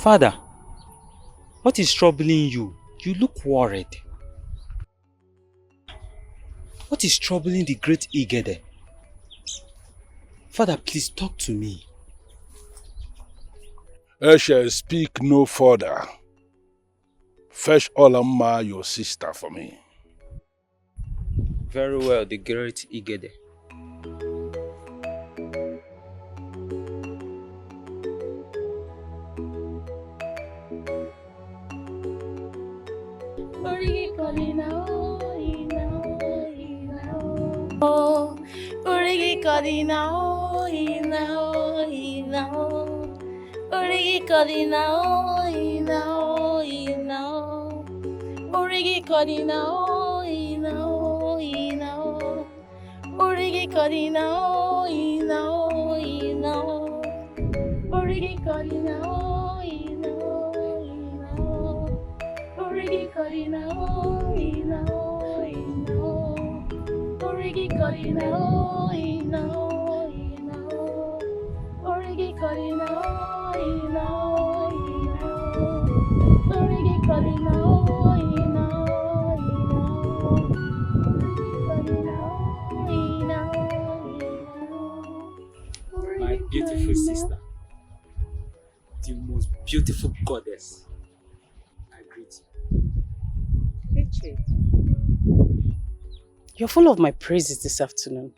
Father, what is troubling you? You look worried. What is troubling the great Ugeze? Father, please talk to me. I shall speak no further. Fetch Olamma, your sister, for me. Very well, the great Ugeze. My beautiful sister, the most beautiful goddess, I greet you. Eche, you're full of my praises this afternoon.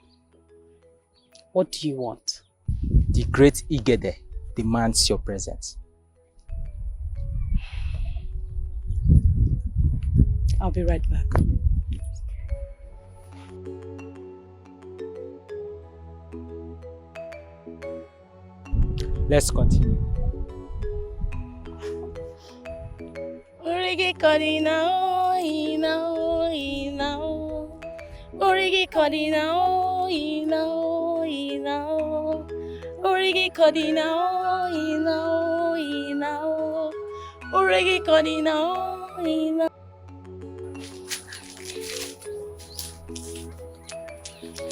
What do you want? The great Ugeze demands your presence. I'll be right back. Let's continue.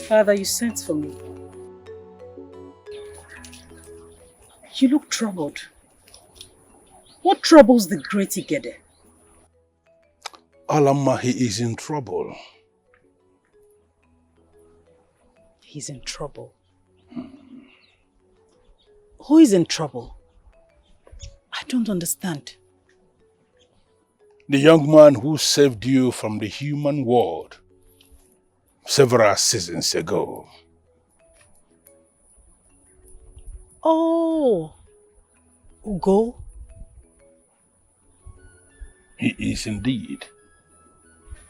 Father, you sent for me. You look troubled. What troubles the great Ugeze? Olamma, he is in trouble. He's in trouble. Who is in trouble? I don't understand. The young man who saved you from the human world several seasons ago. Oh, Ugo? He is indeed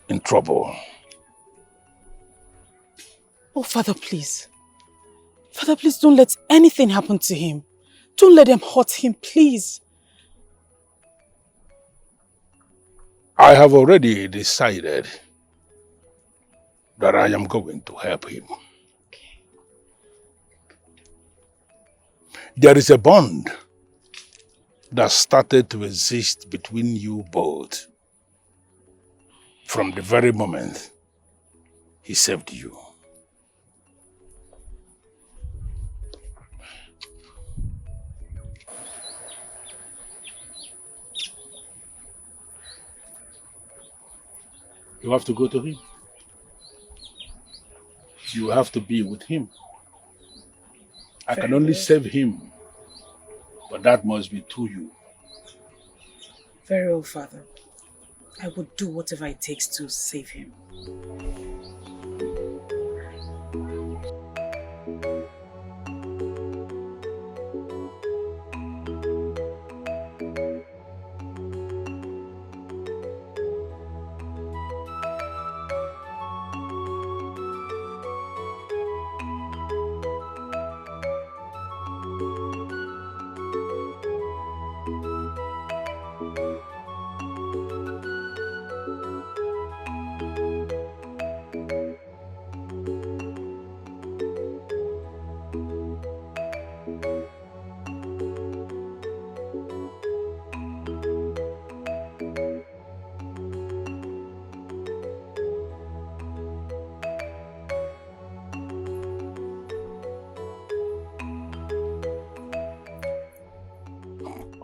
in trouble. Oh, Father, please. Father, please don't let anything happen to him. Don't let them hurt him, please. I have already decided that I am going to help him. Okay. There is a bond that started to exist between you both from the very moment he saved you. You have to go to him. You have to be with him. I can only save him, but that must be through you. Very well, Father. I will do whatever it takes to save him.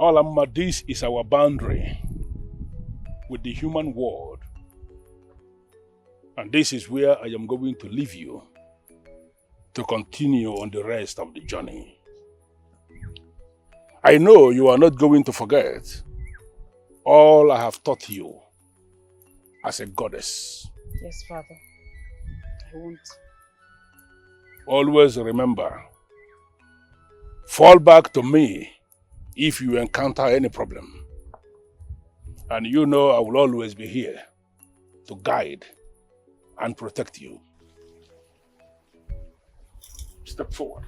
Olamma, this is our boundary with the human world. And this is where I am going to leave you to continue on the rest of the journey. I know you are not going to forget all I have taught you as a goddess. Yes, Father. I won't. Always remember, fall back to me if you encounter any problem. And you know I will always be here to guide and protect you. Step forward.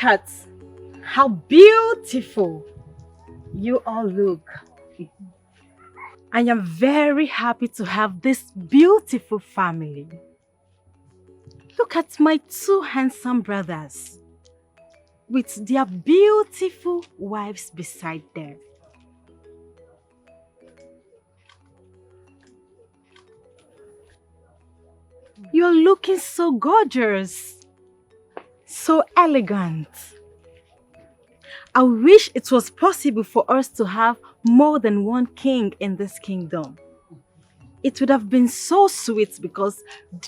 At how beautiful you all look. I am very happy to have this beautiful family. Look at my two handsome brothers with their beautiful wives beside them. You're looking so gorgeous. So elegant. I wish it was possible for us to have more than one king in this kingdom. It would have been so sweet because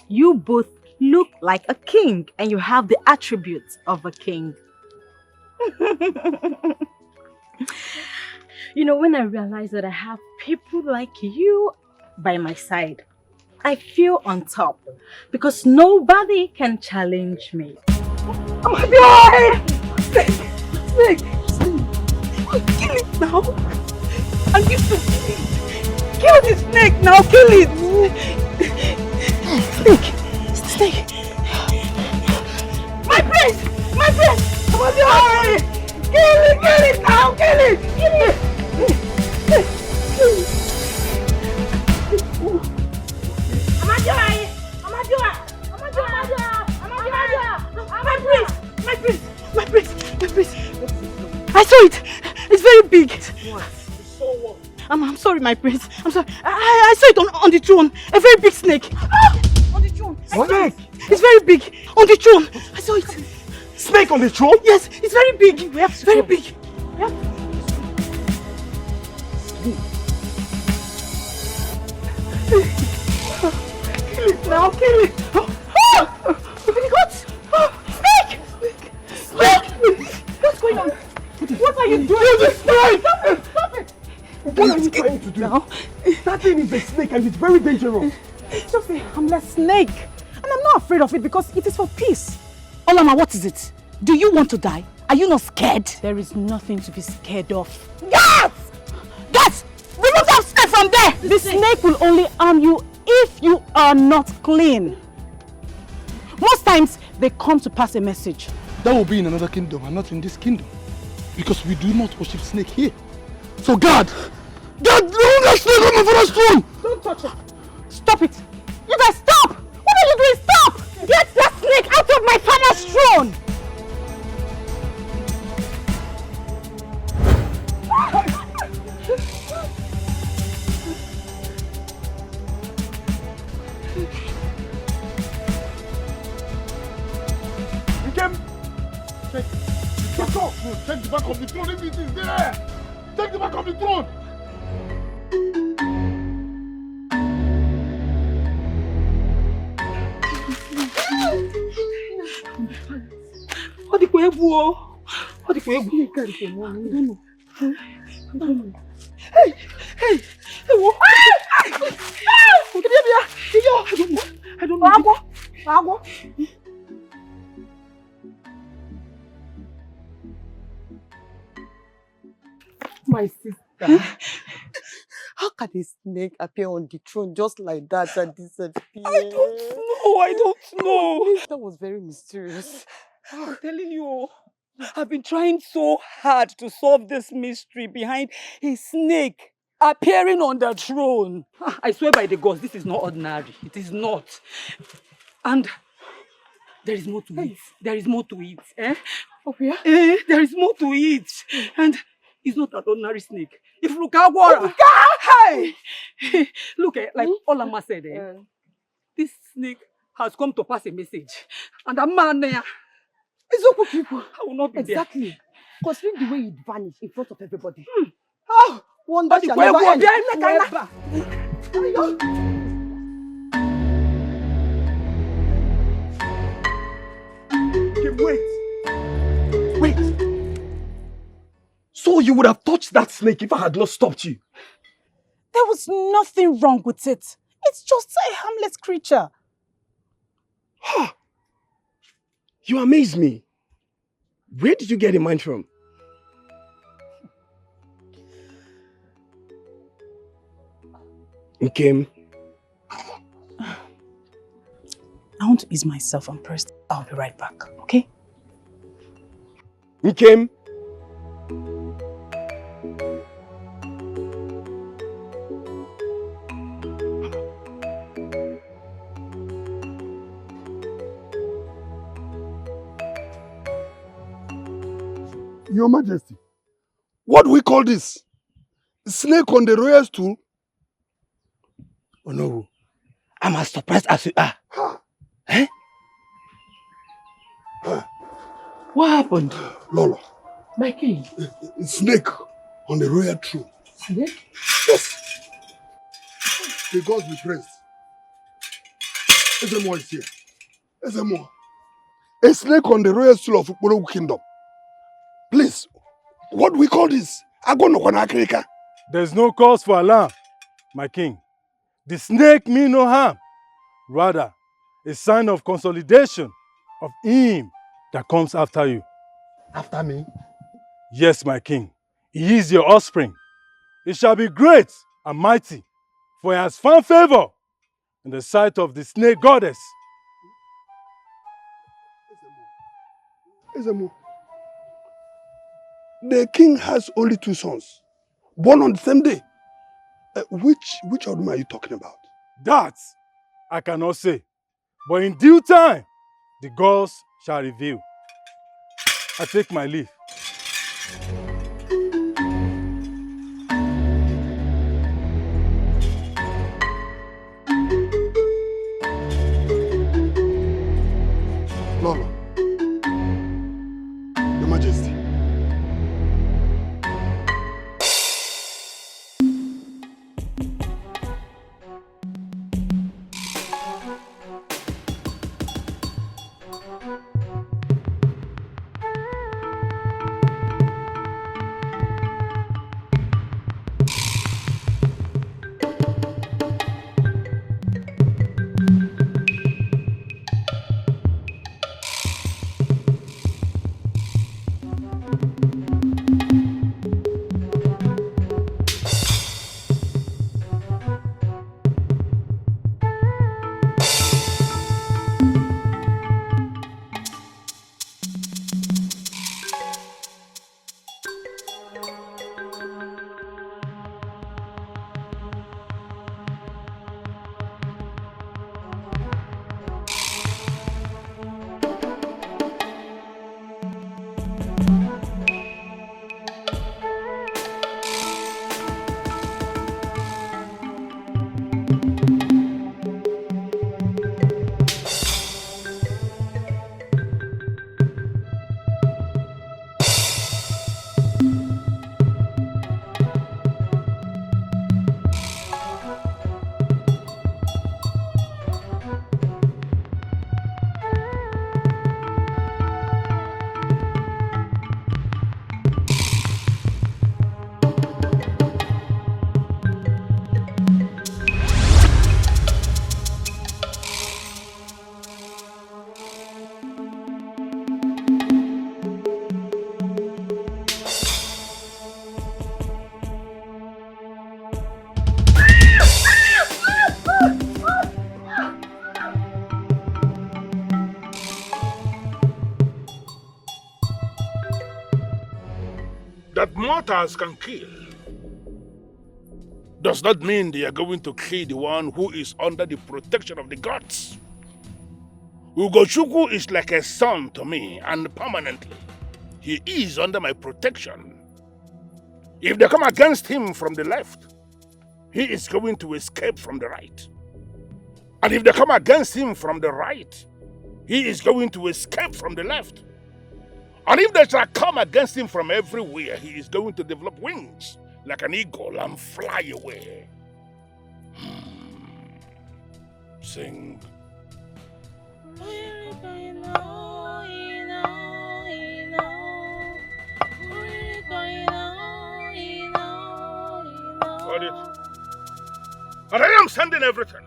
you both look like a king and you have the attributes of a king. You know, when I realize that I have people like you by my side, I feel on top because nobody can challenge me. Oh my God! Snake! Kill it now! I'm used to kill it! Kill the snake now! Kill it! Snake! My prince! My prince! Oh my God! Kill it now! Kill it! Kill it! My prince! I saw it! It's very big! What? You saw what? I'm sorry, my prince. I'm sorry. I saw it on the throne. A very big snake. Ah! On the throne. Snake? It's very big. On the throne. I saw it. Snake on the throne? Yes, it's very big. We have to very big. Yeah. Kill it now, kill it. What? Snake! Snake! What's going on? What are you doing? Stop it! What are you trying to do? Now? That thing is a snake and it's very dangerous. It's just a harmless snake. And I'm not afraid of it because it is for peace. Olama, what is it? Do you want to die? Are you not scared? There is nothing to be scared of. Yes! Remove that snake from there! The snake will only harm you if you are not clean. Most times, they come to pass a message. That will be in another kingdom and not in this kingdom. Because we do not worship snake here. So God, remove that snake on my father's throne! Don't touch it. Stop it. You guys stop! What are you doing? Stop! Get that snake out of my father's throne! Take the back of the throne if it is there! Take the back of the throne! What the quevo? What the quevo? I don't know. Hey! Hey! I don't know. My sister, how can a snake appear on the throne just like that and disappear? I don't know. That was very mysterious. I'm telling you, I've been trying so hard to solve this mystery behind a snake appearing on the throne. I swear by the gods, this is not ordinary. It is not. And there is more to it. There is more to it. Eh? Oh, yeah? There is more to it. And it's not an ordinary snake. If Rukawara. Hey! Look, like Olama said, this snake has come to pass a message. And a man there is open people. I will not be there. Exactly. Considering the way it vanished in front of everybody. Oh, wonder shall never end. Forever. Wait! So you would have touched that snake if I had not stopped you? There was nothing wrong with it. It's just a harmless creature. You amaze me. Where did you get in mind from? Nkem. I want to ease myself and first. I'll be right back, okay? Nkem. Your Majesty, what do we call this? Snake on the royal stool? Oh no, I'm as surprised as you are. Eh? What happened? Lolo. My king. A snake on the royal throne. Snake? Yes. The gods be praised. Ezemo is here. Ezemo. A snake on the royal stool of Ukporo Kingdom. Please, what do we call this? There's no cause for alarm, my king. The snake mean no harm. Rather, a sign of consolidation of him that comes after you. After me? Yes, my king. He is your offspring. He shall be great and mighty, for he has found favor in the sight of the snake goddess. Ezemo. The king has only 2 sons, born on the same day. Which of them are you talking about? That I cannot say, but in due time, the gods shall reveal. I take my leave. Lolo, Your Majesty. mortals can kill does not mean they are going to kill the one who is under the protection of the gods. Ugochukwu is like a son to me, and permanently, he is under my protection. If they come against him from the left, he is going to escape from the right. And if they come against him from the right, he is going to escape from the left. And if they shall come against him from everywhere, he is going to develop wings like an eagle and fly away. Sing. Got it. And I am sending everything,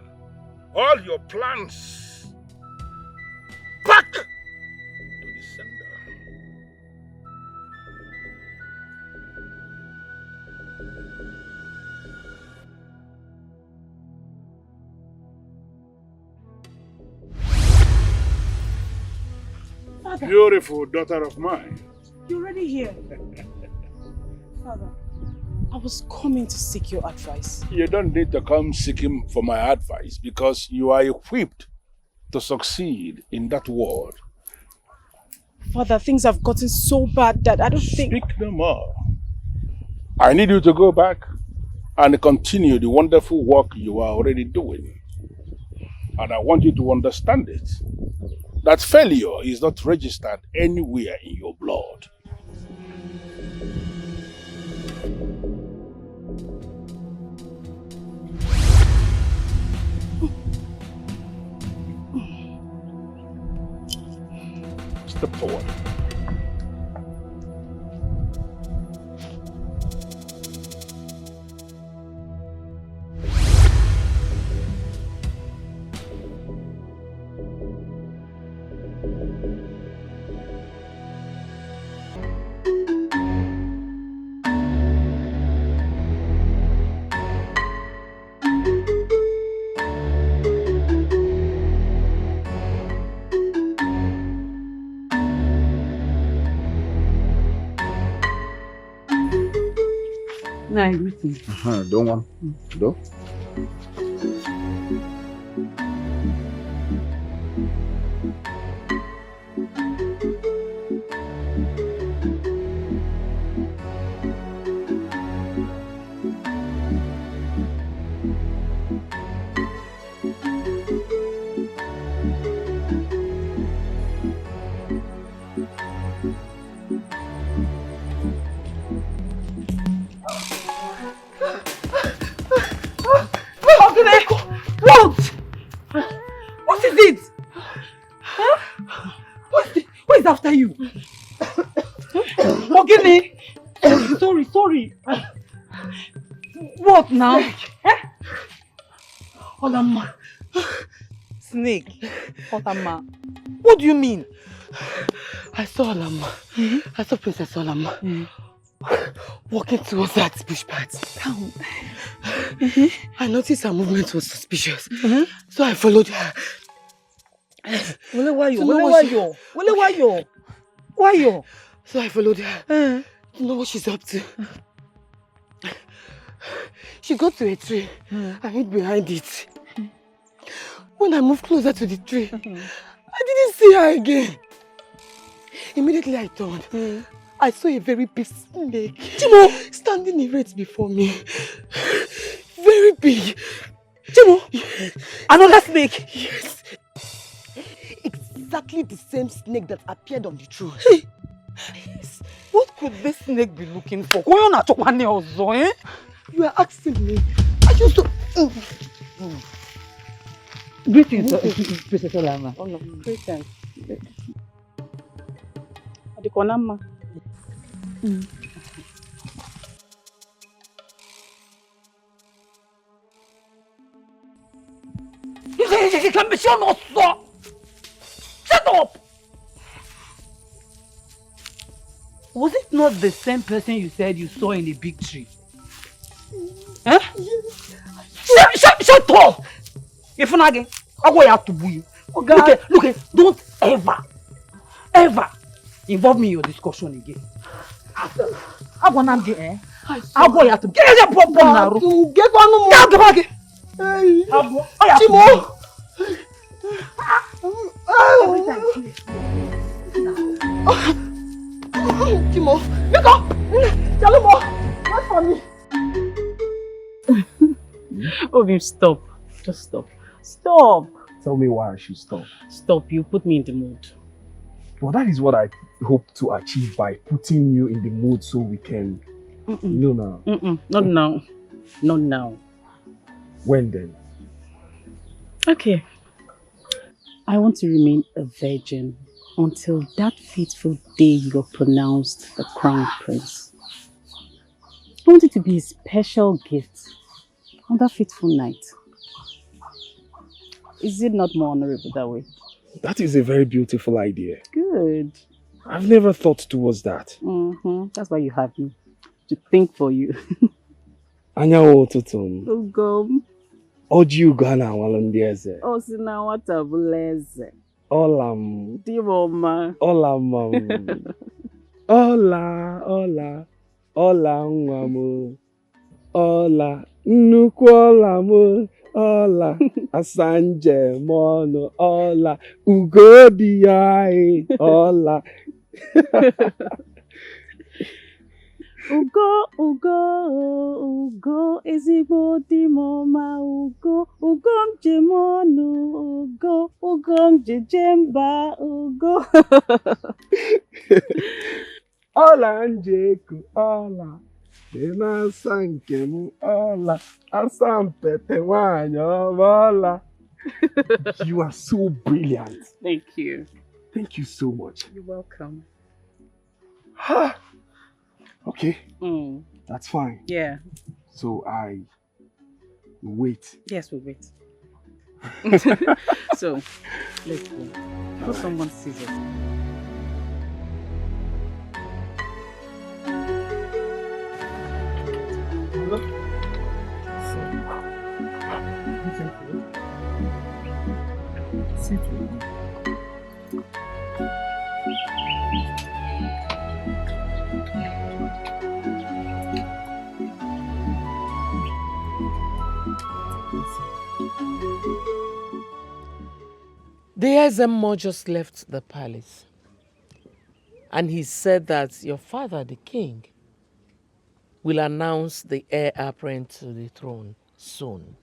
all your plans, back to the sender. Father. Beautiful daughter of mine. You're already here. Father, I was coming to seek your advice. You don't need to come seeking for my advice because you are equipped to succeed in that world. Father, things have gotten so bad that I don't think... Speak no more. I need you to go back and continue the wonderful work you are already doing. And I want you to understand it. That failure is not registered anywhere in your blood. Step forward. Nah, greeting. Don't want. Do? What is it? Huh? Who is after you? Ogene! Sorry. What now? Olama. Snake. Olama. What do you mean? I saw Olama. I saw Princess Olama walking towards that bush party. I noticed her movement was suspicious. So I followed her. Why you? So I followed her. To know what she's up to. She got to a tree and hid behind it. When I moved closer to the tree, I didn't see her again. Immediately I turned. I saw a very big snake Chimo, standing erect before me. Very big. Chimo, another snake? Yes. Exactly the same snake that appeared on the throne. Yes. What could this snake be looking for? You are asking me. I used to... Greetings, Princess Olama. Oh no, greetings. Adikonama. Shut up! Was it not the same person you said you saw in the big tree? Huh? Shut up! If not again, I'll go out to you. Look, don't ever involve me in your discussion again. Agwa na gị eh. Agwa ya to. Gịnị je pop na arụ? Get one more. Ga gaba gị. Agwa. Oya. Chimo. Chimo. Biko. Chalumo. Wait for me. Obi, stop. Just stop. Stop. Tell me why I should stop. Stop. You put me in the mood. Well, that is what I hope to achieve by putting you in the mood so we can, you know now. Not now. Not now. When then? Okay. I want to remain a virgin until that fateful day you're pronounced the crown prince. I want it to be a special gift on that fateful night. Is it not more honorable that way? That is a very beautiful idea. Good. I've never thought towards that. That's why you have me. To think for you. Anya wotutum. Ugom. Oji ugana walandieze. Osina watabuleze. Olam. Dimoma. Olam. Ola. Ola nwamu. Ola. Nnukwu ola mu. Ola. Asanje mono. Ola. Ugodi yai. Ola. Ugo, ezigbo di mama, Ugo mjemonu, Ugo mjejemba, Ugo. Ola njeku, ola. Dena sankemu, ola. Asampete wanyo, ola. You are so brilliant. Thank you. Thank you so much. You're welcome. Okay, that's fine. Yeah. So I will wait. Yes, we'll wait. So, let's go. Before someone sees us. Sit with me. The Ugeze just left the palace. And he said that your father, the king, will announce the heir apparent to the throne soon.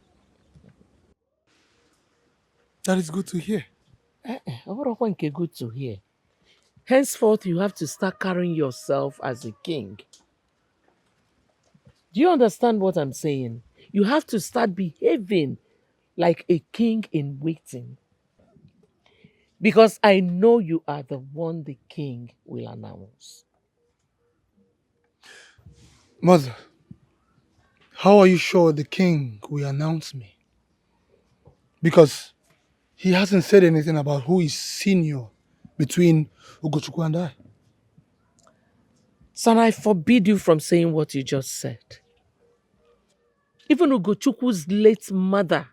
That is good to hear. Good to hear. Henceforth, you have to start carrying yourself as a king. Do you understand what I'm saying? You have to start behaving like a king in waiting. Because I know you are the one the king will announce. Mother, how are you sure the king will announce me? Because he hasn't said anything about who is senior between Ugochukwu and I. Son, I forbid you from saying what you just said. Even Ugochukwu's late mother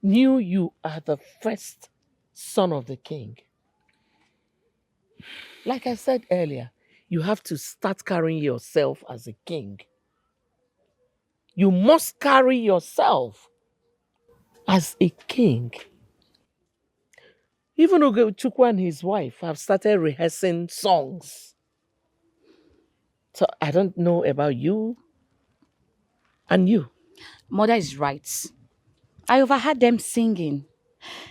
knew you are the first son of the king. Like I said earlier, you have to start carrying yourself as a king. You must carry yourself as a king. Even Ugochukwu and his wife have started rehearsing songs. So I don't know about you and you. Mother is right. I overheard them singing.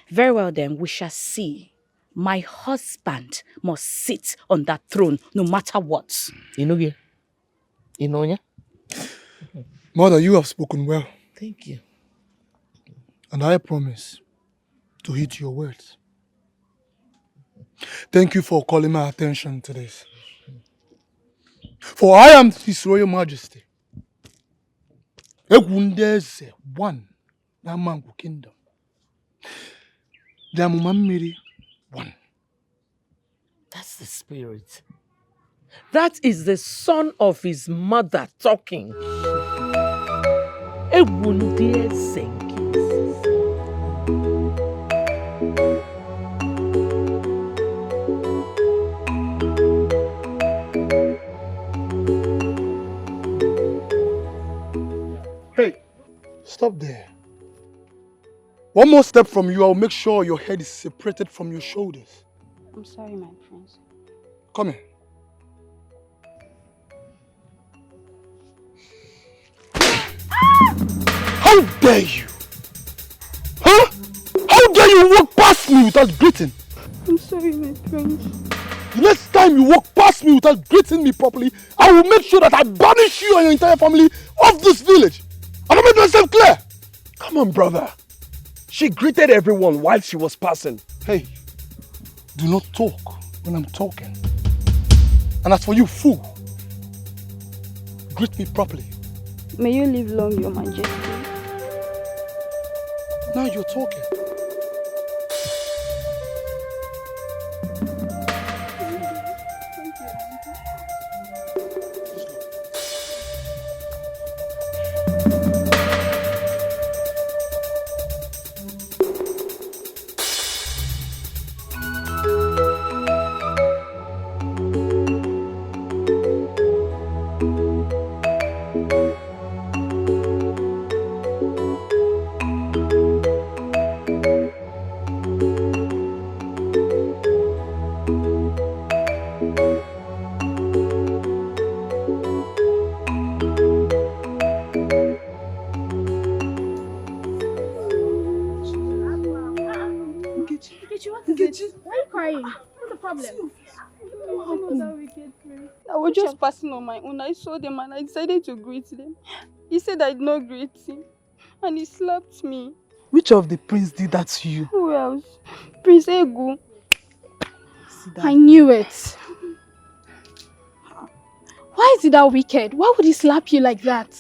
Very well then, we shall see. My husband must sit on that throne no matter what. Inoge? Inonya? Mother, you have spoken well. Thank you. And I promise to heed your words. Thank you for calling my attention to this. For I am His Royal Majesty, Ugeze one, Namangu Kingdom. Damumamiri one. That's the spirit. That is the son of his mother talking. Ugeze. Stop there. One more step from you, I'll make sure your head is separated from your shoulders. I'm sorry, my prince. Come here. How dare you? Huh? How dare you walk past me without greeting? I'm sorry, my prince. The next time you walk past me without greeting me properly, I will make sure that I banish you and your entire family off this village. I don't make myself clear. Come on, brother. She greeted everyone while she was passing. Hey, do not talk when I'm talking. And as for you, fool, greet me properly. May you live long, your majesty. Now you're talking. I was just passing on my own. I saw them and I decided to greet them. He said I did not greet him. And he slapped me. Which of the prince did that to you? Who else? Prince Egu. I knew it. Why is he that wicked? Why would he slap you like that?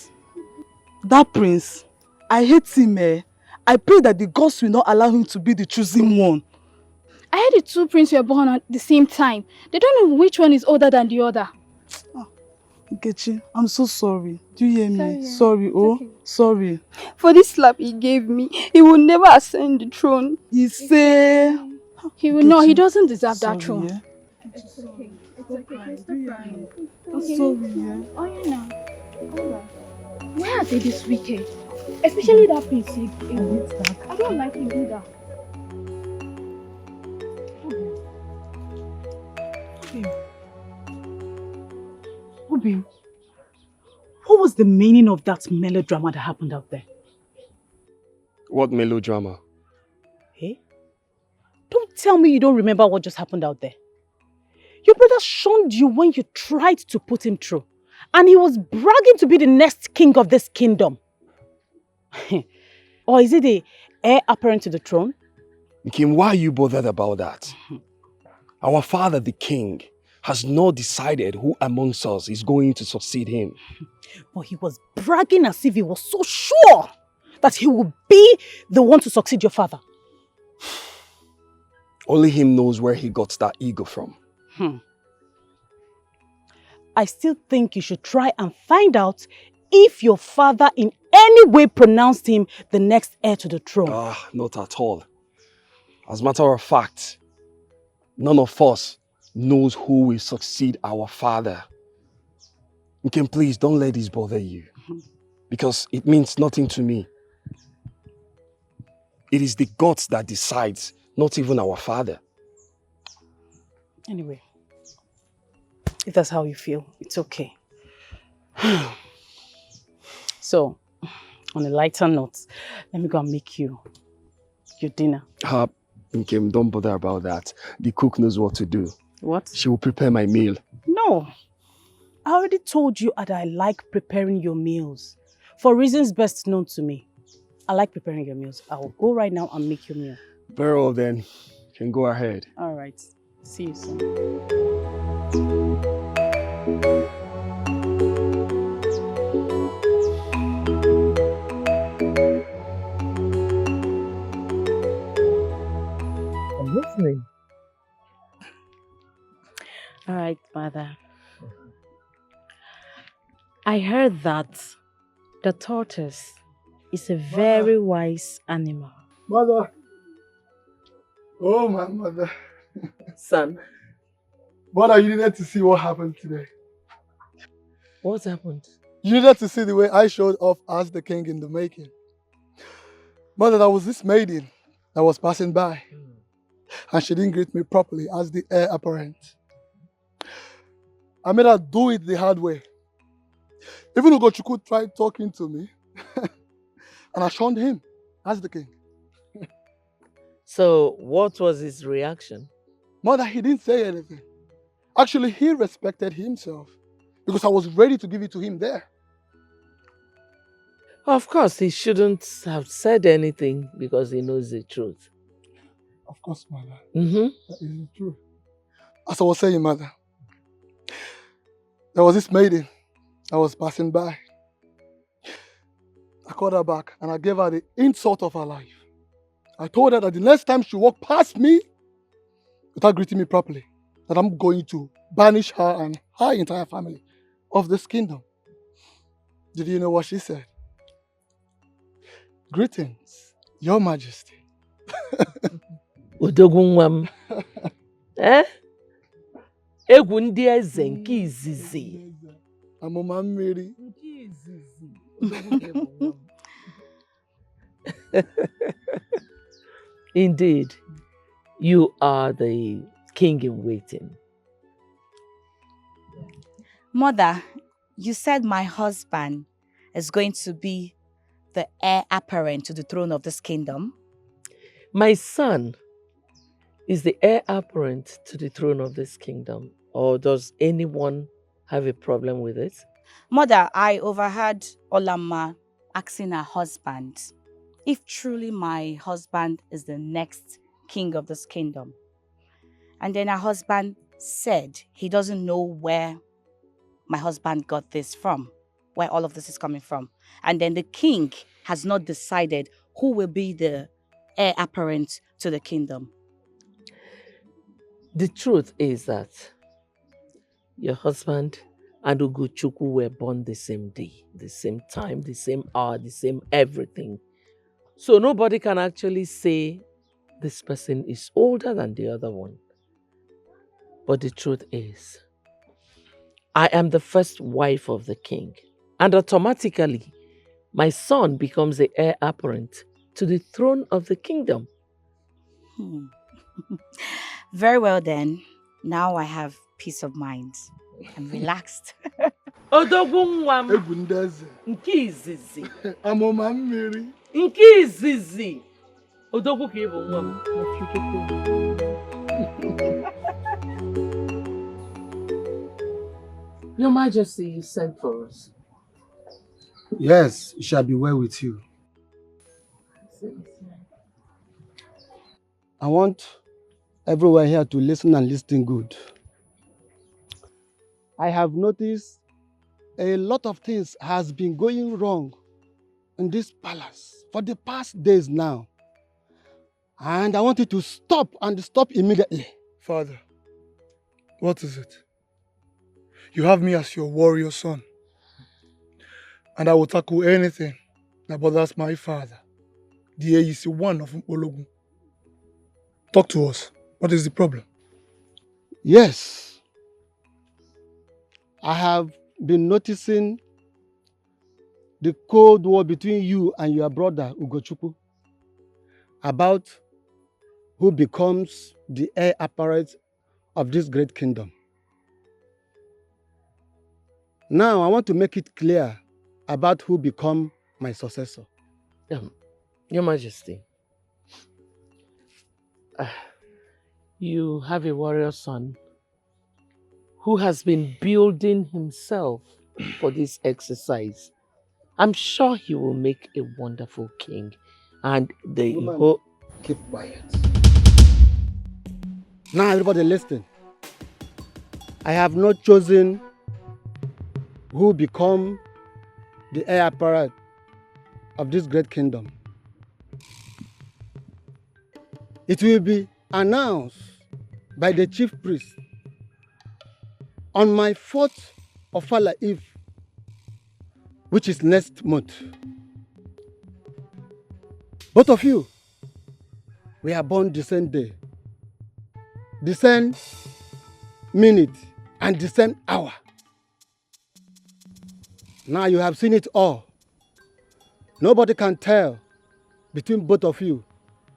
That prince, I hate him, eh? I pray that the gods will not allow him to be the chosen one. I heard the two princes were born at the same time. They don't know which one is older than the other. Nkechi, I'm so sorry. Do you hear me? Sorry, oh, okay. Sorry. For this slap he gave me, he will never ascend the throne. He say... He will not, he doesn't deserve that throne. Yeah? It's okay. It's okay. I'm sorry, yeah? Oh, yeah, now. Alright. Why are they this wicked? Especially that prince. I don't like him either. Obim, what was the meaning of that melodrama that happened out there? What melodrama? Hey? Don't tell me you don't remember what just happened out there. Your brother shunned you when you tried to put him through. And he was bragging to be the next king of this kingdom. Or is it the heir apparent to the throne? Kim, why are you bothered about that? Our father, the king, has not decided who amongst us is going to succeed him. But he was bragging as if he was so sure that he would be the one to succeed your father. Only him knows where he got that ego from. I still think you should try and find out if your father in any way pronounced him the next heir to the throne. Not at all. As a matter of fact, none of us knows who will succeed our father. Kim, please don't let this bother you. Because it means nothing to me. It is the gods that decides, not even our father. Anyway, if that's how you feel, it's okay. So, on a lighter note, let me go and make you your dinner. Kim, don't bother about that. The cook knows what to do. What? She will prepare my meal. No. I already told you that I like preparing your meals. For reasons best known to me. I like preparing your meals. I will go right now and make your meal. Very well then. You can go ahead. Alright. See you soon. I'm listening. All right, mother. I heard that the tortoise is a very wise animal. Mother. Oh, my mother. Son. Mother, you needed to see what happened today. What happened? You needed to see the way I showed off as the king in the making. Mother, there was this maiden that was passing by, and she didn't greet me properly as the heir apparent. I made her do it the hard way. Even Ugochukwu tried talking to me, and I shunned him as the king. So, what was his reaction? Mother, he didn't say anything. Actually, he respected himself because I was ready to give it to him there. Of course, he shouldn't have said anything because he knows the truth. Of course, Mother. Mm-hmm. That is the truth. As I was saying, Mother, there was this maiden that was passing by. I called her back and I gave her the insult of her life. I told her that the next time she walked past me without greeting me properly, that I'm going to banish her and her entire family of this kingdom. Did you know what she said? Greetings, Your Majesty. Odogunwam. Eh? Egwu ndị eze nke izizi. Amụma mmiri. Indeed, you are the king in waiting. Mother, you said my husband is going to be the heir apparent to the throne of this kingdom. My son is the heir apparent to the throne of this kingdom. Or does anyone have a problem with it? Mother, I overheard Olama asking her husband if truly my husband is the next king of this kingdom. And then her husband said he doesn't know where my husband got this from, where all of this is coming from. And then the king has not decided who will be the heir apparent to the kingdom. The truth is that your husband and Ugochukwu were born the same day, the same time, the same hour, the same everything. So nobody can actually say this person is older than the other one. But the truth is, I am the first wife of the king, and automatically my son becomes the heir apparent to the throne of the kingdom. Very well then. Now I have peace of mind. I'm relaxed. Odogunwam. Egundeze. Nke izizi. Amụma mmiri. Nke izizi. Odogwu ka ịbụ nwa m. Your Majesty, you sent for us. Yes, it shall be well with you. I want everyone here to listen and listen good. I have noticed a lot of things has been going wrong in this palace for the past days now. And I want you to stop and stop immediately. Father, what is it? You have me as your warrior son. And I will tackle anything that bothers my father, the AEC one of Ologun. Talk to us. What is the problem? Yes. I have been noticing the cold war between you and your brother Ugochukwu about who becomes the heir apparent of this great kingdom. Now I want to make it clear about who become my successor. Your Majesty, you have a warrior son who has been building himself for this exercise. I'm sure he will make a wonderful king. And the whole... Keep quiet. Now everybody listen. I have not chosen who become the heir apparent of this great kingdom. It will be announced by the chief priest on my 4th Ofala Eve, which is next month. Both of you, we are born the same day, the same minute, and the same hour. Now you have seen it all. Nobody can tell between both of you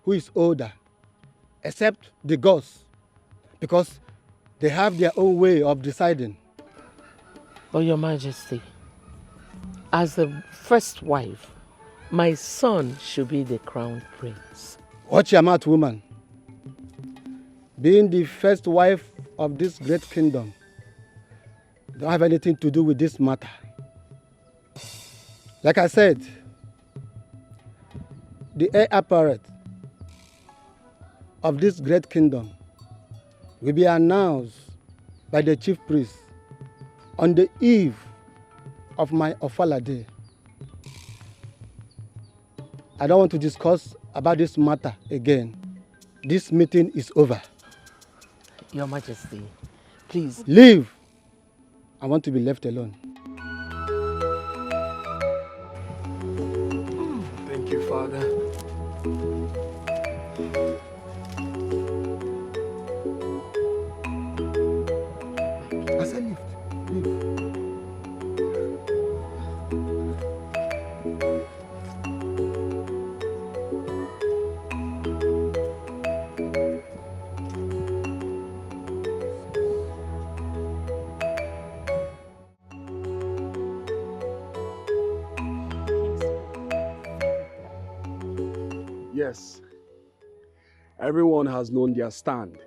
who is older, except the gods, because they have their own way of deciding. But Your Majesty, as the first wife, my son should be the crown prince. Watch your mouth, woman. Being the first wife of this great kingdom don't have anything to do with this matter. Like I said, the heir apparent of this great kingdom will be announced by the chief priest on the eve of my Ofala day. I don't want to discuss about this matter again. This meeting is over. Your Majesty, please. Leave. I want to be left alone. Thank you, Father. I said lift. Leave. Yes. Everyone has known their stand.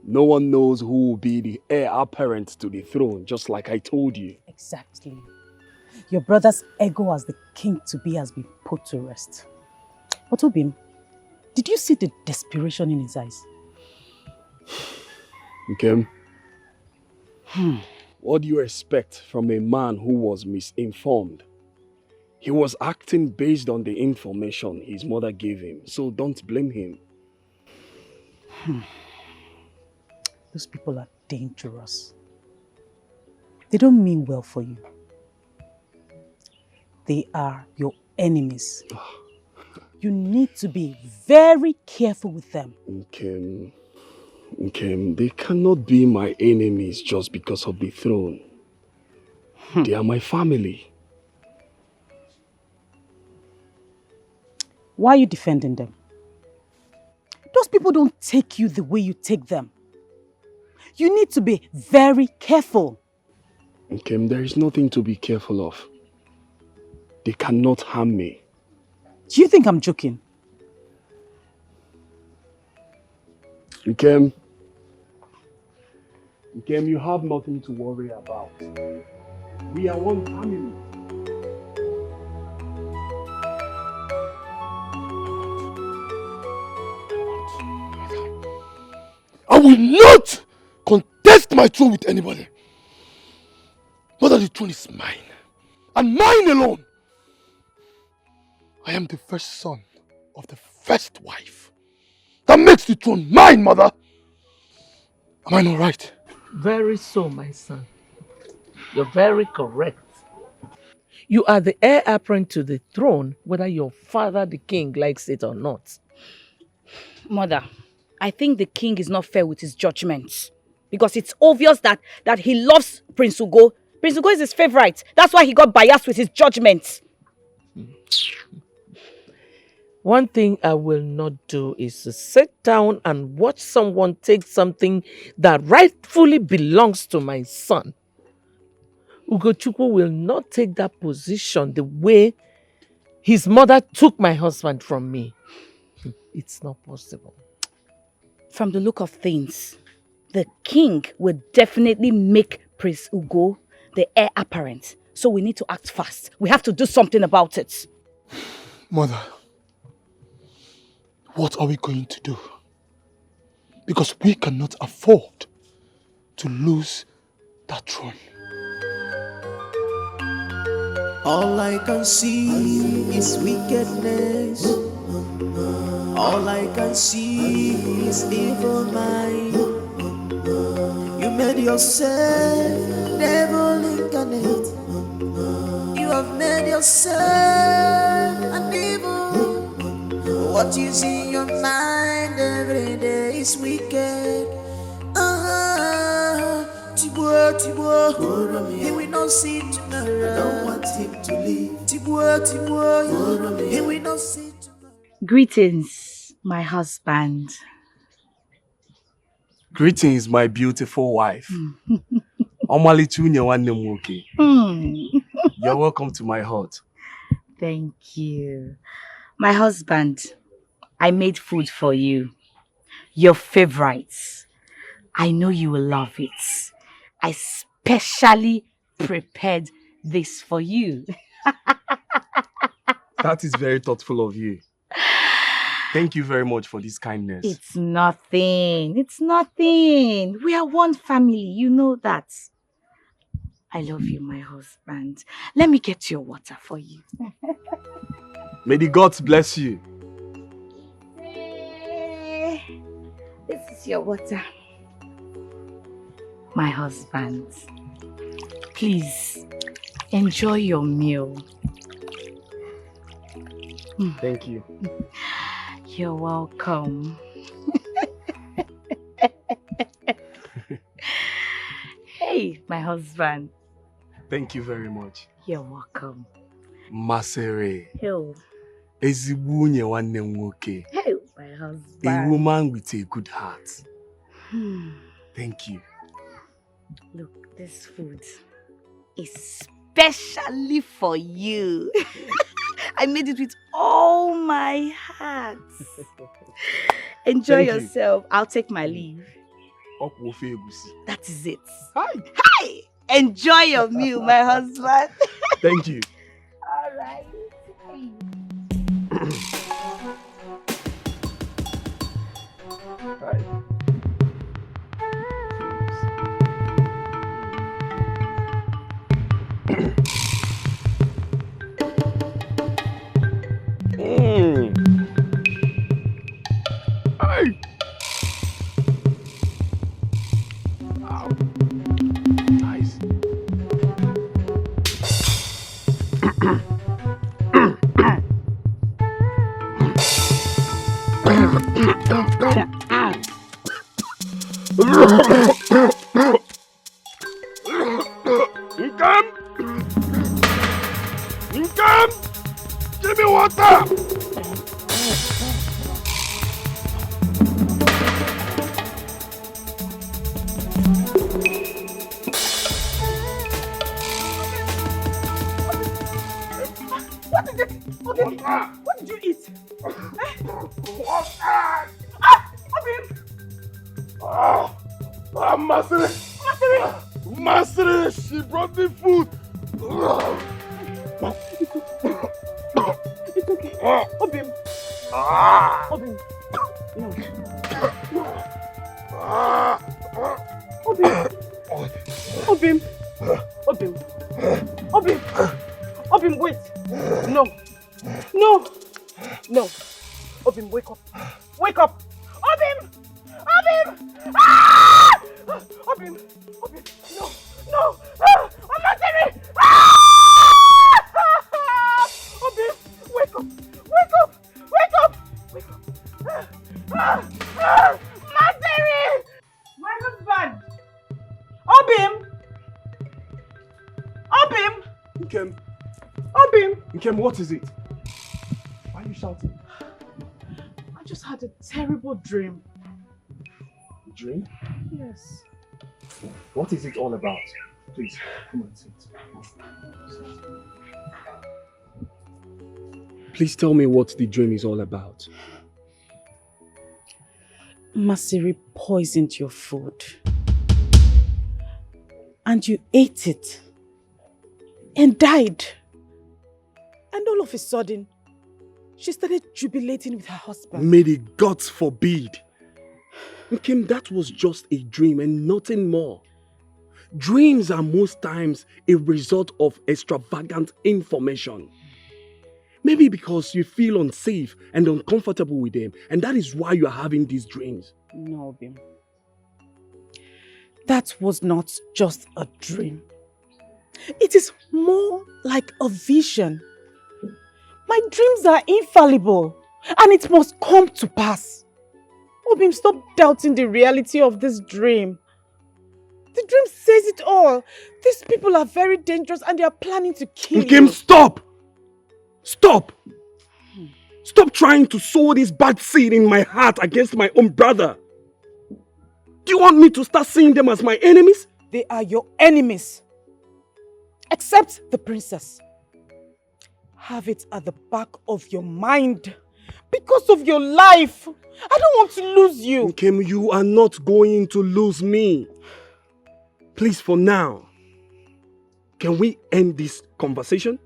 No one knows who will be the heir apparent to the throne, just like I told you. Exactly. Your brother's ego as the king-to-be has been put to rest. But Obim, did you see the desperation in his eyes? Okay. What do you expect from a man who was misinformed? He was acting based on the information his mother gave him, so don't blame him. Those people are dangerous. They don't mean well for you. They are your enemies. You need to be very careful with them. Okay, they cannot be my enemies just because of the throne. They are my family. Why are you defending them? Those people don't take you the way you take them. You need to be very careful. Okay, there is nothing to be careful of. They cannot harm me. Do you think I'm joking? Nkem, you have nothing to worry about. We are one family. I will not contest my throne with anybody. Mother, the throne is mine. And mine alone. I am the first son of the first wife. That makes the throne mine, mother. Am I not right? Very so, my son. You're very correct. You are the heir apparent to the throne, whether your father, the king, likes it or not. Mother, I think the king is not fair with his judgments. Because it's obvious that he loves Prince Ugo. Prince Ugo is his favorite. That's why he got biased with his judgments. One thing I will not do is to sit down and watch someone take something that rightfully belongs to my son. Ugochukwu will not take that position the way his mother took my husband from me. It's not possible. From the look of things, the king will definitely make Prince Ugo the heir apparent. So we need to act fast. We have to do something about it. Mother, what are we going to do? Because we cannot afford to lose that throne. All I can see is wickedness. All I can see is evil mind. You made yourself devil incarnate. You have made yourself an evil. What you see in your mind every day is wicked. Tibua, he will not see tomorrow. I don't want him to leave. Tibua, he will not see tomorrow. Greetings, my husband. Greetings, my beautiful wife. You're welcome to my hut. Thank you. My husband, I made food for you. Your favorites. I know you will love it. I specially prepared this for you. That is very thoughtful of you. Thank you very much for this kindness. It's nothing. It's nothing. We are one family. You know that. I love you, my husband. Let me get your water for you. May the gods bless you. This is your water. My husband, please enjoy your meal. Thank you. You're welcome. Hey, my husband. Thank you very much. You're welcome. Masere. Hey, Ezibunye nwanne m nwoke. hey, my husband. A woman with a good heart. Thank you. Look, this food is specially for you. I made it with all my heart. Enjoy yourself. I'll take my leave. That is it. Hi. Hi. Enjoy your meal, my husband. Thank you. All right. Hey. Wow. Nice. Income! Give me water! What is it? Okay. What did you eat? Masere! Masere! She brought me food! It's okay. Obim. Obim. Obim. Obim. Obim. Obim, wait. No. No. No. Obim, wake up. Wake up. Obim! Obim! Ah! Obim! Obim! No! No! Ah! Amateri! Ah! Obim! Wake up! Wake up! Wake up! Wake up! Ah! Ah! Materi! My husband! Obim! Obim! Nkem. Obim! Nkem, what is it? Why are you shouting? I just had a terrible dream. Dream? Yes. What is it all about? Please, come and sit. Please tell me what the dream is all about. Masiri poisoned your food. And you ate it. And died. And all of a sudden, she started jubilating with her husband. May the gods forbid. Nkem, that was just a dream and nothing more. Dreams are most times a result of extravagant information. Maybe because you feel unsafe and uncomfortable with them, and that is why you are having these dreams. No, Bim. That was not just a dream. It is more like a vision. My dreams are infallible, and it must come to pass. Obim, stop doubting the reality of this dream. The dream says it all. These people are very dangerous and they are planning to kill you. Nkem, stop! Stop! Stop trying to sow this bad seed in my heart against my own brother. Do you want me to start seeing them as my enemies? They are your enemies. Except the princess. Have it at the back of your mind. Because of your life. I don't want to lose you. Nkem, you are not going to lose me. Please, for now, can we end this conversation?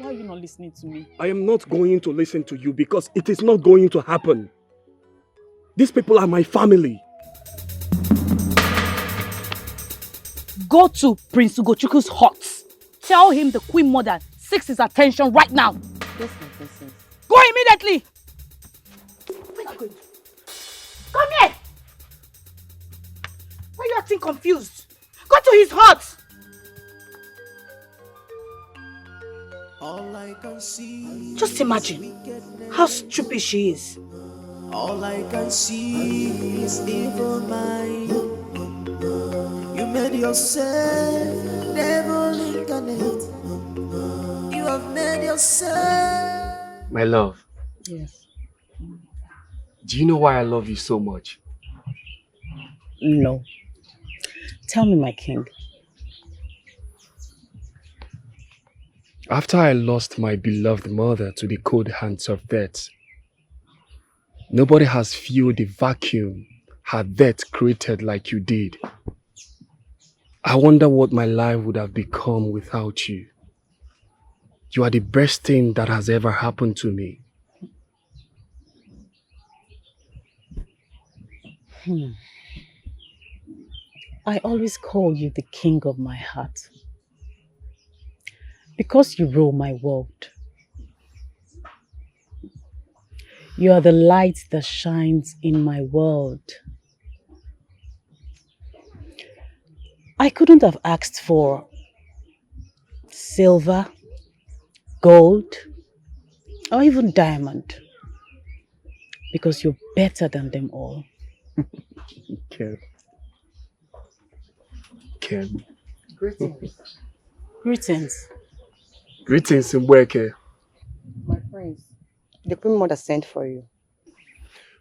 Why are you not listening to me? I am not going to listen to you because it is not going to happen. These people are my family. Go to Prince Ugochukwu's hut. Tell him the Queen Mother seeks his attention right now. Yes, my princess. Go immediately! Where are you going? Come here! Why are you acting confused? Go to his hut! All I can see. Just imagine how stupid she is. All I can see is evil mind. You made yourself devil incarnate. You have made yourself. My love. Yes. Do you know why I love you so much? No. Tell me, my king. After I lost my beloved mother to the cold hands of death, nobody has filled the vacuum her death created like you did. I wonder what my life would have become without you. You are the best thing that has ever happened to me. I always call you the king of my heart. Because you rule my world. You are the light that shines in my world. I couldn't have asked for silver, gold, or even diamond. Because you're better than them all. Kim. Kim. Greetings. Greetings. Greetings, Mbweke. My friends, the Queen Mother sent for you.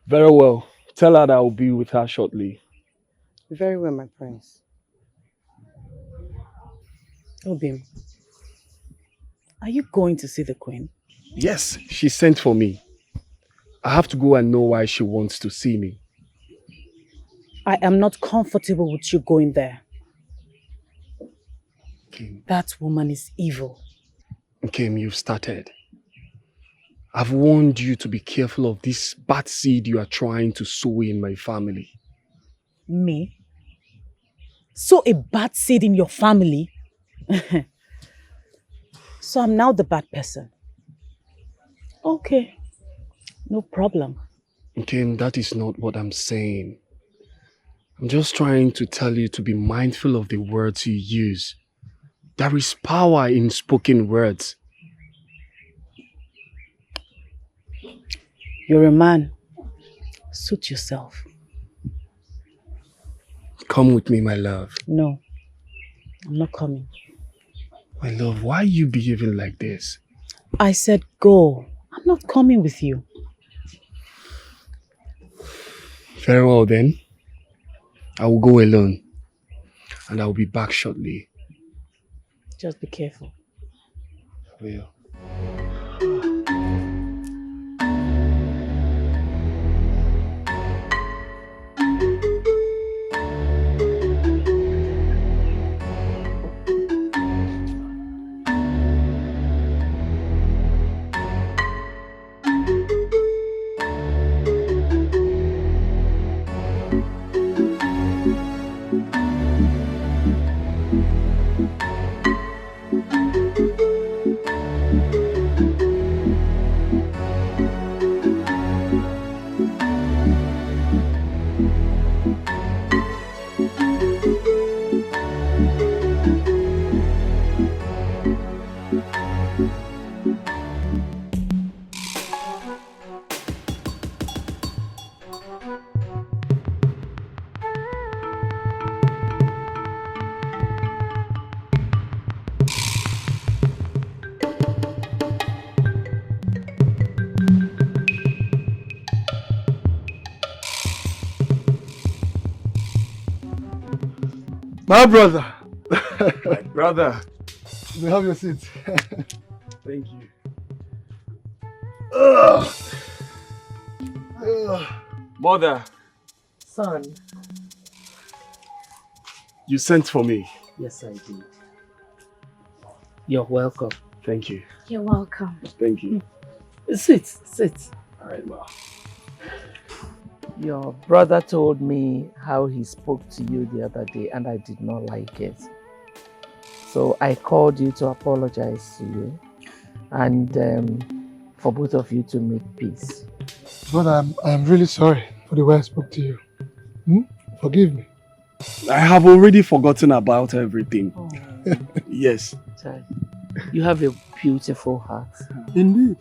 Very well. Tell her that I will be with her shortly. Very well, my prince. Obim, are you going to see the Queen? Yes, she sent for me. I have to go and know why she wants to see me. I am not comfortable with you going there. Kim. That woman is evil. Kim, you've started. I've warned you to be careful of this bad seed you are trying to sow in my family. Me? Sow a bad seed in your family? So I'm now the bad person. Okay, no problem. Kim, that is not what I'm saying. I'm just trying to tell you to be mindful of the words you use. There is power in spoken words. You're a man. Suit yourself. Come with me, my love. No, I'm not coming. My love, why are you behaving like this? I said go. I'm not coming with you. Very well then. I will go alone. And I will be back shortly. Just be careful. I will. My brother. My brother. You have your seat. Thank you. Mother. Son. You sent for me. Yes, I did. You're welcome. Thank you. You're welcome. Thank you. Sit. All right, ma. Your brother told me how he spoke to you the other day and I did not like it. So I called you to apologize to you and for both of you to make peace. Brother, I'm really sorry for the way I spoke to you. Forgive me. I have already forgotten about everything. Oh. Yes. You have a beautiful heart. Indeed.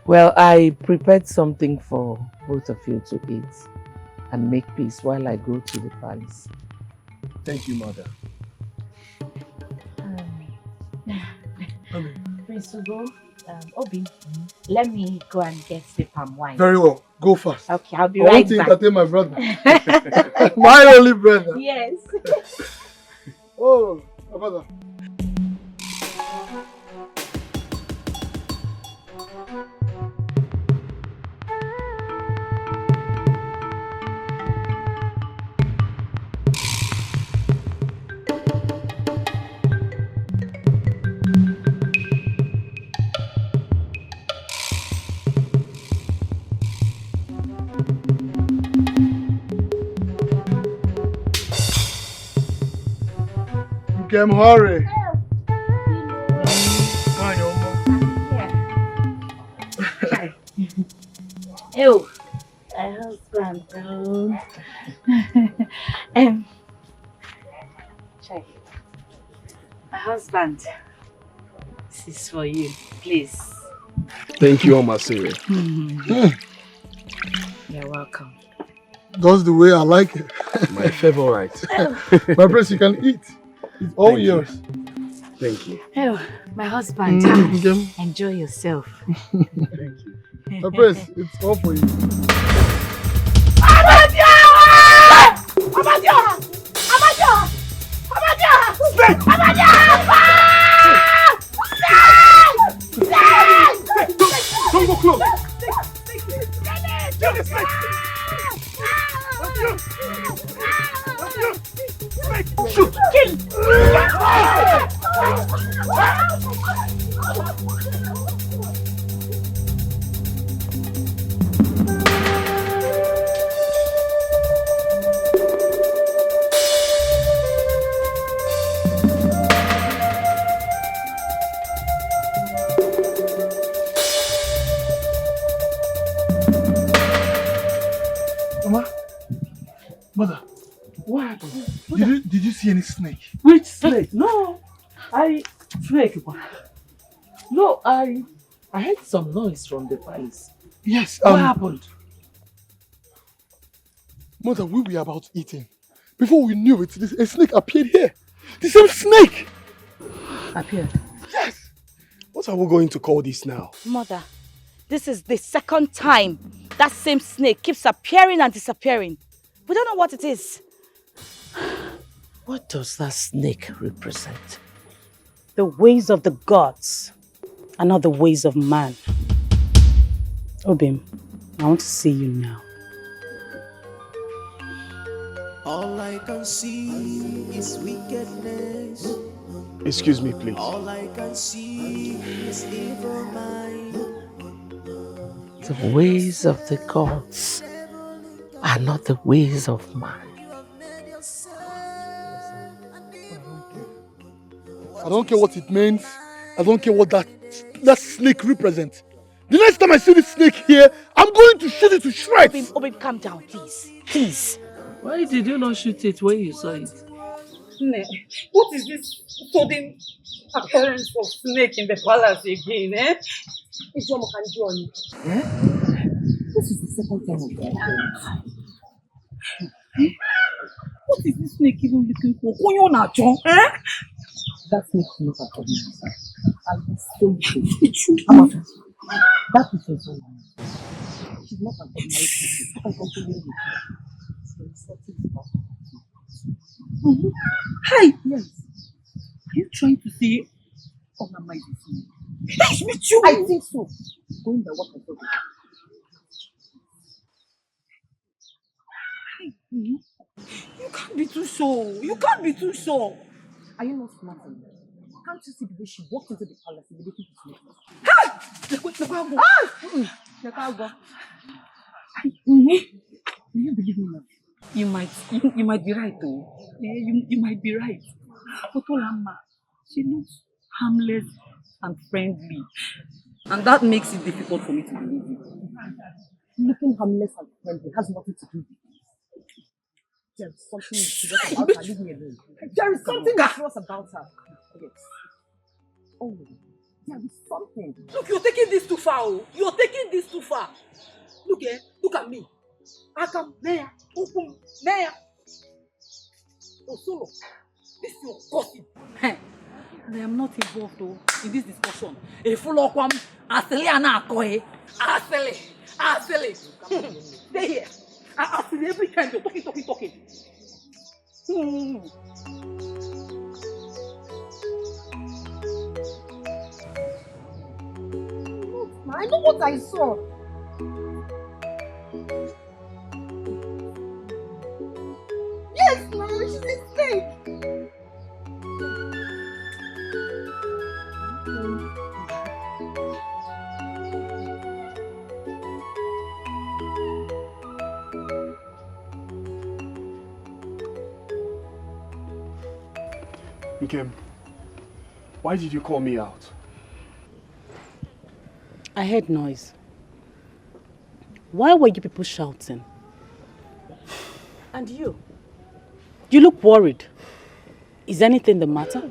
Well, I prepared something for both of you to eat and make peace while I go to the palace. Thank you, mother. Prince Ugo, Obi, let me go and get the palm wine. Very well. Go fast. Okay, I'll be I right want to back. entertain my brother. My only brother. Yes. Oh, my brother. Come hurry. Oh, my husband. Check. My husband. This is for you, please. Thank you, Omasiri. You're welcome. That's the way I like it. My favorite. My prince, you can eat. It's all yours. Thank you. Oh, my husband. Enjoy yourself. Thank you. My prince, it's all for you. Don't go close! Shoot! Kill! Mother, what happened? Did you see any snake? Which snake? No, snake. No, I heard some noise from the palace. Yes. What happened? Mother, we were about eating. Before we knew it, a snake appeared here. The same snake! Appeared? Yes! What are we going to call this now? Mother, this is the second time that same snake keeps appearing and disappearing. We don't know what it is. What does that snake represent? The ways of the gods are not the ways of man. Obim, I want to see you now. All I can see is wickedness. Excuse me, please. All I can see is evil mind. The ways of the gods are not the ways of man. I don't care what it means. I don't care what that snake represents. The next time I see this snake here, I'm going to shoot it to shreds. Obim, calm down, please. Please. Why did you not shoot it when you saw it? What is this sudden appearance of snake in the palace again, eh? This is the second time of that. What is this snake even looking for? Who you not, John? Eh? That snake is not a problem. I'll be so true. That is your soul. She's not a problem. Hi! Yes. Are you trying to say Olama is a snake? Yes, me too! I think so. Going by what I told you. You can't be too sure. You can't be too sure. Are you not smart enough? Can't you see the way she walked into the palace immediately to sleep? Do you believe me now? You might be right though. You might be right. But Olama, she looks harmless and friendly. And that makes it difficult for me to believe you. Looking harmless and friendly has nothing to do with it. There is something mysterious about her. Leave me alone. There is something mysterious about her. Yes. Oh, there is something. Look, you're taking this too far. Oh. You're taking this too far. Look at me. Akam, Nea, Ukum, Nea. Oh, Solo, this is your gossip. And I am not involved though in this discussion. A full of one, Asele Anakoe, Asele. Stay here. Asele every time you're talking. I know what I saw. Yes, Mom, she's a snake. Nkem, why did you call me out? I heard noise. Why were you people shouting? And you? You look worried. Is anything the matter?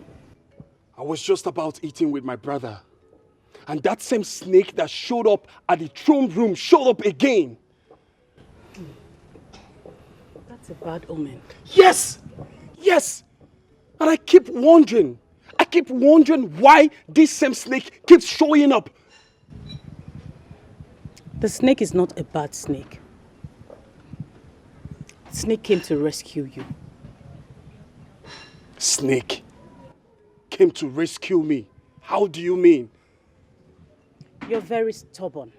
I was just about eating with my brother. And that same snake that showed up at the throne room showed up again. That's a bad omen. Yes! And I keep wondering why this same snake keeps showing up. The snake is not a bad snake. The snake came to rescue you. Snake came to rescue me? How do you mean? You're very stubborn.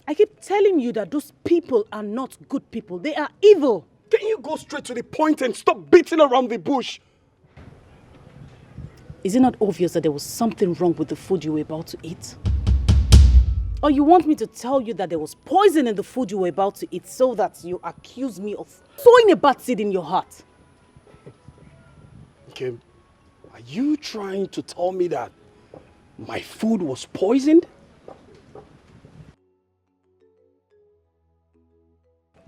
I keep telling you that those people are not good people. They are evil. Can you go straight to the point and stop beating around the bush? Is it not obvious that there was something wrong with the food you were about to eat? Or you want me to tell you that there was poison in the food you were about to eat so that you accuse me of sowing a bad seed in your heart? Okay, are you trying to tell me that my food was poisoned?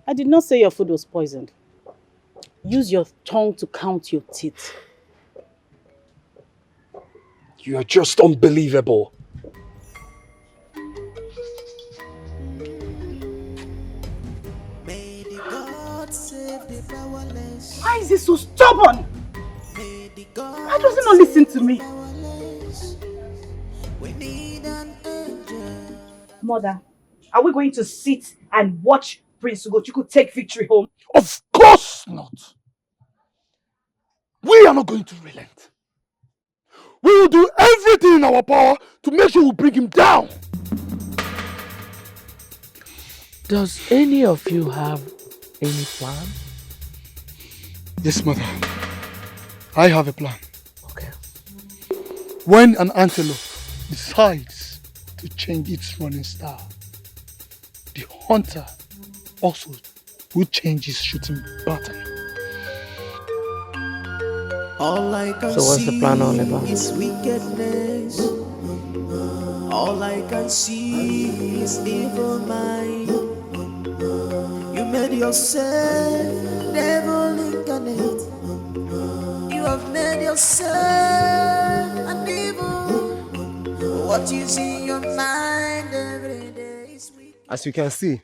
I did not say your food was poisoned. Use your tongue to count your teeth. You are just unbelievable. Why is he so stubborn? Why does he not listen to me? Mother, are we going to sit and watch Prince Ugochukwu take victory home? Of course not. We are not going to relent. We will do everything in our power to make sure we bring him down. Does any of you have any plan? Yes, Mother. I have a plan. Okay. When an antelope decides to change its running style, the hunter also will change his shooting pattern. All I can So what's the plan all about? is wickedness. All I can see is evil mind. You made yourself devil incarnate. You have made yourself an evil. What you see in your mind every day is wicked. As you can see,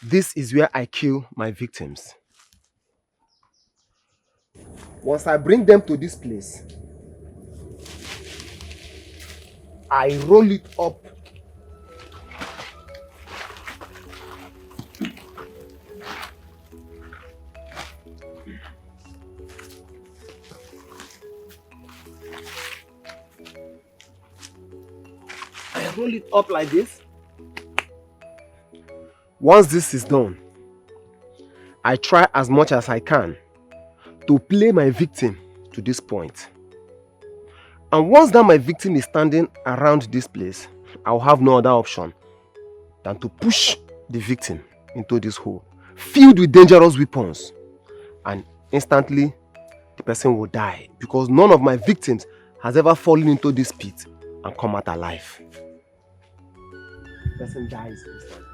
this is where I kill my victims. Once I bring them to this place, I roll it up hold it up like this. Once this is done, I try as much as I can to play my victim to this point. And once that my victim is standing around this place, I'll have no other option than to push the victim into this hole, filled with dangerous weapons. And instantly, the person will die because none of my victims has ever fallen into this pit and come out alive. The person dies instantly.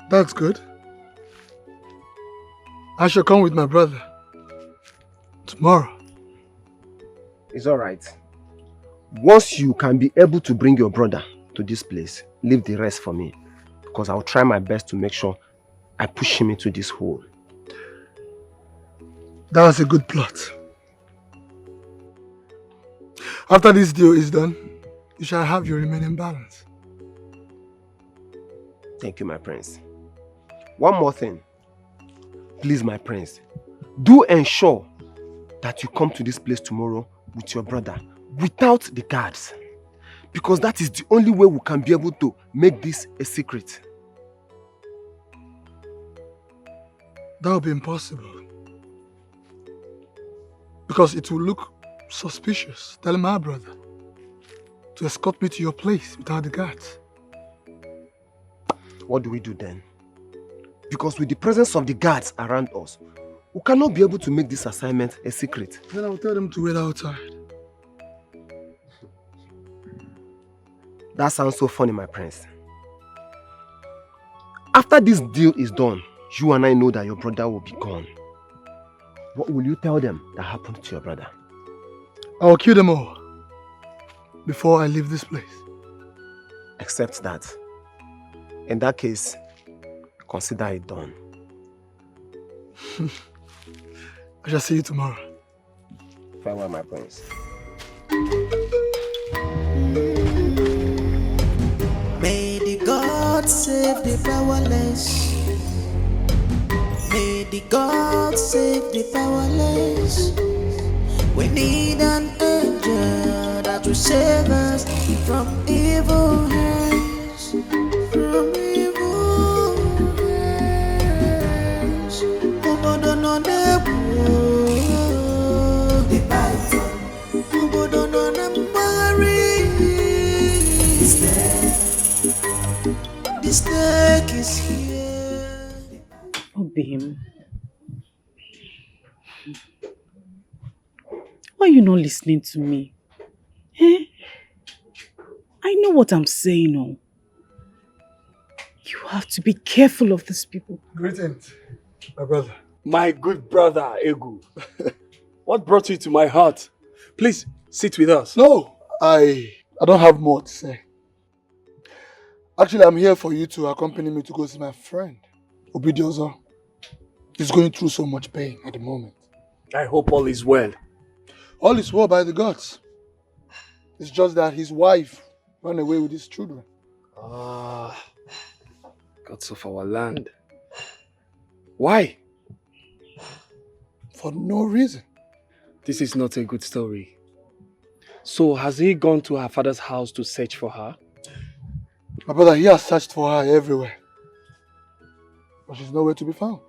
That's good. I shall come with my brother tomorrow. It's alright. Once you can be able to bring your brother to this place, leave the rest for me. Because I'll try my best to make sure I push him into this hole. That was a good plot. After this deal is done, you shall have your remaining balance. Thank you, my prince. One more thing. Please, my prince, do ensure that you come to this place tomorrow with your brother without the guards. Because that is the only way we can be able to make this a secret. That will be impossible. Because it will look suspicious telling my brother to escort me to your place without the guards. What do we do then? Because with the presence of the guards around us, we cannot be able to make this assignment a secret. Then I'll tell them to wait outside. That sounds so funny, my prince. After this deal is done, you and I know that your brother will be gone. What will you tell them that happened to your brother? I will kill them all before I leave this place. Except that. In that case, consider it done. I shall see you tomorrow. Farewell, my prince. May the God save the powerless. May the God save the powerless. We need an angel that will save us from evil hands. From evil hands. Obodo no the python. Obodo no the snake is here. Obim. Why are you not listening to me? Eh? I know what I'm saying, oh. You have to be careful of these people. Greetings, my brother. My good brother, Egu. What brought you to my heart? Please, sit with us. No, I don't have more to say. Actually, I'm here for you to accompany me to go see my friend, Obidiozo. He's going through so much pain at the moment. I hope all is well. All is well by the gods. It's just that his wife ran away with his children. Ah, gods of our land. Why? For no reason. This is not a good story. So, has he gone to her father's house to search for her? My brother, he has searched for her everywhere. But she's nowhere to be found.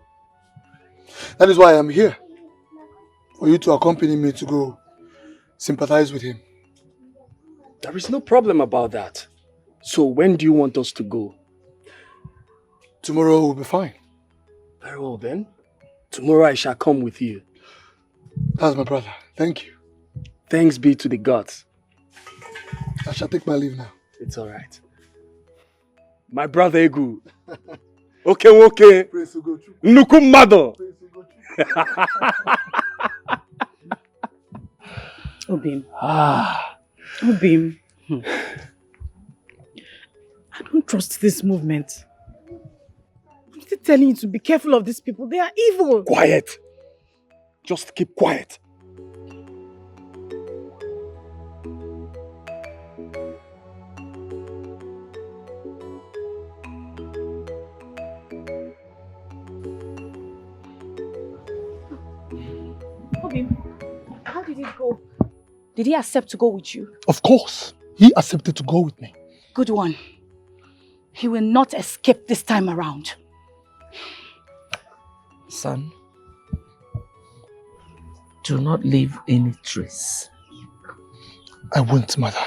That is why I'm here. For you to accompany me to go sympathize with him. There is no problem about that. So when do you want us to go? Tomorrow will be fine. Very well then. Tomorrow I shall come with you. That's my brother. Thank you. Thanks be to the gods. I shall take my leave now. It's alright. My brother Egu. Okay. Nnukwu mmadụ. Obim. Obim. I don't trust this movement. I'm still telling you to be careful of these people. They are evil. Quiet. Just keep quiet. Obim, how did it go? Did he accept to go with you? Of course, he accepted to go with me. Good one. He will not escape this time around. Son, do not leave any trace. I won't, mother.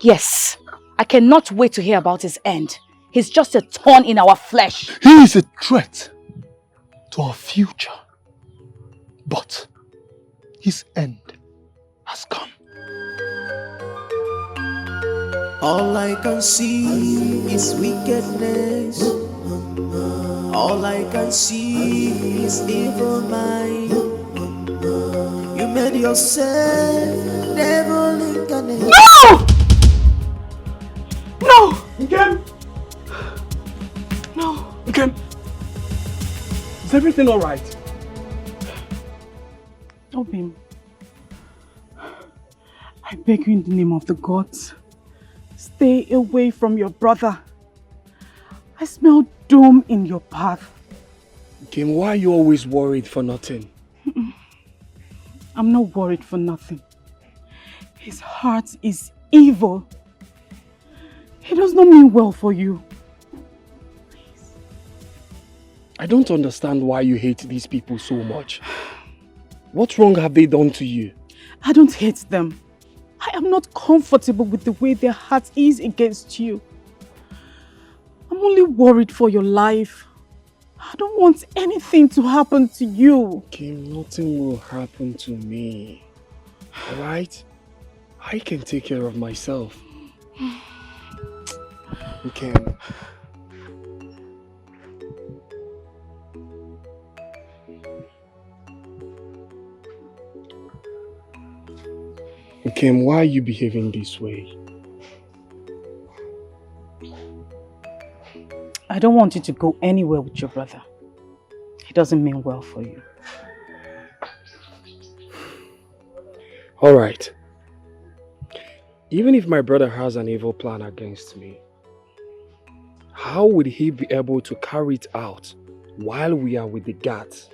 Yes. I cannot wait to hear about his end. He's just a thorn in our flesh. He is a threat to our future. But his end has come. All I can see is wickedness. All I can see is evil mind. You made yourself devil incarnate. No! No! Nkem! No. Nkem! Is everything alright? Obim, I beg you in the name of the gods, stay away from your brother. I smell doom in your path. Kim, why are you always worried for nothing? I'm not worried for nothing. His heart is evil. He does not mean well for you. I don't understand why you hate these people so much. What wrong have they done to you? I don't hate them. I am not comfortable with the way their heart is against you. I'm only worried for your life. I don't want anything to happen to you. Kim, nothing will happen to me. Alright? I can take care of myself. Kim. Kim, why are you behaving this way? I don't want you to go anywhere with your brother. He doesn't mean well for you. Alright. Even if my brother has an evil plan against me, how would he be able to carry it out while we are with the guards?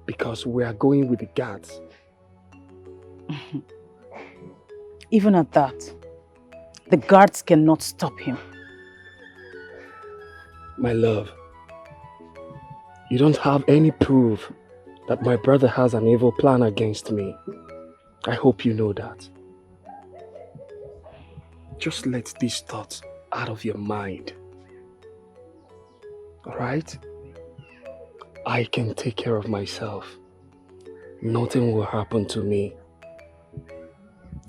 Because we are going with the guards. Even at that, the guards cannot stop him. My love, you don't have any proof that my brother has an evil plan against me. I hope you know that. Just let these thoughts out of your mind. Alright? I can take care of myself. Nothing will happen to me.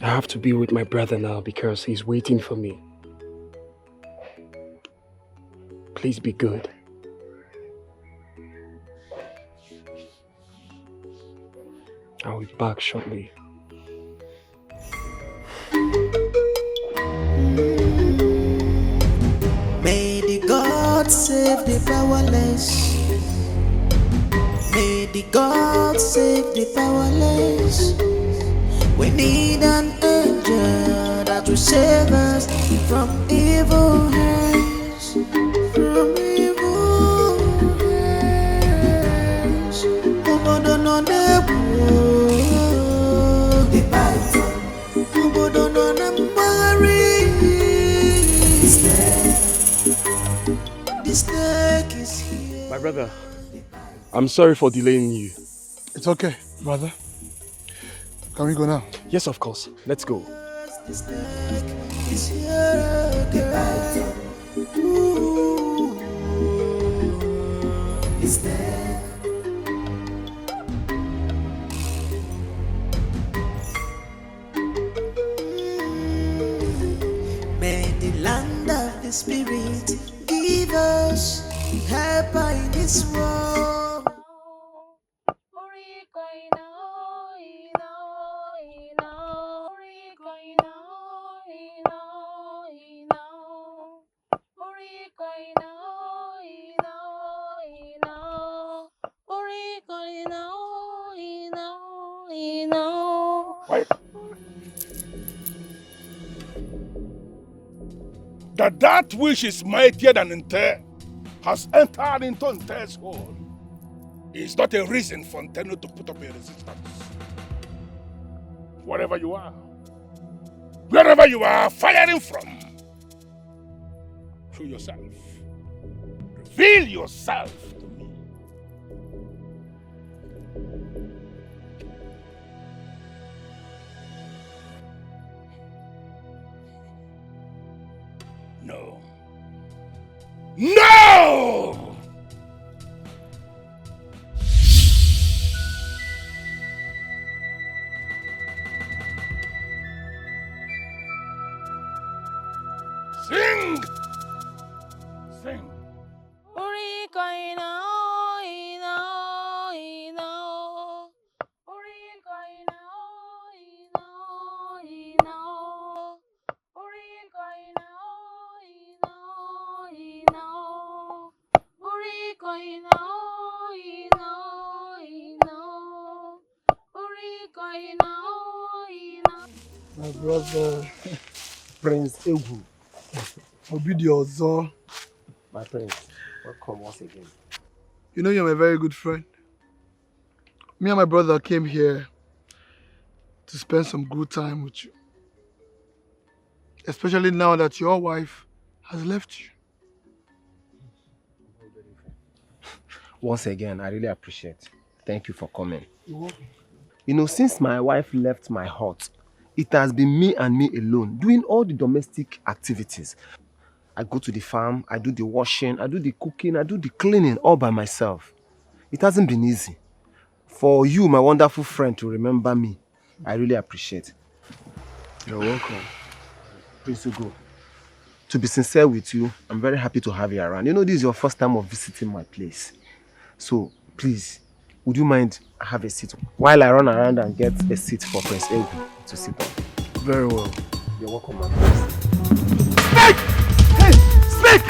I have to be with my brother now because he's waiting for me. Please be good. I'll be back shortly. May the God save the powerless. May the God save the powerless. We need an angel that will save us from evil hands. From evil hands. Obodo no nebu. The python. Obodo no nembari. The snake is here. My brother, I'm sorry for delaying you. It's okay, brother. Can we go now? Yes, of course. Let's go. The snake is here again. Ooh, it's there. May the land of the spirit give us help in this world. That which is mightier than Nte has entered into Nte's hole is not a reason for Nte to put up a resistance. Whatever you are, Wherever you are firing from, show yourself. Reveal yourself to me. No. No! Sing! Sing! My brother, Prince Egu. Obidiozo. My prince, welcome once again. You know you're my very good friend. Me and my brother came here to spend some good time with you. Especially now that your wife has left you. Once again, I really appreciate. Thank you for coming. You're welcome. You know, since my wife left my hut, it has been me and me alone doing all the domestic activities. I go to the farm, I do the washing, I do the cooking, I do the cleaning all by myself. It hasn't been easy. For you, my wonderful friend, to remember me, I really appreciate. You're welcome. Prince Ugo, to be sincere with you, I'm very happy to have you around. You know, this is your first time of visiting my place. So, please, would you mind have a seat while I run around and get a seat for Prince Egu to sit on? Very well. You're welcome, my prince. Snake! Hey! Snake!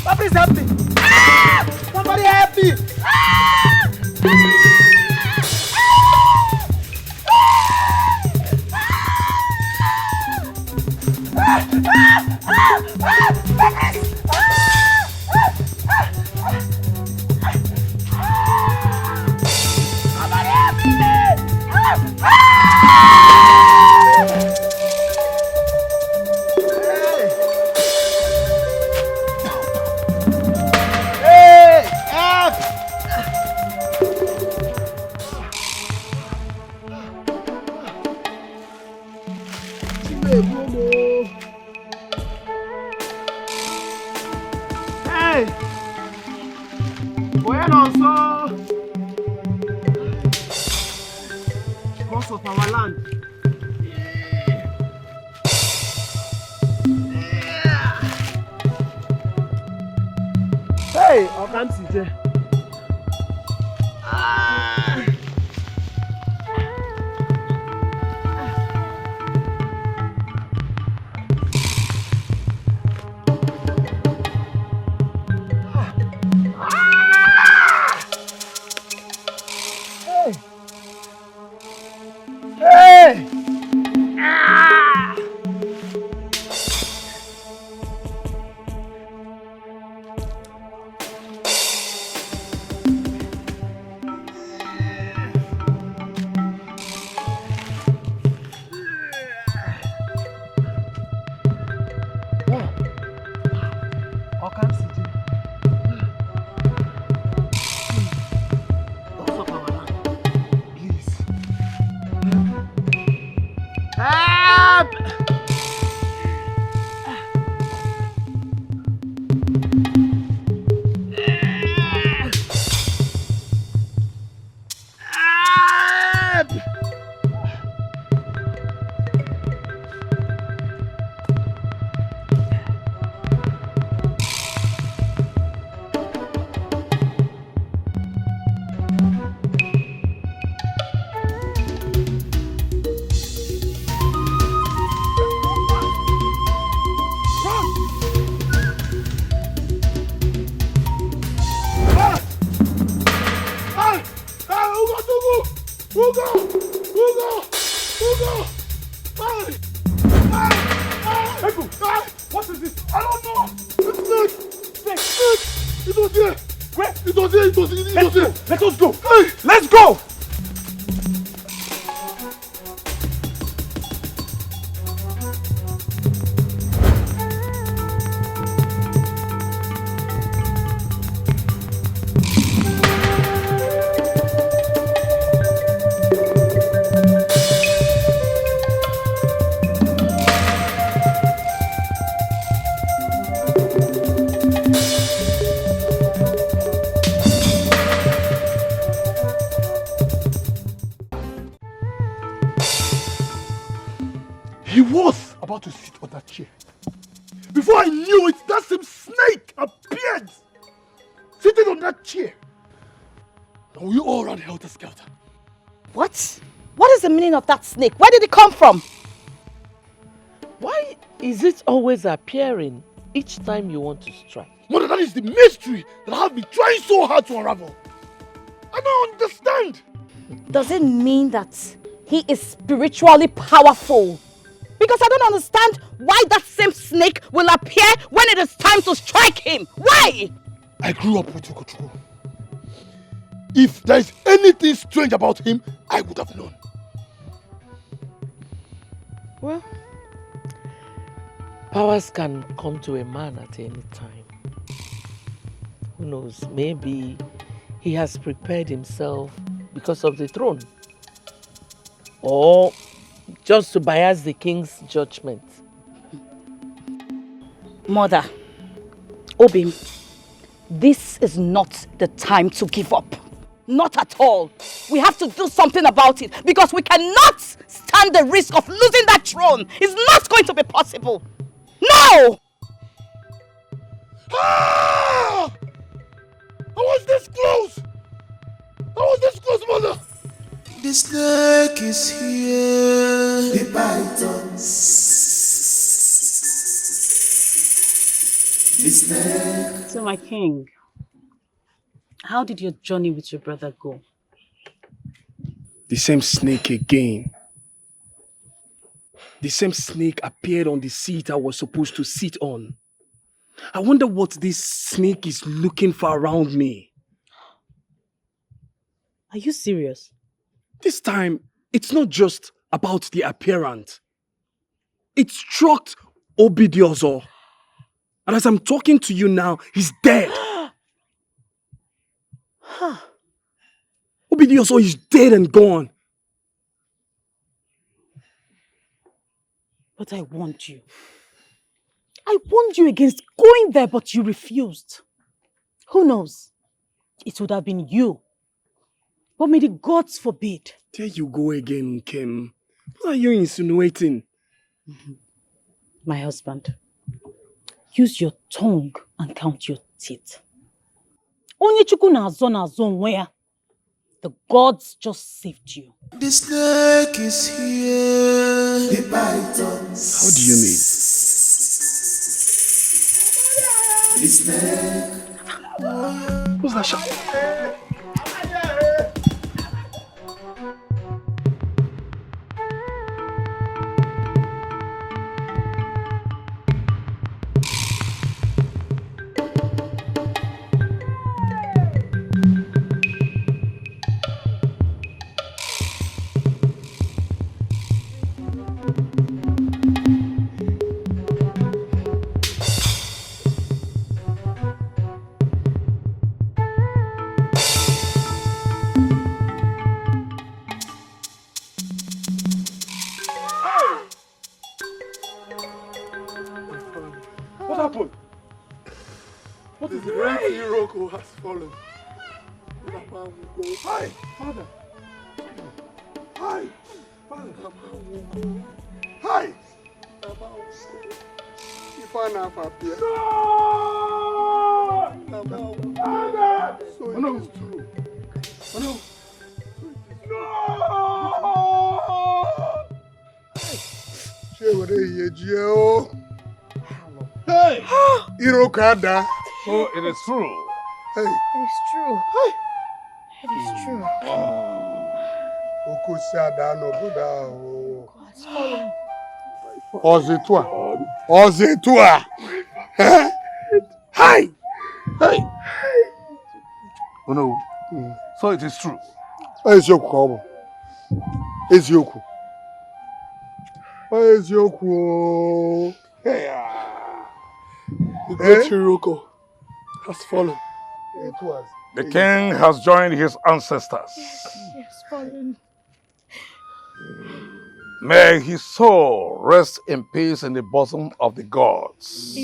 My prince, help me! Somebody help me! Of our land. Hey, I can't see there. about to sit on that chair. Before I knew it, that same snake appeared, sitting on that chair. And we all ran helter-skelter. What? What is the meaning of that snake? Where did it come from? Why is it always appearing each time you want to strike? Mother, that is the mystery that I have been trying so hard to unravel. I don't understand. Does it mean that he is spiritually powerful? Because I don't understand why that same snake will appear when it is time to strike him. Why? I grew up with Ugochukwu. If there is anything strange about him, I would have known. Well, powers can come to a man at any time. Who knows, maybe he has prepared himself because of the throne. Or just to bias the king's judgment. Mother, Obim, this is not the time to give up. Not at all. We have to do something about it because we cannot stand the risk of losing that throne. It's not going to be possible. No! Ah! I was this close! I was this close, Mother! The snake is here. The python. The snake. So, my king, how did your journey with your brother go? The same snake again. The same snake appeared on the seat I was supposed to sit on. I wonder what this snake is looking for around me. Are you serious? This time, it's not just about the appearance. It struck Obidiozo. And as I'm talking to you now, he's dead. Obidiozo is dead and gone. But I warned you. I warned you against going there, but you refused. Who knows? It would have been you. But may the gods forbid. There you go again, Kim. What are you insinuating? My husband, use your tongue and count your teeth. Onye Chukwu na-azọ onwe ya. The gods just saved you. The snake is here. The python. How do you mean? The snake. What's that shot? What happened? What is the great Iroko has fallen? Hi, Father. Hi, Father. Hi. If I now appear. No! So it is true. Oh no. No! Hey! Irokada. So it is true. Hey. It is true. It is true. Okusada no Buddha. God's fallen. Ozetua. Ozetua. Hi. Hey. Oh no. So it is true. Ezioku. Ezioku. Ezioku. Hey. The great Hiroko has fallen. It was. The king has joined his ancestors. He has fallen. May his soul rest in peace in the bosom of the gods.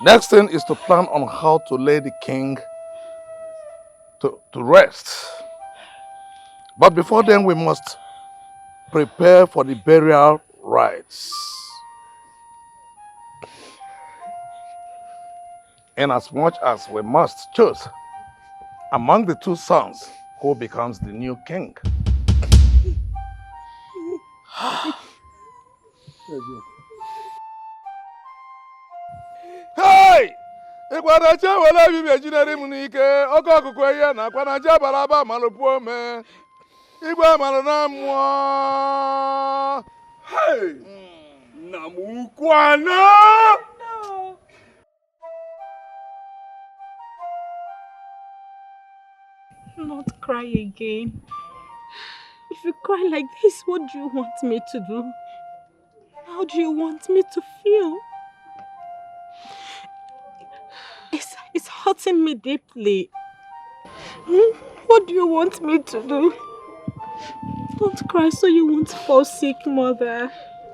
Next thing is to plan on how to lay the king to rest. But before then, we must prepare for the burial rites. Inasmuch as we must choose among the two sons who becomes the new king. Hey! Ikwanacha wala bibi ejinere mu n'ike oke ọkụkụ ihe na akwanacha bara aba malụpụ ome igwe malụ na mmụọ. Hey! Namukwana! Not cry again. If you cry like this, what do you want me to do? How do you want me to feel? It's hurting me deeply. What do you want me to do? Don't cry so you won't fall sick, Mother.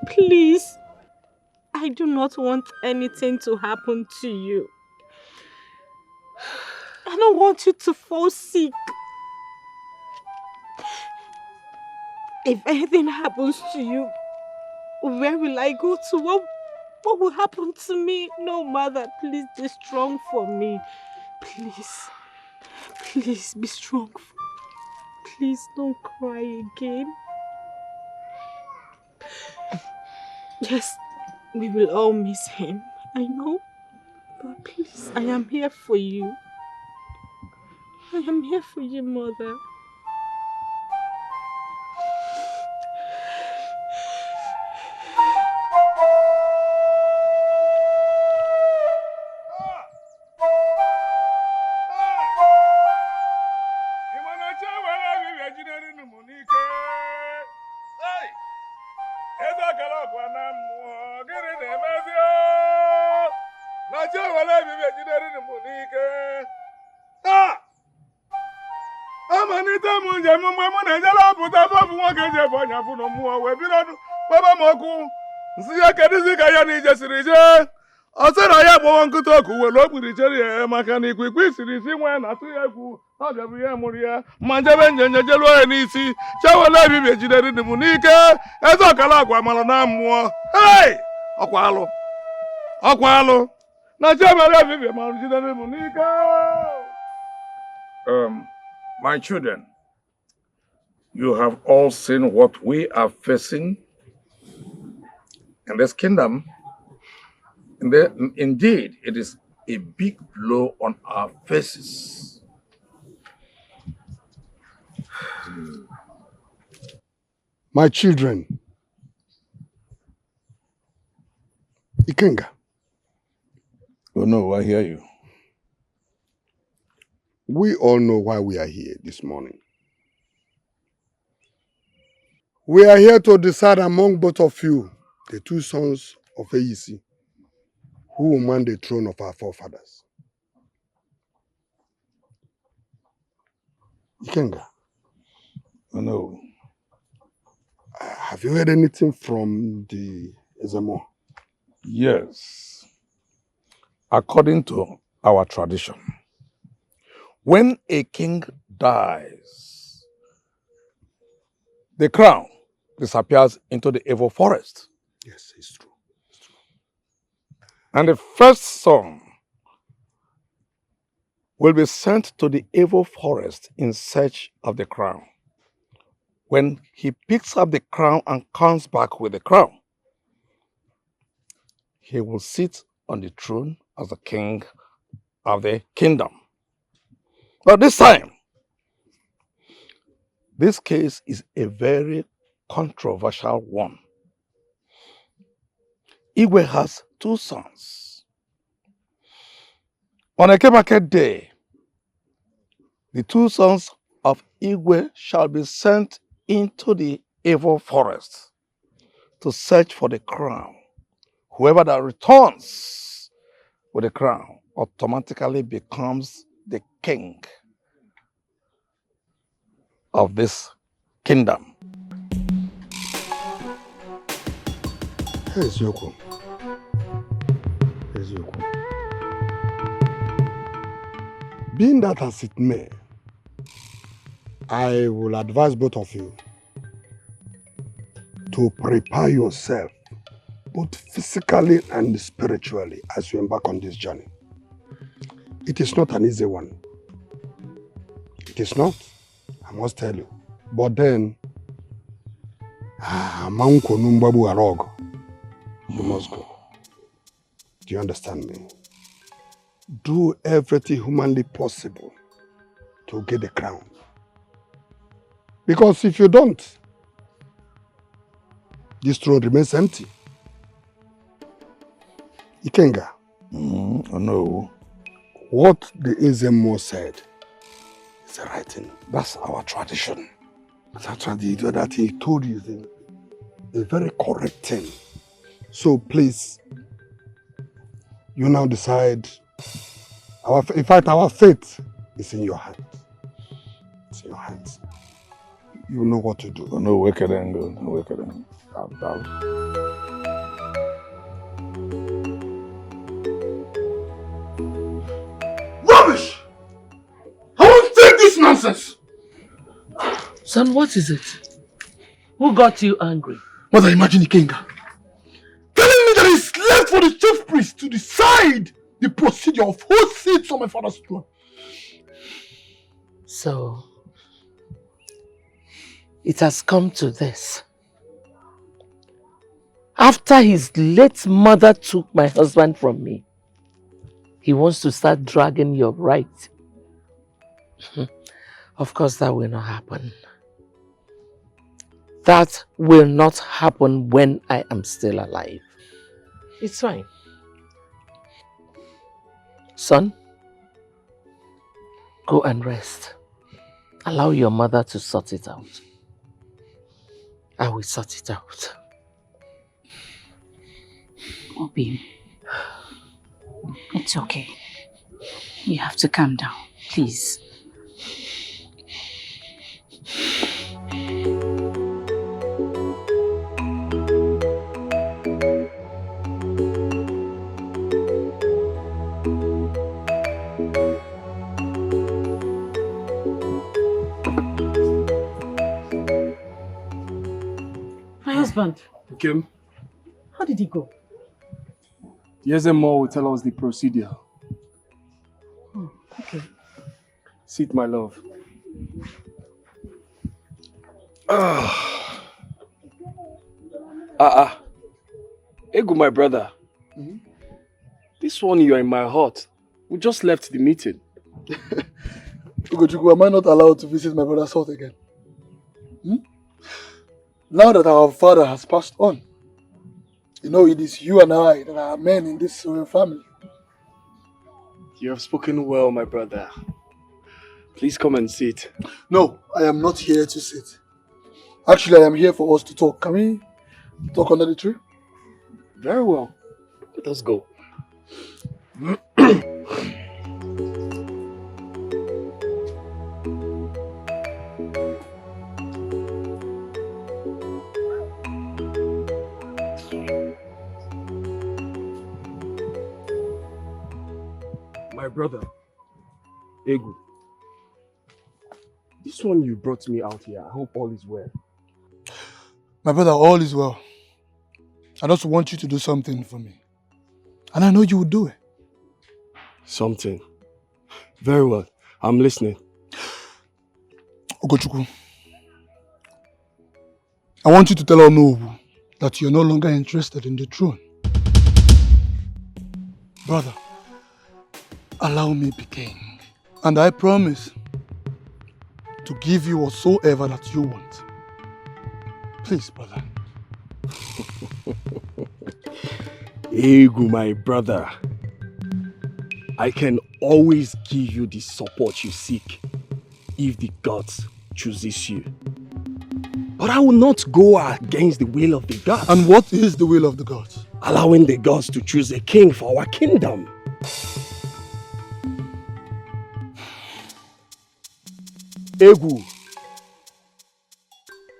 Please. I do not want anything to happen to you. I don't want you to fall sick. If anything happens to you, where will I go to? What will happen to me? No, Mother, please be strong for me. Please. Please be strong for me. Please don't cry again. Yes, we will all miss him. I know. But please, I am here for you. I am here for you, Mother. Ọsịra ya gbawa nkụta ọkụ were okpiri chere ya maka na ikwikwi siri isi nwa na atụ ya egwu ọ bịabụ ihe mụrụ ya ma njebe njenje jelu ya n'isi chewele ebibi ejidere dị m n'ike eze ọkala agwa mara na mmụọ. Hey! Ọkwa alụ na chewele ebibi mara jidere m n'ike. My children, you have all seen what we are facing in this kingdom. Indeed, it is a big blow on our faces. My children, Ikenga. Oh no, I hear you. We all know why we are here this morning. We are here to decide among both of you, the two sons of Eyisi, who will man the throne of our forefathers. Ikenga. Oh no. Have you heard anything from the Ezemo? Yes. According to our tradition, when a king dies, the crown disappears into the evil forest. Yes, it's true. And the first son will be sent to the evil forest in search of the crown. When he picks up the crown and comes back with the crown, he will sit on the throne as the king of the kingdom. But this time, this case is a very controversial one. Igwe has two sons. On a market day, the two sons of Igwe shall be sent into the evil forest to search for the crown. Whoever that returns with the crown automatically becomes the king of this kingdom. Eziokwu. Being that as it may, I will advise both of you to prepare yourself, both physically and spiritually, as you embark on this journey. It is not an easy one. It is not, I must tell you. But then, you must go. Do you understand me? Do everything humanly possible to get the crown. Because if you don't, this throne remains empty. Ikenga. No. What the Ezemo said is the right thing. That's our tradition. That he told you is a very correct thing. So please, you now decide. In fact, our fate is in your hands. It's in your hands. You know what to do. No, wake it and go. No, wake it and Rubbish! I won't take this nonsense! Son, what is it? Who got you angry? Mother, imagine Ikenga telling me that it's left for the chief priest to decide the procedure of who sits on my father's throne. So, it has come to this. After his late mother took my husband from me, he wants to start dragging your right. Of course, that will not happen. That will not happen when I am still alive. It's fine. Son, go and rest. Allow your mother to sort it out. I will sort it out. Obi, it's okay. You have to calm down, please. My husband, Kim, how did he go? Ugeze will tell us the procedure. Oh, okay. Sit, my love. Egu, my brother. This one, you are in my heart. We just left the meeting. Ugochukwu, am I not allowed to visit my brother's hut again? Now that our father has passed on, you know, it is you and I that are men in this family. You have spoken well, my brother. Please come and sit. No, I am not here to sit. Actually, I am here for us to talk. Can we talk under the tree? Very well. Let us go. My brother, Egu, this one you brought me out here, I hope all is well. My brother, all is well. I just want you to do something for me. And I know you will do it. Something? Very well. I'm listening. Ugochukwu, I want you to tell Onowu that you're no longer interested in the throne. Brother, allow me be king. And I promise to give you whatsoever that you want. Please, brother. Egu, my brother. I can always give you the support you seek if the gods chooses you. But I will not go against the will of the gods. And what is the will of the gods? Allowing the gods to choose a king for our kingdom. Egu.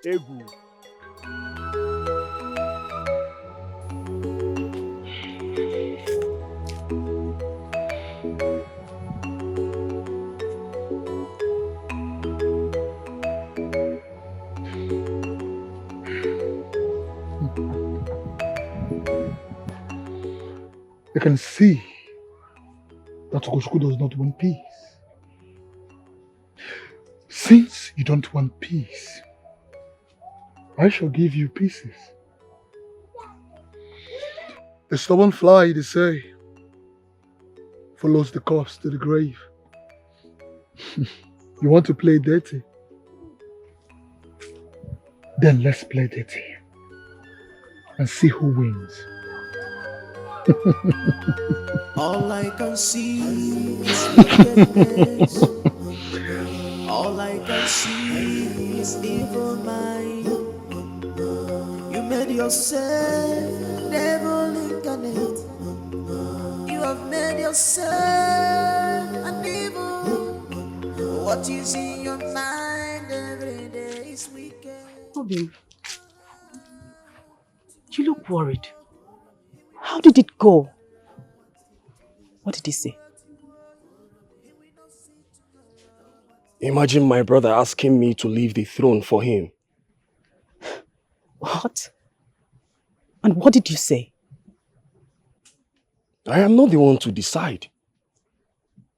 Egu. they can see that Ugochukwu does not want peace. Since you don't want peace, I shall give you pieces. The stubborn fly, they say, follows the corpse to the grave. You want to play dirty? Then let's play dirty and see who wins. All I can see is wickedness. All I can see is evil mind. You made yourself devil incarnate. You have made yourself an evil. What is in your mind every day is wicked. Obin, you look worried. How did it go? What did he say? Imagine my brother asking me to leave the throne for him. What? And what did you say? I am not the one to decide.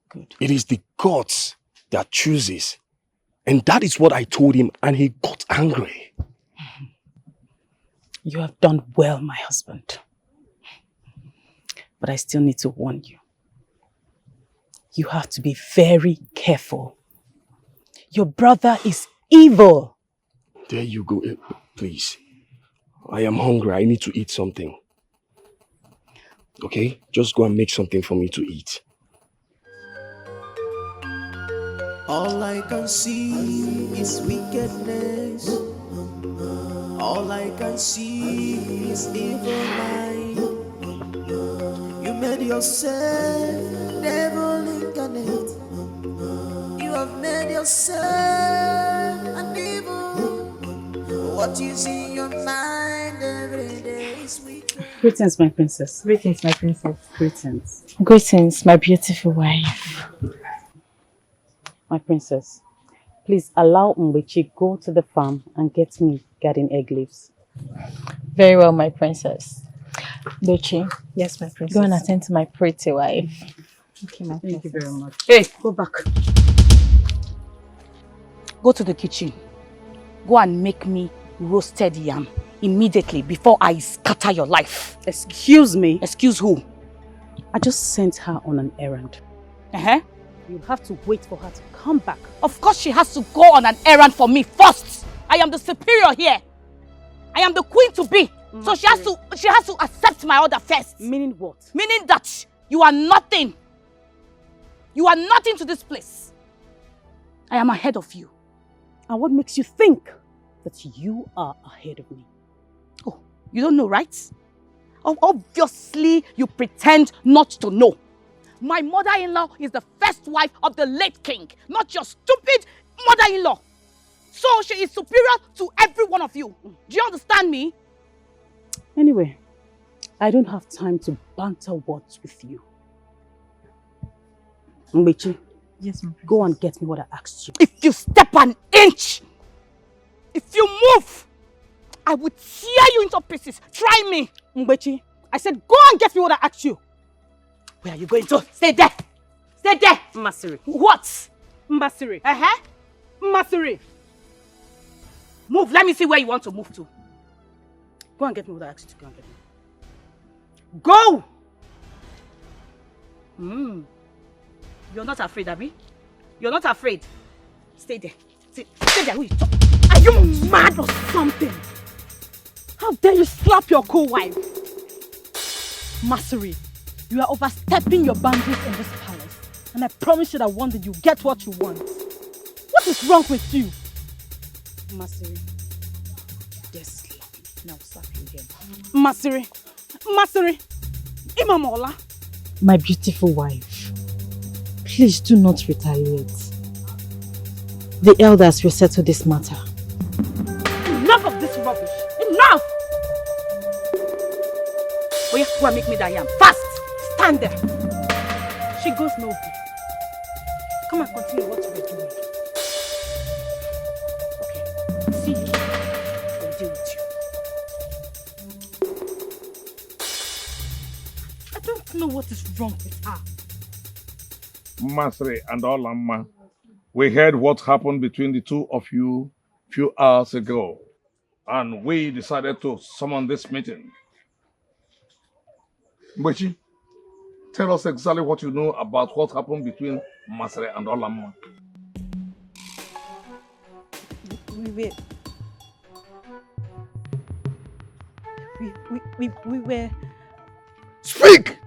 Good. It is the gods that chooses. And that is what I told him, and he got angry. You have done well, my husband. But I still need to warn you. You have to be very careful. Your brother is evil. There you go. Please. I am hungry. I need to eat something. Okay? Just go and make something for me to eat. All I can see is wickedness. All I can see is evil mind. You made yourself devil incarnate. You have made yourself an evil. What you see in your mind every day is wicked. Greetings, my princess. Greetings, my princess. Greetings. Greetings, my beautiful wife. My princess, please allow Mbechi go to the farm and get me garden egg leaves. Very well, my princess. Bechi. Yes, my princess. Go and attend to my pretty wife. Okay, my princess. Thank you very much. Hey, go back. Go to the kitchen. Go and make me roasted yam immediately before I scatter your life. Excuse me? Excuse who? I just sent her on an errand. Uh-huh. You have to wait for her to come back. Of course she has to go on an errand for me first. I am the superior here. I am the queen to be. So she has to accept my order first. Meaning what? Meaning that you are nothing. You are nothing to this place. I am ahead of you. And what makes you think that you are ahead of me? Oh, you don't know, right? Obviously, you pretend not to know. My mother-in-law is the first wife of the late king, not your stupid mother-in-law. So she is superior to every one of you. Do you understand me? Anyway, I don't have time to banter words with you. Mbechi, yes, ma'am. Go and get me what I asked you. If you step an inch, if you move, I will tear you into pieces. Try me. Mbechi, I said go and get me what I asked you. Where are you going to? Stay there. Stay there. Masiri. What? Masiri. Uh-huh. Masiri. Move. Let me see where you want to move to. Go and get me what I asked you to go and get me. Go! You're not afraid, Abby? You're not afraid. Stay there. Stay there. Who is talking? Are you mad or something? How dare you slap your co-wife? Masiri, you are overstepping your boundaries in this palace. And I promise you that one day you get what you want. What is wrong with you? Masiri, yes, now slap you again. Masiri, Imamola. My beautiful wife, please do not retaliate. The elders will settle this matter. Enough of this rubbish! Enough! Oh yeah, go and make me that yam. Fast! Stand there! She goes nowhere. Come and continue what you were doing. Okay. See you. I'll deal with you. I don't don't know what is wrong with her. Masri and Olamma, we heard what happened between the two of you a few hours ago, and we decided to summon this meeting. Mbechi, tell us exactly what you know about what happened between Masri and Olamma. We were... Speak!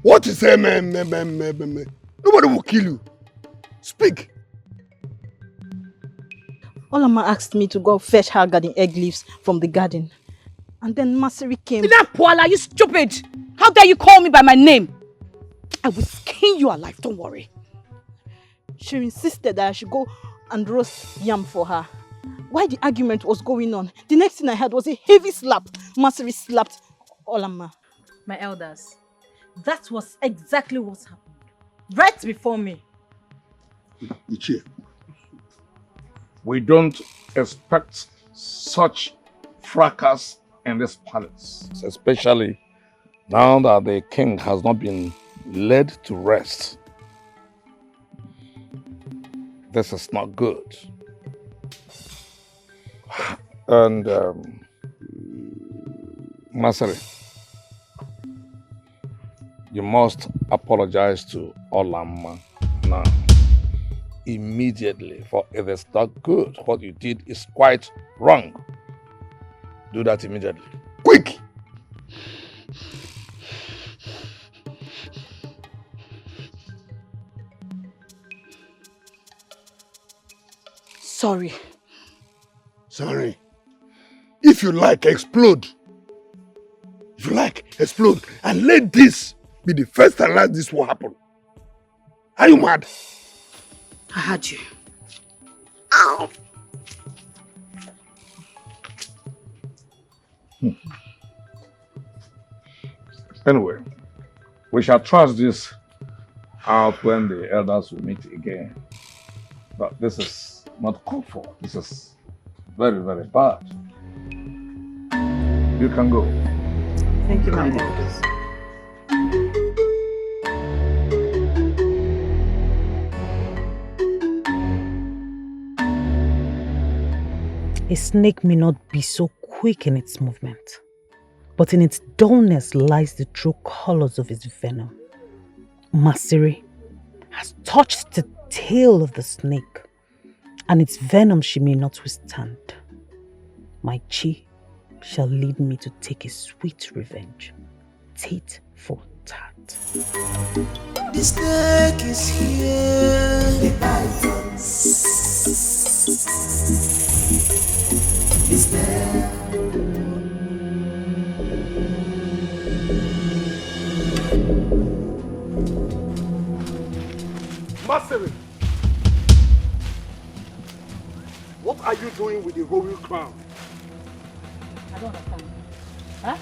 What is Nobody will kill you. Speak! Olamma asked me to go fetch her garden egg leaves from the garden. And then Masiri came... Paula, you stupid! How dare you call me by my name? I will skin you alive, don't worry. She insisted that I should go and roast yam for her. While the argument was going on, the next thing I heard was a heavy slap. Masiri slapped Olamma. My elders, that was exactly what happened. Right before me. Ichie, we don't expect such fracas in this palace, especially now that the king has not been led to rest. This is not good. And Masari, you must apologize to Olamma now, immediately, for it is not good. What you did is quite wrong. Do that immediately. Quick! Sorry. Sorry. If you like, explode. If you like, explode. And let this be the first and last this will happen. Are you mad? I had you. Ow! Anyway, we shall trust this out when the elders will meet again. But this is not called for. This is very, very bad. You can go. Thank you, my elders. A snake may not be so quick in its movement, but in its dullness lies the true colors of its venom. Masiri has touched the tail of the snake, and its venom she may not withstand. My chi shall lead me to take a sweet revenge, tit for tat. The snake is here. The python is there. Masiri, what are you doing with the royal crown? I don't understand. Huh?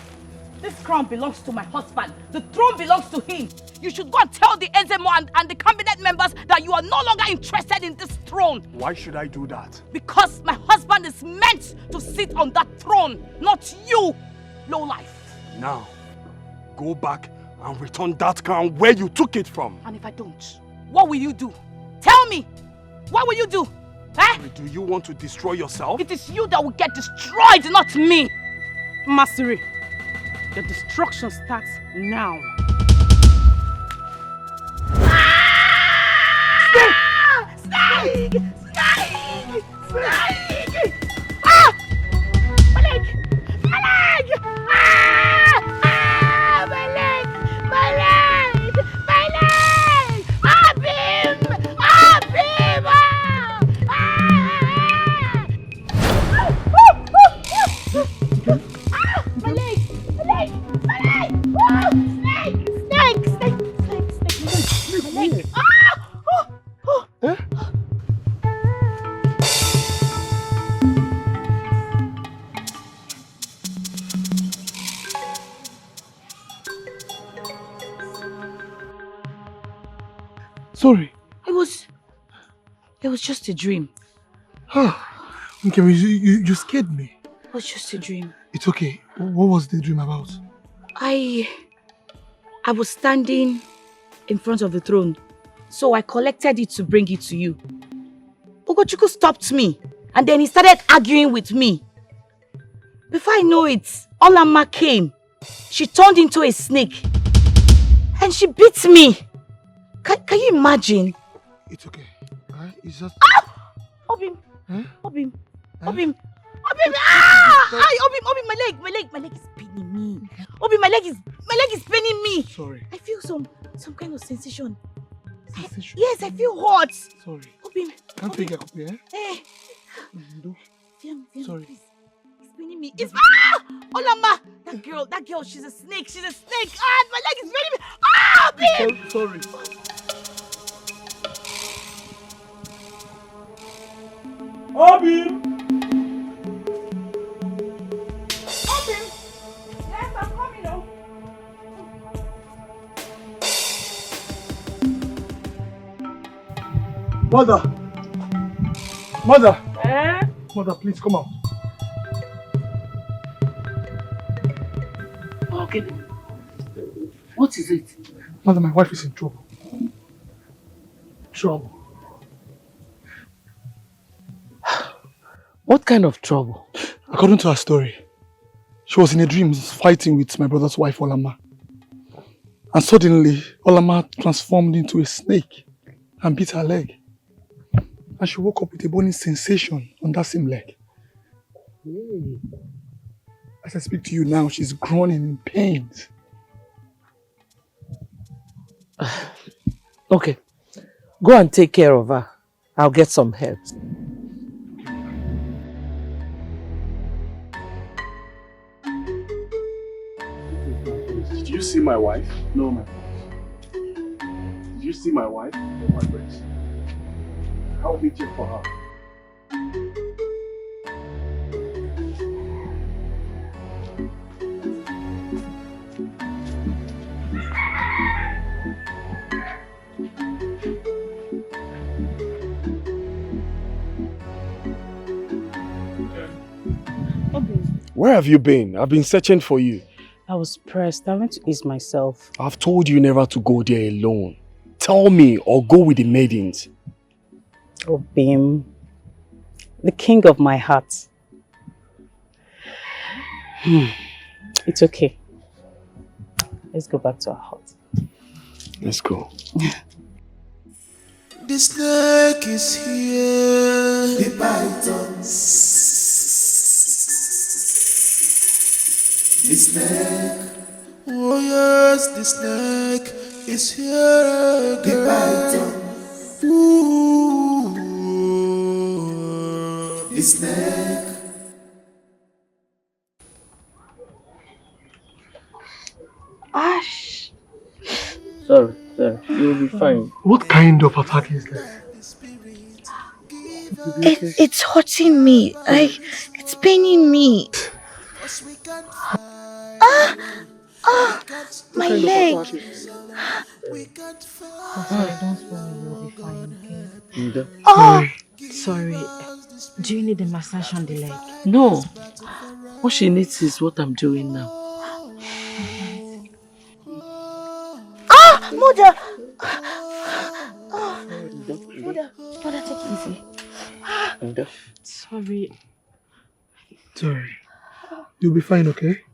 This crown belongs to my husband. The throne belongs to him. You should go and tell the Ezemo and the cabinet members that you are no longer interested in this throne. Why should I do that? Because my husband is meant to sit on that throne, not you, lowlife. Now, go back and return that crown where you took it from. And if I don't, what will you do? Tell me, what will you do? Eh? Do you want to destroy yourself? It is you that will get destroyed, not me. Masiri, the destruction starts now. Snake! Snake! Snake! Ah! My leg! My leg! Ah! Ah! My leg! My leg! My leg! Up him! Up him! Ah! Ah! My leg! My leg! My leg! Oh! Snake! Snake! Snake! Snake! Snake! My leg! Ah! Huh? Sorry. It was just a dream. Okay, you scared me. It was just a dream. It's okay. What was the dream about? I I was standing in front of the throne, so I collected it to bring it to you. Ugochukwu stopped me, and then he started arguing with me. Before I know it, Olamma came. She turned into a snake, and she beat me. Can you imagine? It's okay. It's just... Ah! Obim! Obim! Obim! Obim! Ah! Obim, my leg is paining me. Obim, my leg is paining me. Sorry. I feel some kind of sensation. Yes, I feel hot. Sorry. Obim. Can't take a copy, eh? Hey. Sorry. Please. It's paining me. It's Olamma! That girl, she's a snake. Ah, my leg is paining me. Ah, Obim! Sorry. Obim! Yes, I'm coming now. Mother! Eh? Mother, please come out. Okay. What is it? Mother, my wife is in trouble. Trouble. What kind of trouble? According to her story, she was in a dream fighting with my brother's wife, Olamma. And suddenly, Olamma transformed into a snake and bit her leg. And she woke up with a burning sensation on that same leg. As I speak to you now, she's groaning in pain. Okay. Go and take care of her. I'll get some help. Did you see my wife? No, my friend. Did you see my wife? No, my friends. Help me check for her. Where have you been? I've been searching for you. I was pressed. I went to ease myself. I've told you never to go there alone. Tell me or go with the maidens. Oh, Bim. The king of my heart. It's okay. Let's go back to our hut. Let's go. The snake is here. The python. The snake. Oh yes, the snake is here again. The python. Ooh. The snake. Ash. Sorry. You'll be fine. What kind of attack is this? It's hurting me. It's paining me. My leg. Sorry, don't worry, you'll be fine, okay? Oh, Sorry, do you need a massage on the leg? No. What she needs is what I'm doing now. Mother! Mother, take it easy. Sorry. Sorry. You'll be fine, okay?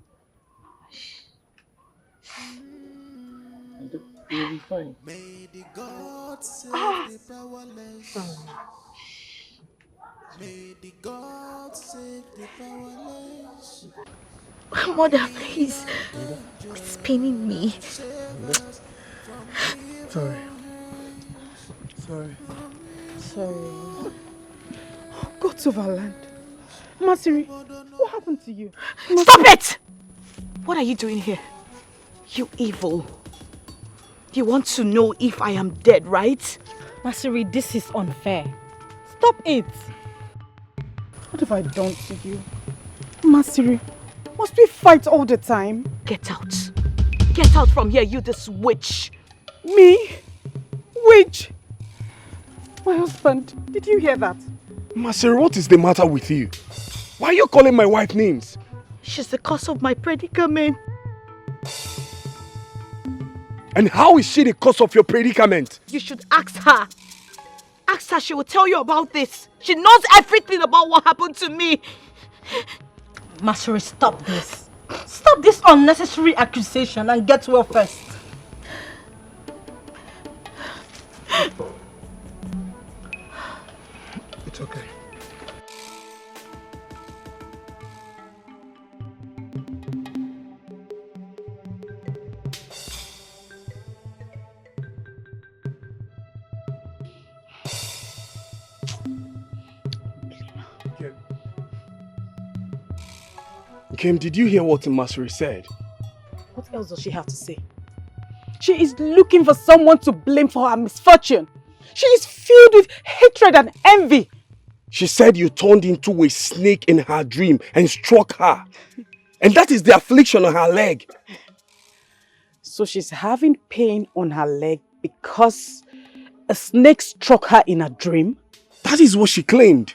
You'll be fine. May the God save the powerless. May the God save the powerless. Mother, please. It's paining me. Sorry. Gods of our land. Masiri, what happened to you? Stop it! What are you doing here? You evil. You want to know if I am dead, right? Masiri, this is unfair. Stop it! What have I done to you? Masiri, must we fight all the time? Get out. Get out from here, you this witch. Me? Witch? My husband, did you hear that? Masiri, what is the matter with you? Why are you calling my wife names? She's the cause of my predicament. And how is she the cause of your predicament? You should ask her. Ask her, she will tell you about this. She knows everything about what happened to me. Masuri, stop this. Stop this unnecessary accusation and get well first. It's okay. Kim, did you hear what Masuri said? What else does she have to say? She is looking for someone to blame for her misfortune. She is filled with hatred and envy. She said you turned into a snake in her dream and struck her. And that is the affliction on her leg. So she's having pain on her leg because a snake struck her in a dream? That is what she claimed.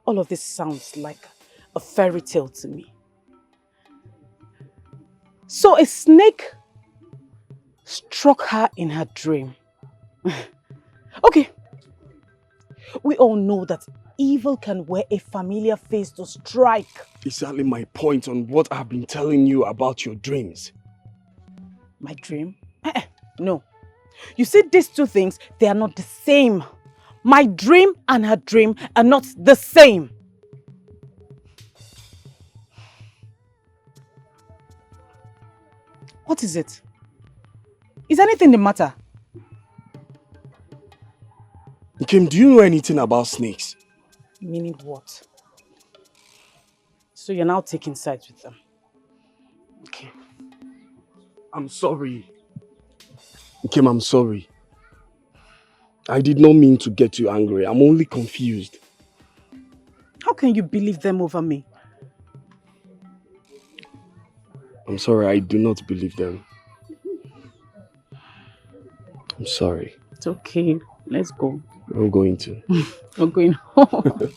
All of this sounds like a fairy tale to me. So a snake struck her in her dream. Okay. We all know that evil can wear a familiar face to strike. Exactly my point on what I've been telling you about your dreams. My dream? No. You see, these two things, they are not the same. My dream and her dream are not the same. What is it? Is anything the matter? Kim, do you know anything about snakes? Meaning what? So you're now taking sides with them? Okay. I'm sorry. Kim, I'm sorry. I did not mean to get you angry. I'm only confused. How can you believe them over me? I'm sorry, I do not believe them. I'm sorry. It's okay. Let's go. I'm going to. We're going home.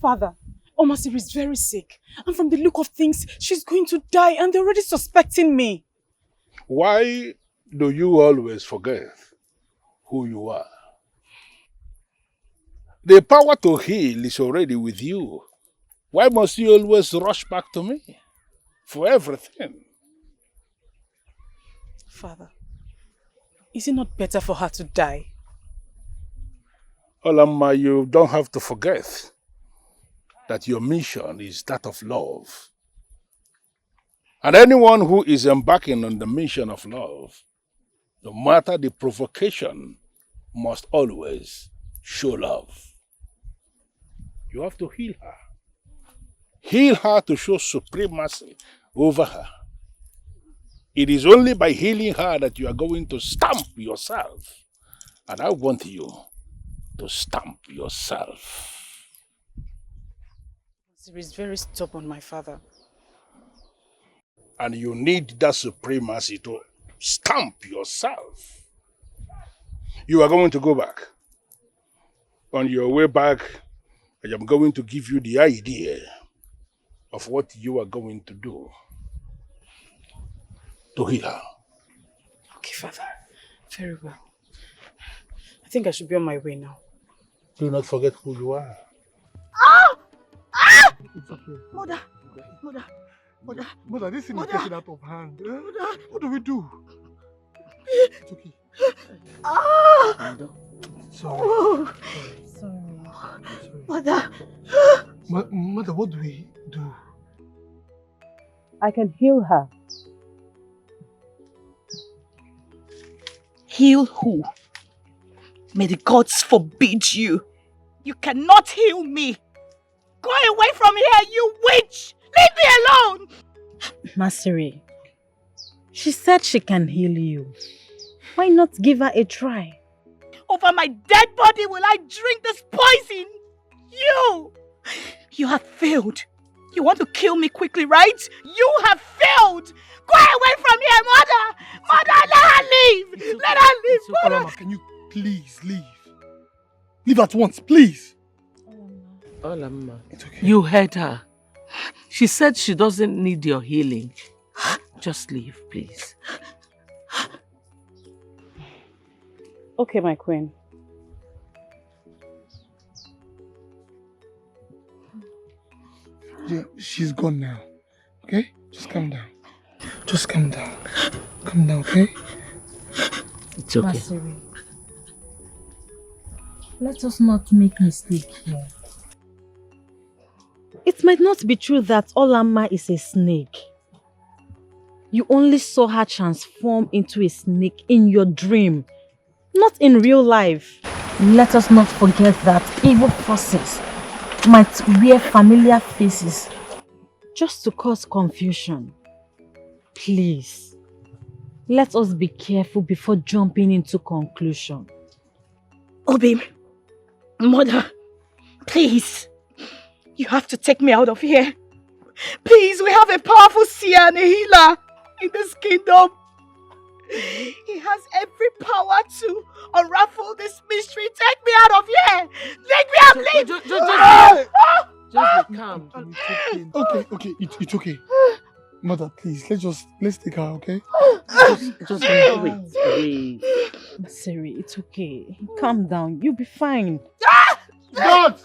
Father, Omasiri is very sick. And from the look of things, she's going to die and they're already suspecting me. Why do you always forget who you are? The power to heal is already with you. Why must you always rush back to me for everything? Father, is it not better for her to die? Olamma, you don't have to forget that your mission is that of love. And anyone who is embarking on the mission of love, no matter the provocation, must always show love. You have to heal her. Heal her to show supremacy over her. It is only by healing her that you are going to stamp yourself. And I want you to stamp yourself. She is very stubborn, my father. And you need that supremacy to stamp yourself. You are going to go back. On your way back, I am going to give you the idea of what you are going to do to heal her. Okay, Father. Very well. I think I should be on my way now. Do not forget who you are. Ah! Ah! It's okay. Mother! Mother! Mother! Mother, this thing is Mother. getting out of hand. Mother. What do we do? It's okay. Ah! Sorry. Oh. Sorry. Mother! Mother, what do we do? I can heal her. Heal who? May the gods forbid you. You cannot heal me. Go away from here, you witch! Leave me alone! Masiri, she said she can heal you. Why not give her a try? Over my dead body will I drink this poison! You have failed. You want to kill me quickly, right? You have failed! Go away from here, Mother! Mother, let her leave! Let her leave, Mother! Olama, can you please leave? Leave at once, please! Olamma, you heard her. She said she doesn't need your healing. Just leave, please. Okay, my queen. Yeah, she's gone now. Okay? Just calm down. Just calm down. Calm down, okay? It's okay. Masiri, let us not make mistake here. It might not be true that Olamma is a snake. You only saw her transform into a snake in your dream, not in real life. Let us not forget that evil forces might wear familiar faces just to cause confusion. Please, let us be careful before jumping into conclusion. Obi, mother, please. You have to take me out of here. Please, we have a powerful seer and a healer in this kingdom. He has every power to unravel this mystery. Take me out of here. Take me out, please. Just be calm. Okay, it's okay. Mother, please, let's take her, okay? Just wait. Masiri, it's okay. Calm down. You'll be fine. God!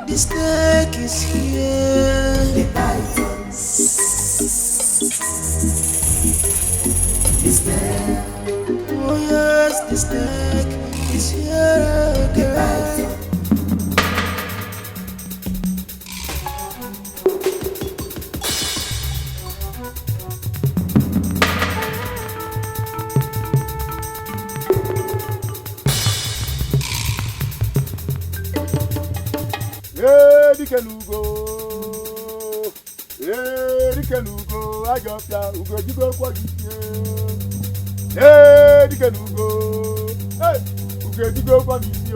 The snake is here. The python. The snake. Oh yes, the snake is here again. Dikenugo, Ajopia, Ugo Jigo Kwalisi. Hey, Dikenugo, hey, Ugo Jigo Kwalisi.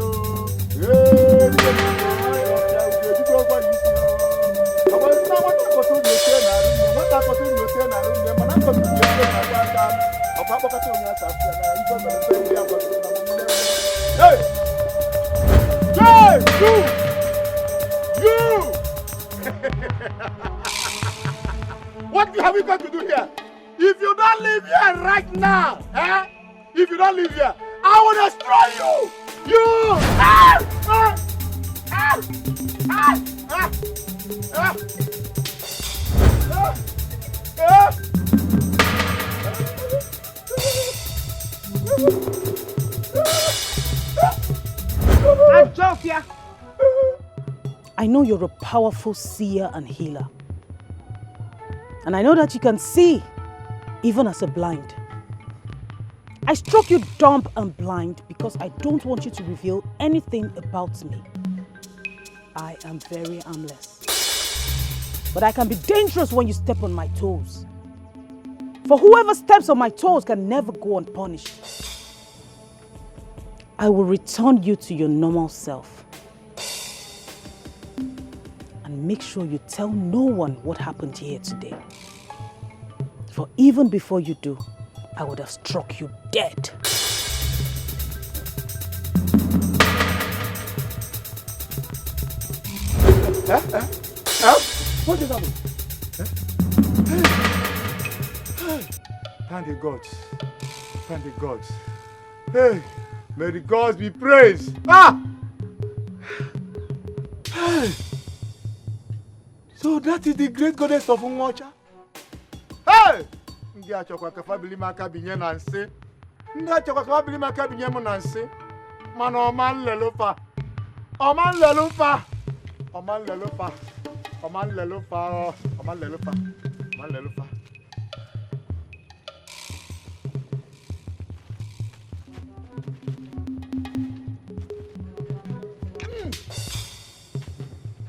Hey, Dikenugo, Ajopia, Ugo Jigo Kwalisi. Àwọn ìsìn àwọn tó kọ̀ tó lè ṣe nàárín ni, wọ́n takọ̀ tó lè ṣe nàárín ni, mọ̀ náà kọ̀ tó lè ṣe nàárín ni, ọ̀pọ̀ àpọ̀kọ̀ tó ní àṣàfihàn náà, ìjọ bẹ̀rẹ̀ fẹ́ ní àwọn tó ń bá wọn lẹ́wọ̀. Hey! You! What have you got to do here? If you don't leave here right now, if you don't leave here, I will destroy you! You! Ajofia! I know you're a powerful seer and healer. And I know that you can see, even as a blind. I struck you dumb and blind because I don't want you to reveal anything about me. I am very harmless. But I can be dangerous when you step on my toes. For whoever steps on my toes can never go unpunished. I will return you to your normal self. And make sure you tell no one what happened here today. For even before you do, I would have struck you dead. What just happened? Thank the gods. Thank the gods. Hey, may the gods be praised. Hey. So that is the great goddess of Unwacha? Hey! Ndi achokwa kafa bilima ka binye na nse. Ndi achokwa kafa bilima ka binye mu na nse. Mana oman lelufa. Oman lelufa. Oman lelufa. Oman lelufa. Oman lelufa. Oman lelufa.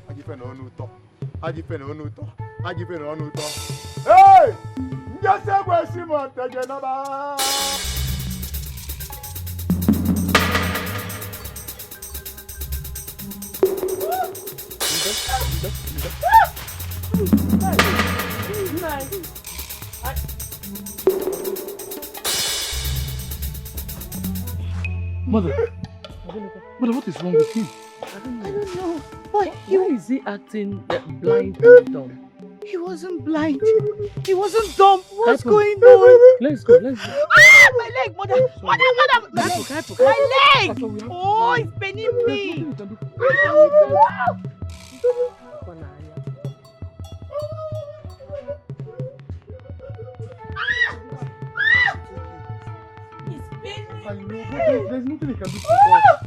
Ajife na onu uto. Ajife na onu uto. Ajife na onu uto. Hey! Njase gwe Simon teje naba. Mother, what is wrong with him? I don't know. Why is he acting blind and dumb? He wasn't blind. He wasn't dumb. What's going on? Let's go, let's go. Ah, my leg, mother. Mother, my leg. My leg. Oh, it's paining me. I know, but there's nothing you can do for us.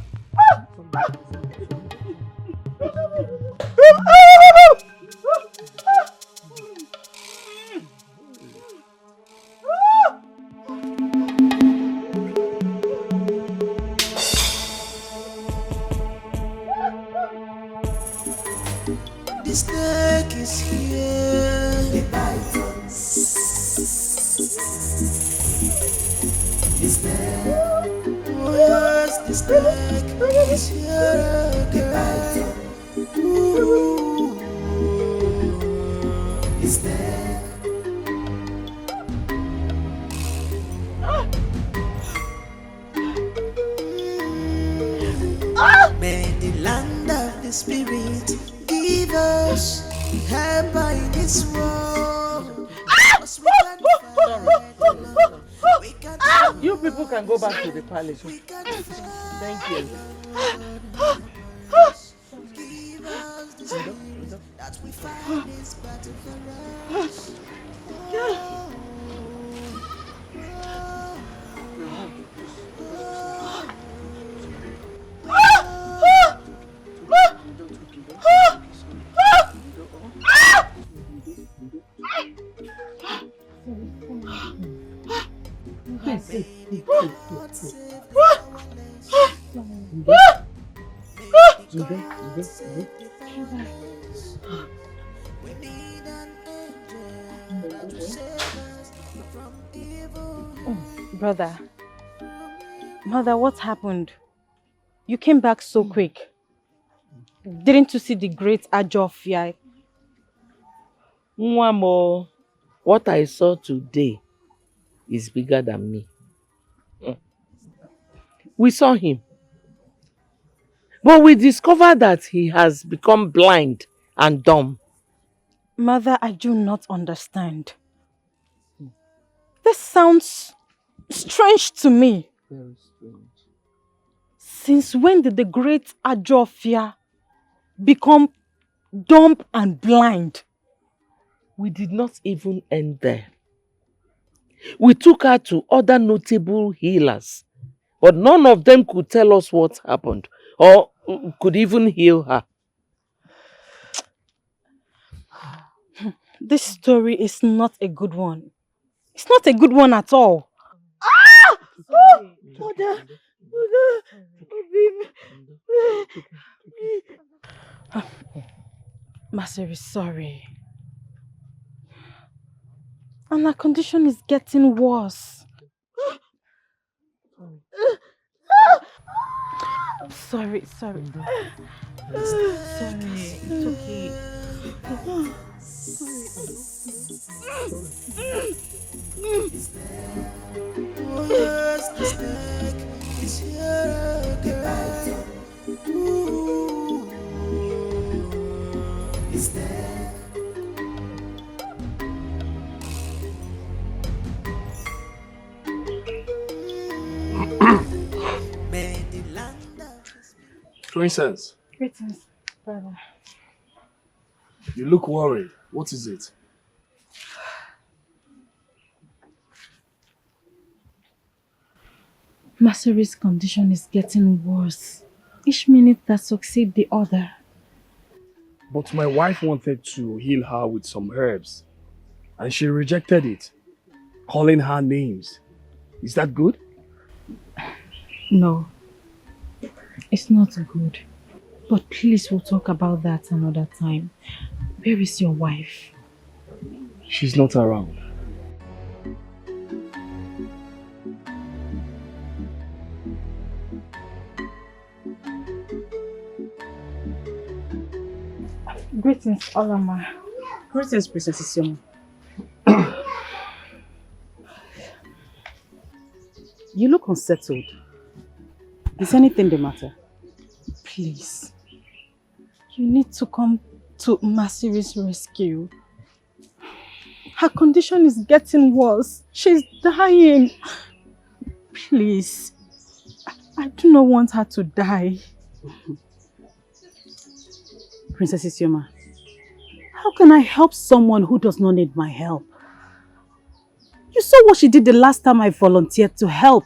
The snake is here. The python. The snake. Oh yes, the snake is here again. Ooh. The snake. May the land of the spirit give us help in this world. You people can go back to the palace. Thank you. That we find this battle for us. Brother, mother, what happened? You came back so quick. Didn't you see the great Ajofia? Mwamo, what I saw today is bigger than me. We saw him. But we discovered that he has become blind and dumb. Mother, I do not understand. This sounds strange to me. Very strange. Since when did the great Ajofia become dumb and blind? We did not even end there. We took her to other notable healers, but none of them could tell us what happened or could even heal her. This story is not a good one. It's not a good one at all. Ah! Oh, mother, Master is sorry. And her condition is getting worse. Sorry. Sorry, it's okay. Oh yes, the snake is here again. Ooh. The snake. Princess, Greetings, brother. you look worried. What is it? Maseri's condition is getting worse. Each minute that succeeds the other. But my wife wanted to heal her with some herbs, and she rejected it, calling her names. Is that good? No, it's not good. But please, we'll talk about that another time. Where is your wife? She's not around. Greetings, Olama. Greetings, Princess Isioma. You look unsettled. Is anything the matter? Please, you need to come to Maseri's rescue. Her condition is getting worse. She's dying. Please. I do not want her to die. Princess Isioma, how can I help someone who does not need my help? You saw what she did the last time I volunteered to help.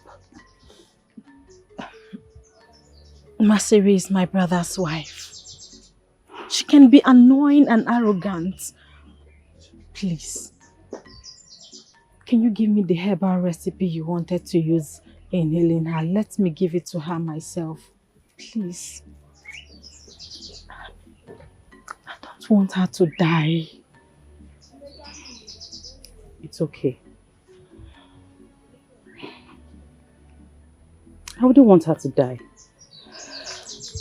Masiri is my brother's wife. She can be annoying and arrogant. Please. Can you give me the herbal recipe you wanted to use in healing her? Let me give it to her myself. Please. I don't want her to die. It's okay. I wouldn't want her to die.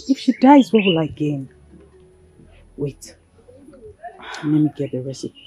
If she dies, what will I gain? Wait. Let me get the recipe.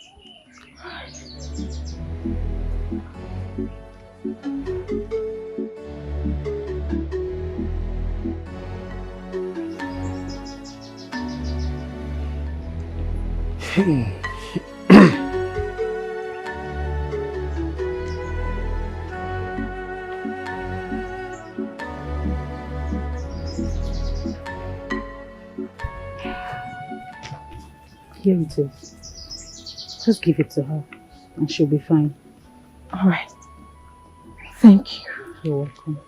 Here it is. Just give it to her and she'll be fine. All right. Thank you. You're welcome.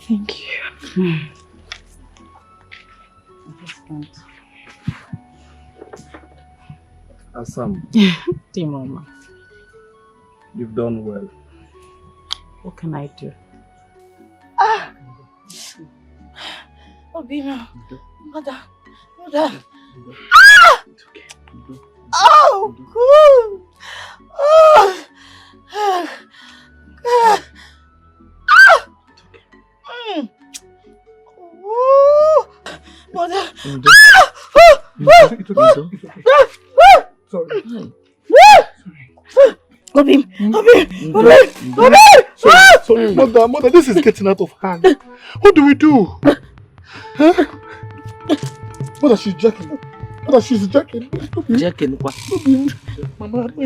Thank you. Assam, Dear Mama, you've done well. what can I do? Ah! Obina, mother. Ah! Oh, good. Oh. Ah. Oh. Mother. Sorry. Sorry, mother, this is getting out of hand. What do we do? Huh? Mother, she's jacking. Jacking what? Mama, what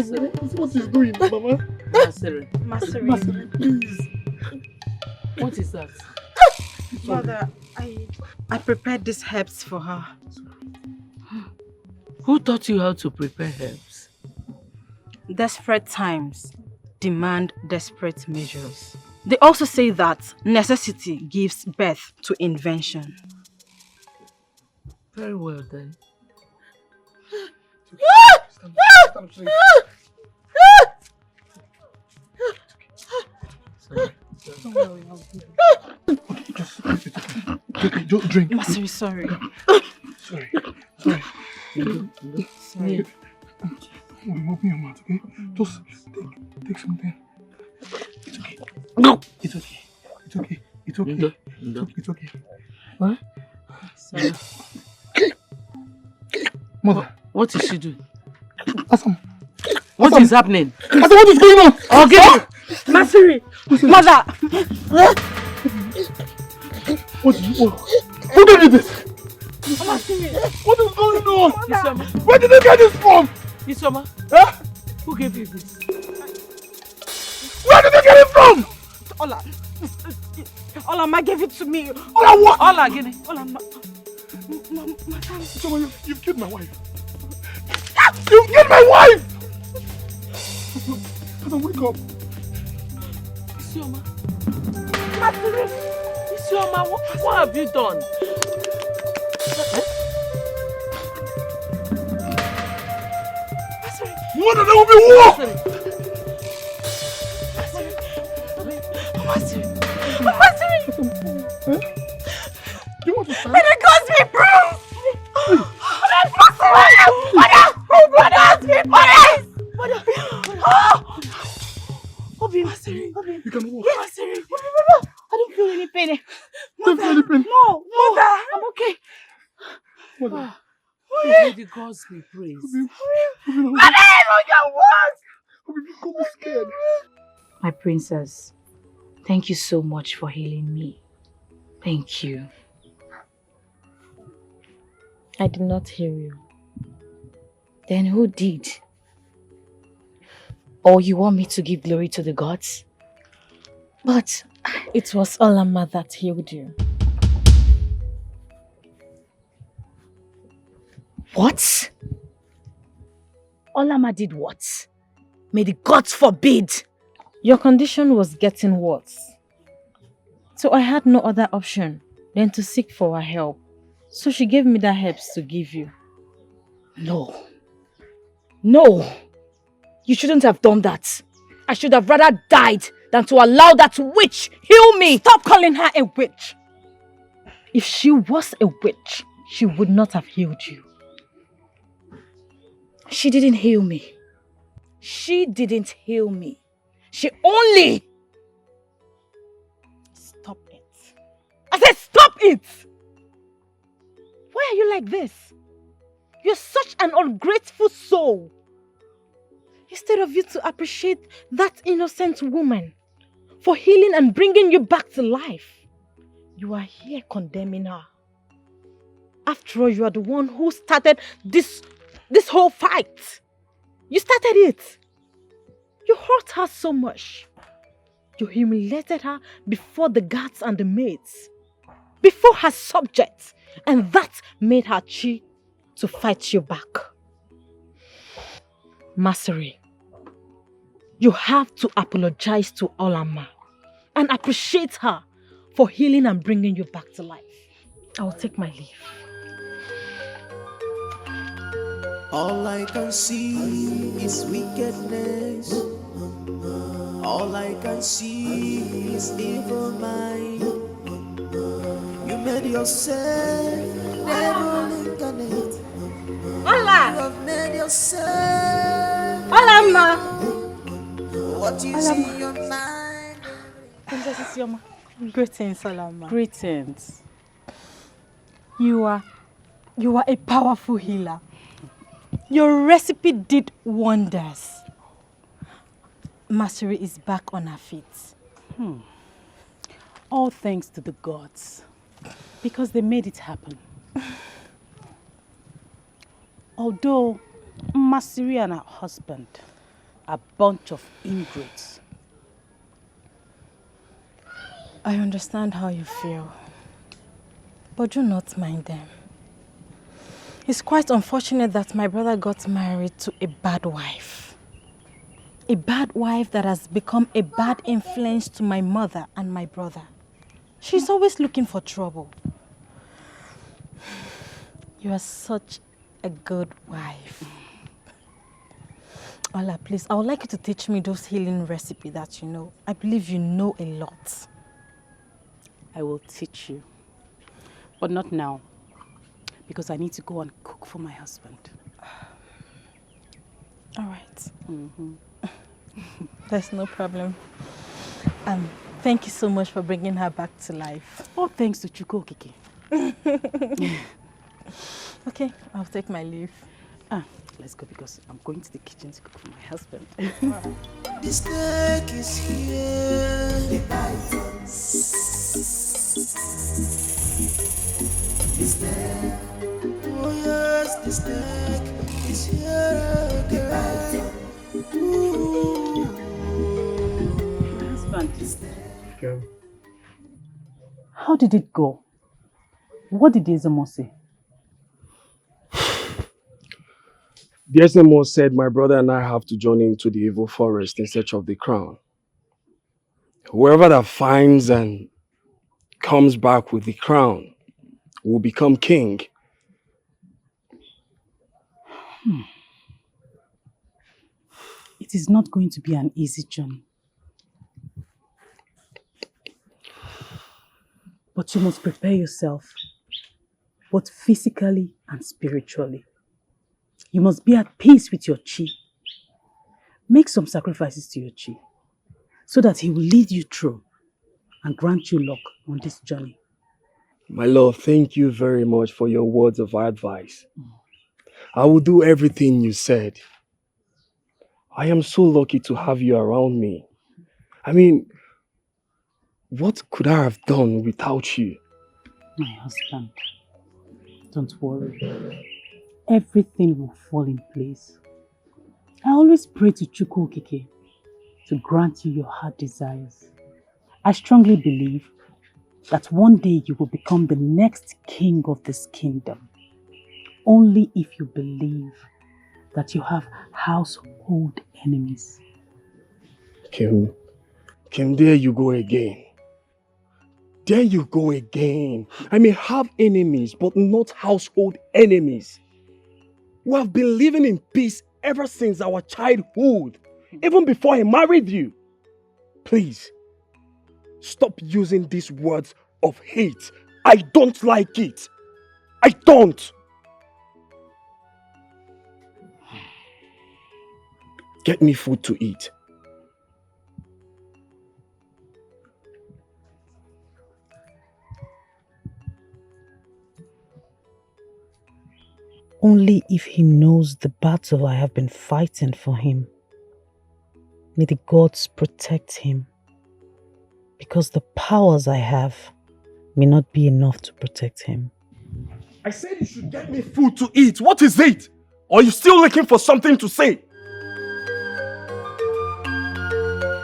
is doing, Mama? Masiri, please. What is that? Mother, I prepared these herbs for her. Who taught you how to prepare herbs? Desperate times demand desperate measures. They also say that necessity gives birth to invention. Very well then. Don't drink. Masiri, sorry. Sorry. Open your mouth, okay? Just take something. It's okay. No. It's okay. It's okay. What? Sorry. Mother. What is she doing? Assam. What is happening? Assam, what is going on? Okay. Masiri! Mother! Who gave you this? What is going on? Isioma. Where did you get this from? Isioma. Huh? Who gave you this? Where did you get it from? Olama gave it to me. Ola what? Ola, get it. Madam. You've killed my wife. You've killed my wife! Madam, wake up. Isioma. Isioma, what have you done? Mother, there will be war! You want to stand? May the gods be praised! You can walk. I don't feel any pain. Don't feel any pain. No, I'm okay. Mother. May the gods be praised. I'm scared. My princess, thank you so much for healing me. Thank you. I did not hear you. Then who did? Or you want me to give glory to the gods? But it was Olama that healed you. What? Olama did what? May the gods forbid! Your condition was getting worse. So I had no other option than to seek for her help. So she gave me the herbs to give you. No. No! You shouldn't have done that. I should have rather died than to allow that witch heal me! Stop calling her a witch! If she was a witch, she would not have healed you. She didn't heal me. She didn't heal me. She only... Stop it. I said stop it! Why are you like this? You're such an ungrateful soul. Instead of you to appreciate that innocent woman for healing and bringing you back to life, you are here condemning her. After all, you are the one who started this whole fight. You started it. You hurt her so much. You humiliated her before the guards and the maids, before her subjects, and that made her chi to fight you back. Masari, you have to apologize to Olama and appreciate her for healing and bringing you back to life. I will take my leave. All I can see is wickedness. All I can see is evil mind. You made yourself devil incarnate. Hola! You have made yourself. Hola, ma. What you see in your mind. Princess Isioma. Greetings, Olama. Greetings. You are a powerful healer. Your recipe did wonders. Masari is back on her feet. All thanks to the gods, because they made it happen. Although Masiri and her husband are a bunch of ingrates. I understand how you feel, but do not mind them. It's quite unfortunate that my brother got married to a bad wife. A bad wife that has become a bad influence to my mother and my brother. She's always looking for trouble. You are such a good wife. Ola, please, I would like you to teach me those healing recipes that you know. I believe you know a lot. I will teach you, but not now, because I need to go and cook for my husband. All right. There's no problem. Thank you so much for bringing her back to life. All thanks to Chuko Kiki. Okay, I'll take my leave. Let's go because I'm going to the kitchen to cook for my husband. The snake is here. The python. The snake. Oh yes, the snake is here again. My husband. Okay. How did it go? What did Ezemo say? The SMO said my brother and I have to journey into the evil forest in search of the crown. Whoever that finds and comes back with the crown will become king. It is not going to be an easy journey. But you must prepare yourself, both physically and spiritually. You must be at peace with your chi. Make some sacrifices to your chi, so that he will lead you through and grant you luck on this journey. My love, thank you very much for your words of advice. I will do everything you said. I am so lucky to have you around me. I mean, what could I have done without you? My husband, don't worry. Everything will fall in place. I always pray to Chukwu Okike to grant you your heart desires. I strongly believe that one day you will become the next king of this kingdom. Only if you believe that you have household enemies. Kim, there you go again. There you go again. I may have enemies, but not household enemies. We have been living in peace ever since our childhood, even before I married you. Please, stop using these words of hate. I don't like it. I don't. Get me food to eat. Only if he knows the battle I have been fighting for him. May the gods protect him, because the powers I have may not be enough to protect him. I said you should get me food to eat. What is it? Or are you still looking for something to say?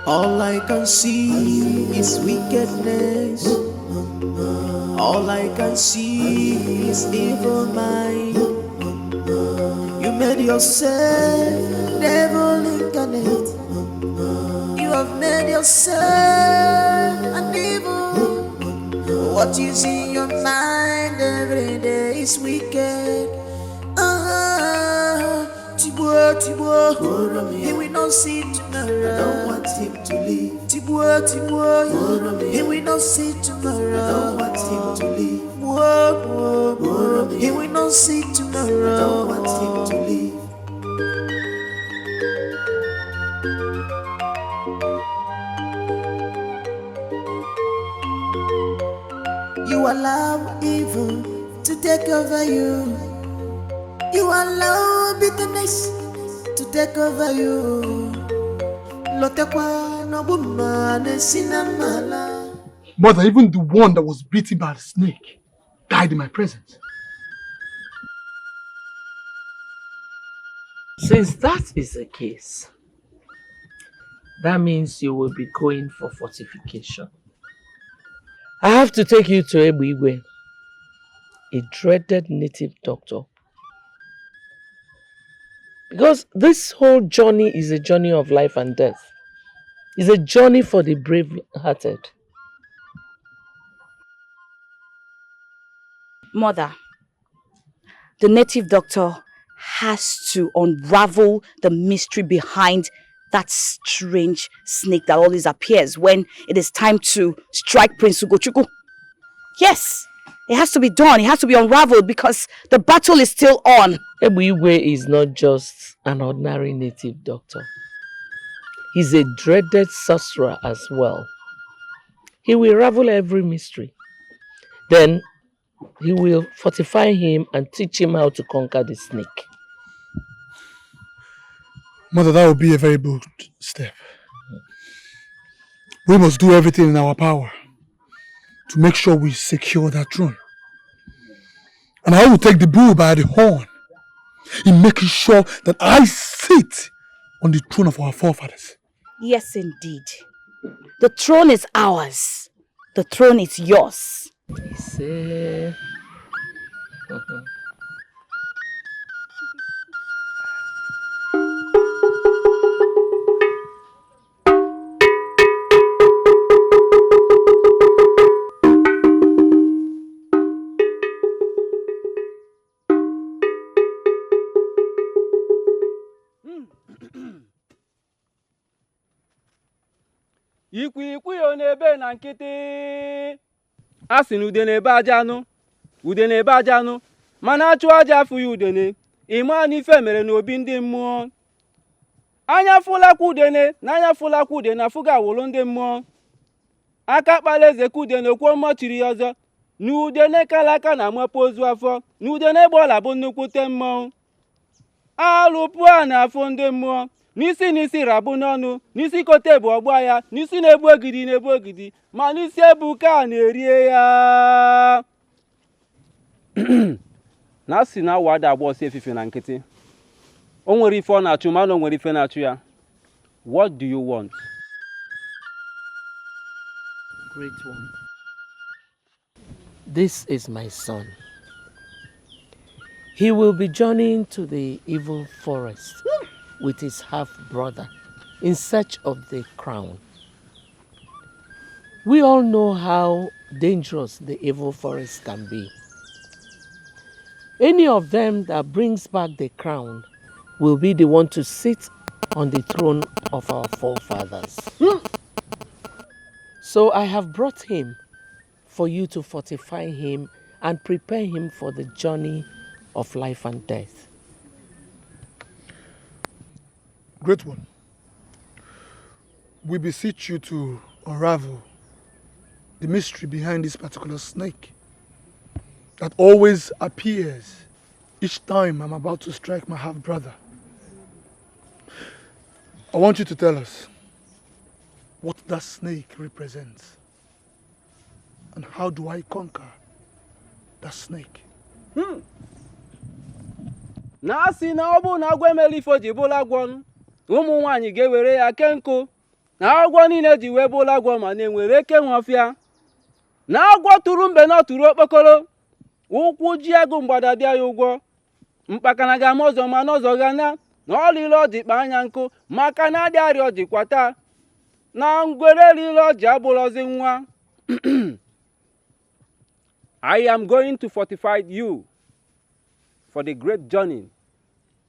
All I can see is wickedness. All I can see is evil mind. You made yourself devil incarnate. You have made yourself an evil. What you see in your mind every day is wicked. Tibua, he will not see tomorrow. I don't want him to leave. Tibua, he will not see tomorrow. I don't want him to leave. He will not see tomorrow. I don't want him to leave. You allow evil to take over you. You allow bitterness to take over you. Mother, even the one that was beaten by the snake died in my presence. Since that is the case, that means you will be going for fortification. I have to take you to Ebuigwe, a dreaded native doctor. Because this whole journey is a journey of life and death. It's a journey for the brave-hearted. Mother, the native doctor has to unravel the mystery behind that strange snake that always appears when it is time to strike Prince Ugochukwu. Yes, it has to be done. It has to be unraveled because the battle is still on. Ebuigwe is not just an ordinary native doctor. He's a dreaded sorcerer as well. He will ravel every mystery. Then he will fortify him and teach him how to conquer the snake. Mother, that would be a very bold step. We must do everything in our power to make sure we secure that throne. And I will take the bull by the horn in making sure that I sit on the throne of our forefathers. Yes, indeed. The throne is ours. The throne is yours. Ikwikwio n'ebe na nkịtị. A sị na ude na-ebe aja anụ. Ude na-ebe aja anụ. Mana achụ aja afụ ya udene. Ịma n'ife mere n'obi ndị mmụọ. Anya fụlakwa udene na anya fụlakwa udene afụga awụlụ ndị mmụọ. Aka kpala eze ka udene okwu ọmọ chiri ya ọzọ. Na udene kalaka na amapụ ozu afọ. Na udene egbe ọla bụ nnukwute mmụọ. Alụpụ a na-afụ ndị mmụọ. N'isi rabu n'ọnụ, n'isi kote bụ ọgbọ ya, n'isi na-ebu ogidi, ma n'isi ebu ka a na-erie ya. Na si na wada agba ọsọ efife na nkịtị. O nwere ife ọ na-achụ, mana o nwere ife na-achụ ya. What do you want? Great One. This is my son. He will be journeying to the evil forest with his half-brother in search of the crown. We all know how dangerous the evil forest can be. Any of them that brings back the crown will be the one to sit on the throne of our forefathers. So I have brought him for you to fortify him and prepare him for the journey of life and death. Great One, we beseech you to unravel the mystery behind this particular snake that always appears each time I'm about to strike my half-brother. I want you to tell us what that snake represents and how do I conquer that snake. Na asị na ọ bụ na agwọ emela ife o ji bụla agwọ, ụmụ nwaanyị ga-ewere ya kee nkụ. Na agwọ niile ji wee bụla agwọ ma na-enwere eke nwafịa. Na agwọ tụrụ mbe na ọ tụrụ okpokoro. Ụkwụ ji agụ mgbada bịa ya ụgwọ. Mkpakana ga-ama ọzọ ma n'ọzọ ga na ọlile ọ dịkpa anya nkụ maka na adị arịa ọ dịkwa taa. Na ngwere lile ọ ji abụlọzi nwa. I am going to fortify you for the great journey.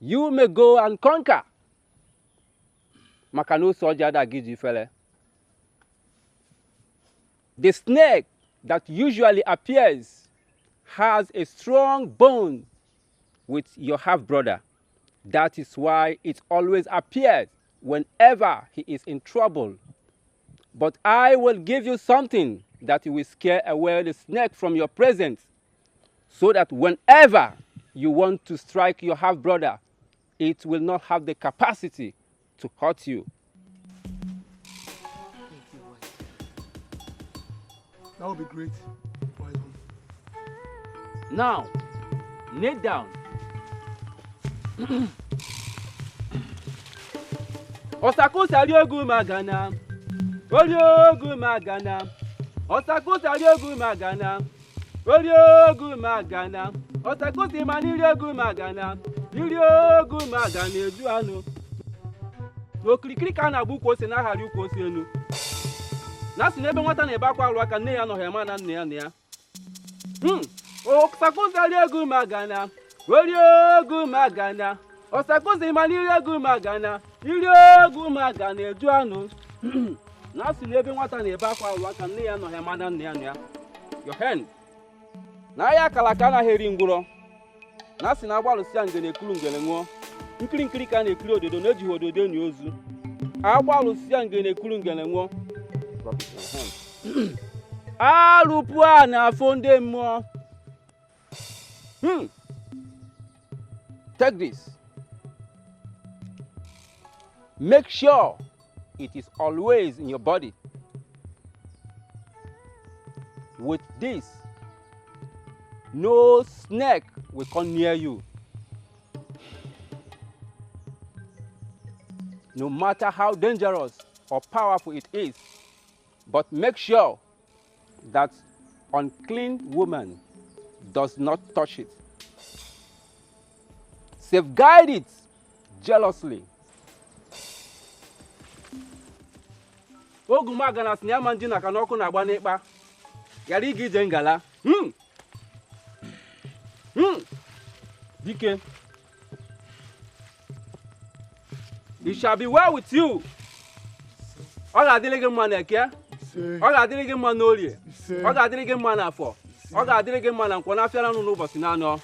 You may go and conquer. Maka na ose ọjị adagị ji fele. The snake that usually appears has a strong bond with your half-brother. That is why it always appears whenever he is in trouble. But I will give you something that will scare away the snake from your presence, so that whenever you want to strike your half-brother, it will not have the capacity to hurt you. That would be great. Now, kneel down. Osakusa riogu magana. Oriogu magana. Osakusa riogu magana. Oriogu magana. Osakusi mani riogu magana. Riogu magana eju anu. Okirikiri ka na agbu kwose na ahari ukwosi enu. Na si n'ebe nwata na-ebe akwa alụ aka nne ya nọghị ama na nne ya na ya. Osakusa riogu magana. Oriogu magana. Osakusi mani riogu magana. Riogu magana eju anu. Na si n'ebe nwata na-ebe akwa alụ aka nne ya nọghị ama na nne ya na ya. Your hand. Na ya kalaka na heri ngwụrọ. Na si na agbalụsịa ngene ekuru ngene ṅụọ. Nkiri ka na-ekiri ododo na ejighị ododo enyi ozu. Agbalụsịa ngene ekuru ngene ṅụọ. Alụpụ a na-afọ ndị mmụọ. Take this. Make sure it is always in your body. With this, no snake will come near you. No matter how dangerous or powerful it is, but make sure that unclean woman does not touch it. Safeguard it jealously. Ogumaga na sinyama njina kanoko na agba n'ekpa. Yari igi ije ngala. Dike. It shall be well with you. Ọ ga-adịrị gị mma n'eke. Ọ ga-adịrị gị mma n'orie. Ọ ga-adịrị gị mma n'afọ. Ọ ga-adịrị gị mma na nkwọ n'afịara nụ n'ụbọchị n'anọ.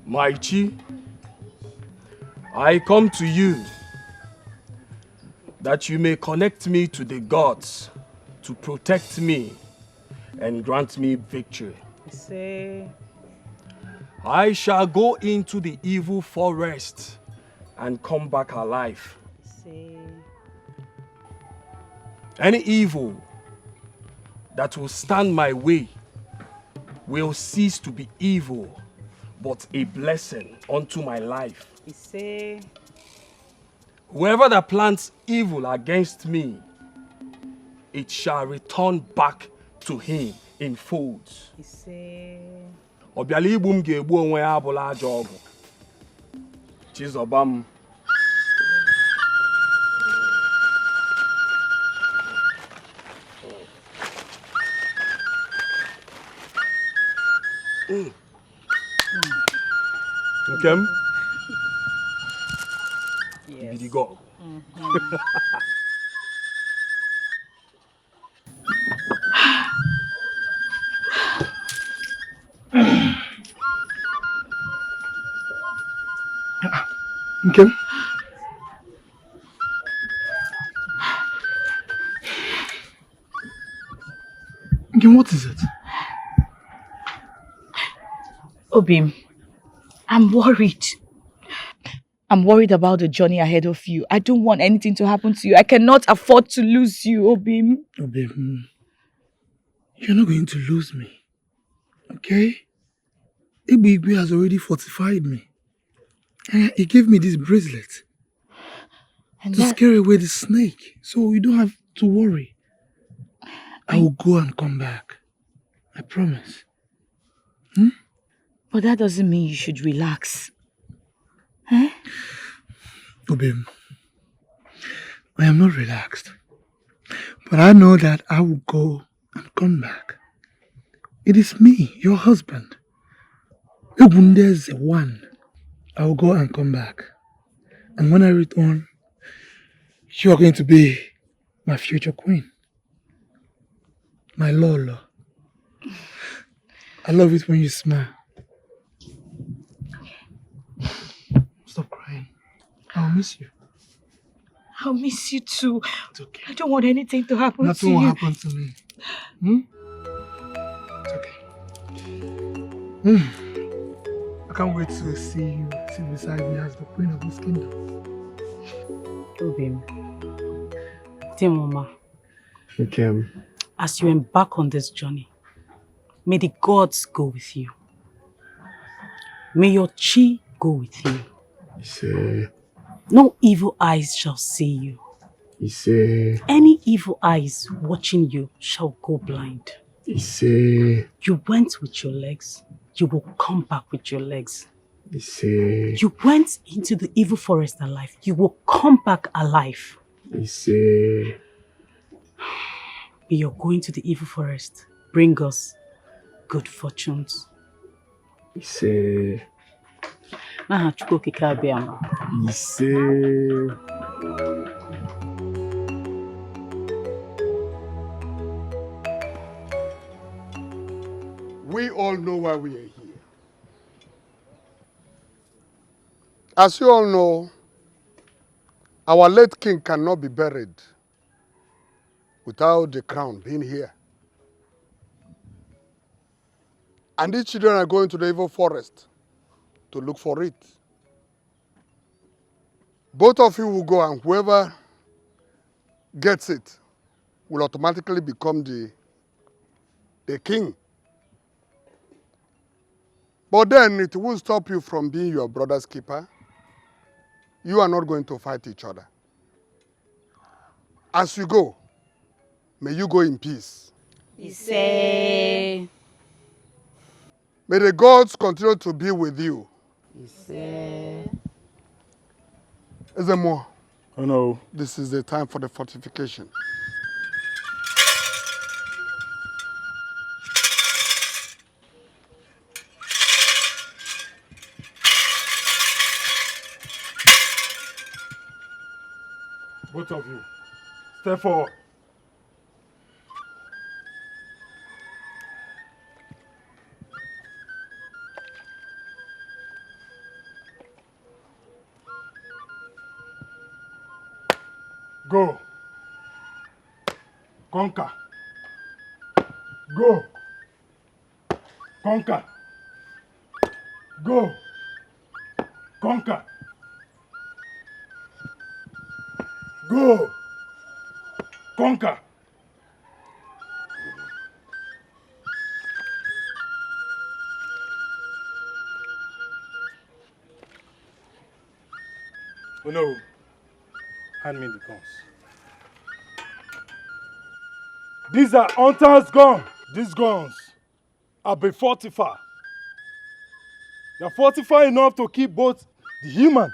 My Chi, I come to you that you may connect me to the gods to protect me and grant me victory. I shall go into the evil forest and come back alive. Any evil that will stand my way will cease to be evil, but a blessing unto my life. Whoever that plans evil against me it shall return back to him in folds. Obiala igbu m ga-egbu onwe ya abụla ajọ ọgwụ. Chizọba m. Nkem? Ibidigo. Nkem? Nkem, what is it? Obim, I'm worried. I'm worried about the journey ahead of you. I don't want anything to happen to you. I cannot afford to lose you, Obim. Obim, you're not going to lose me. Okay? Igwe has already fortified me. He gave me this bracelet to scare away the snake. So you don't have to worry. I will go and come back. I promise. But that doesn't mean you should relax. Huh? Obim, I am not relaxed. But I know that I will go and come back. It is me, your husband. Ugeze one. I will go and come back. And when I return, you are going to be my future queen. My Lolo. I love it when you smile. Stop crying. I'll miss you. I'll miss you too. It's okay. I don't want anything to happen Nothing to you. will happen to me. It's okay. I can't wait to see you sit beside me as the queen of this kingdom. Obim, Timoma, Okay. as you embark on this journey, may the gods go with you. May your chi go with you. No evil eyes shall see you. Any evil eyes watching you shall go blind. You went with your legs. You will come back with your legs. You went into the evil forest alive. You will come back alive. May your going to the evil forest bring us good fortunes. N'aha Chukwu Okike Abịama. We all know why we are here. As you all know, our late king cannot be buried without the crown being here. And these children are going to the evil forest to look for it. Both of you will go, and whoever gets it will automatically become the king. But then it won't stop you from being your brother's keeper. You are not going to fight each other. As you go, may you go in peace. Ise. May the gods continue to be with you. Ise. Is there more? Oh no. This is the time for the fortification. Both of you, step forward. Go. Conquer. Go. Conquer. Go. Conquer. Go. Conquer. Oh no. Hand me the guns. These are hunters' guns. These guns are be fortified. They are fortified enough to keep both the human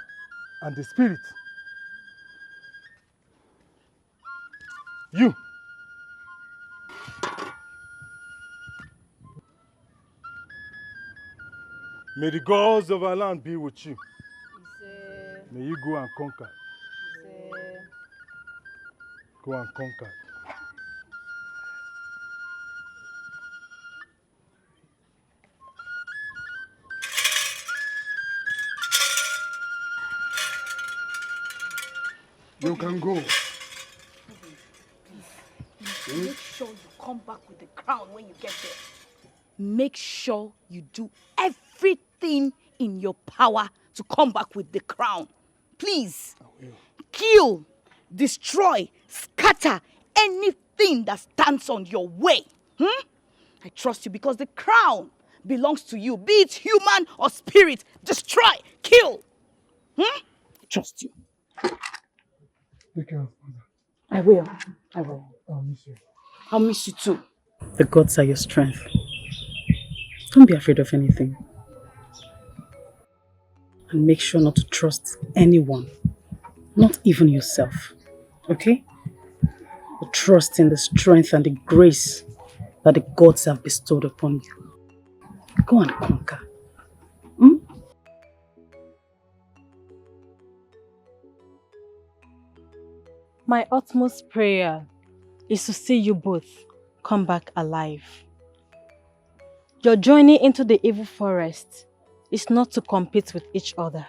and the spirit. You. May the gods of our land be with you. May you go and conquer. Go and conquer. You can go. Make sure you come back with the crown when you get there. Make sure you do everything in your power to come back with the crown. Please. Kill, destroy, scatter anything that stands on your way. I trust you because the crown belongs to you. Be it human or spirit. Destroy, kill. I trust you. Take care of mother. I will. I will. I'll miss you. I'll miss you too. The gods are your strength. Don't be afraid of anything. And make sure not to trust anyone. Not even yourself. Okay? But trust in the strength and the grace that the gods have bestowed upon you. Go and conquer. My utmost prayer is to see you both come back alive. Your journey into the evil forest is not to compete with each other.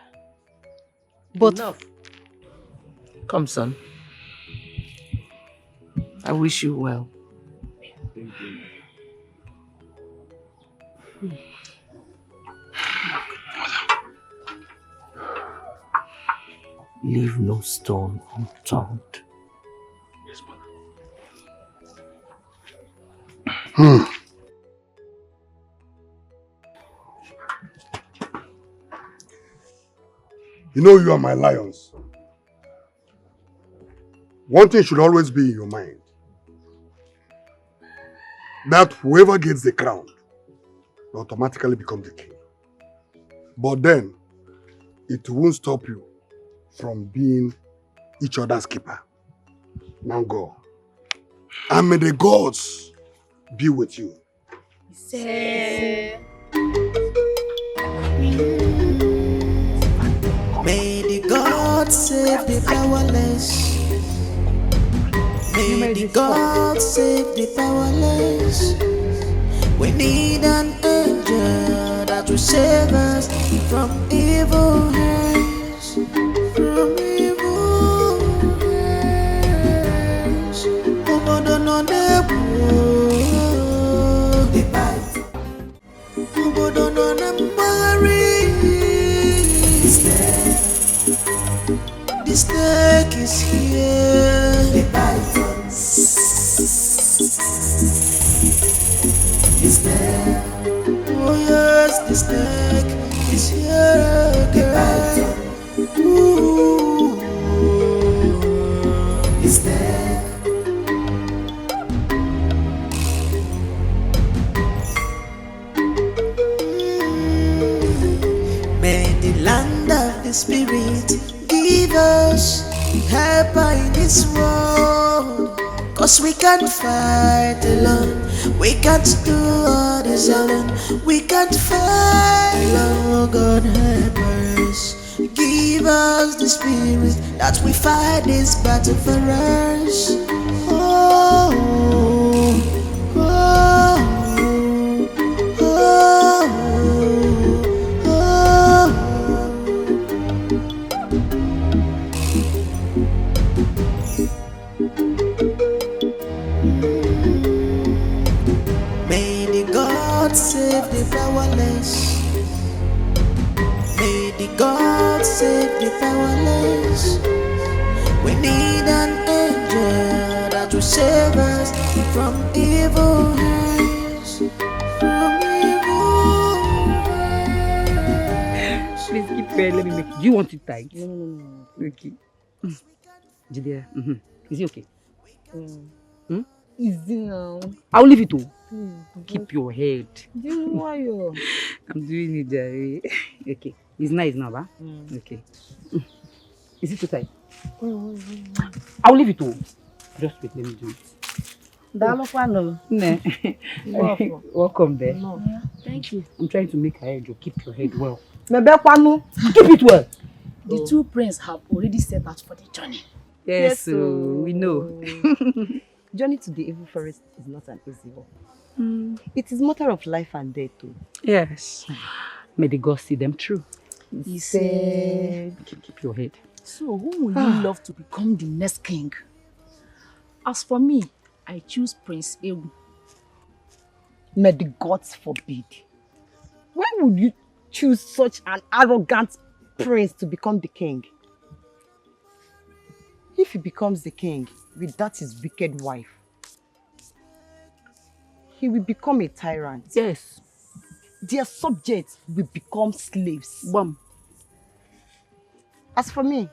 But enough. Come, son. I wish you well. Leave no stone unturned. Yes, mother. You know you are my lions. One thing should always be in your mind. That whoever gets the crown will automatically become the king. But then, it won't stop you from being each other's keeper. Now go. And may the gods be with you. Say. May the gods save the powerless. May the gods save the powerless. We need an angel that will save us from evil hands. From evil hands. Obodo no the bite. Obodo no the snake is here. The python is there. Oh yes, the snake is here. The python is there. May the land of the spirit give us help in this world. Cause we can't fight alone. We can't do all this alone. We can't fight alone. Oh God, help us. Give us the spirit that we fight this battle for us. Oh, oh, oh, oh, oh. May the gods save the powerless. May the gods save the powerless. We need an angel that will save us from evil hands. From evil hands. Please keep quiet, let me make it. Do you want it tight? No. Okay. Jidea, is it okay? Easy now. I'll leave it to. Keep your head. Do you know why you're... I'm doing it, Jerry. Okay. It's nice now, huh? Okay. Is it too tight? I'll leave it to. Just wait, let me do it. Welcome there. No. Thank you. I'm trying to make her head. Keep your head well. Keep it well. The two princes have already set out for the journey. Yes, so we know. Journey to the evil forest is not an easy one. It is matter of life and death too. Yes. May the gods see them through. He said... Keep your head. So who would you love to become the next king? As for me, I choose Prince Ewu. May the gods forbid. Why would you choose such an arrogant prince to become the king? If he becomes the king without his wicked wife, he will become a tyrant. Yes. Their subjects will become slaves. Bam. As for me,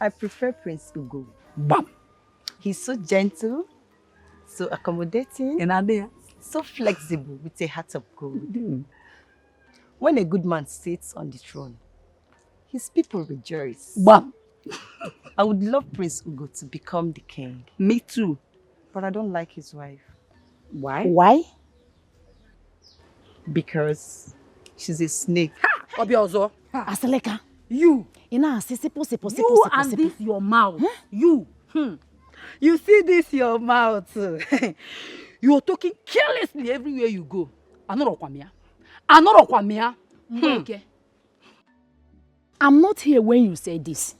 I prefer Prince Ugo. Bam. He's so gentle, so accommodating, so flexible with a heart of gold. When a good man sits on the throne, his people rejoice. Bam. I would love Prince Ugo to become the king. Me too. But I don't like his wife. Why? Why? Because she's a snake. Obiozo. Aseleka. You. You and this your mouth. Huh? You. You see this your mouth. You're talking carelessly everywhere you go. Anorokwamia. Okay. I'm not here when you say this.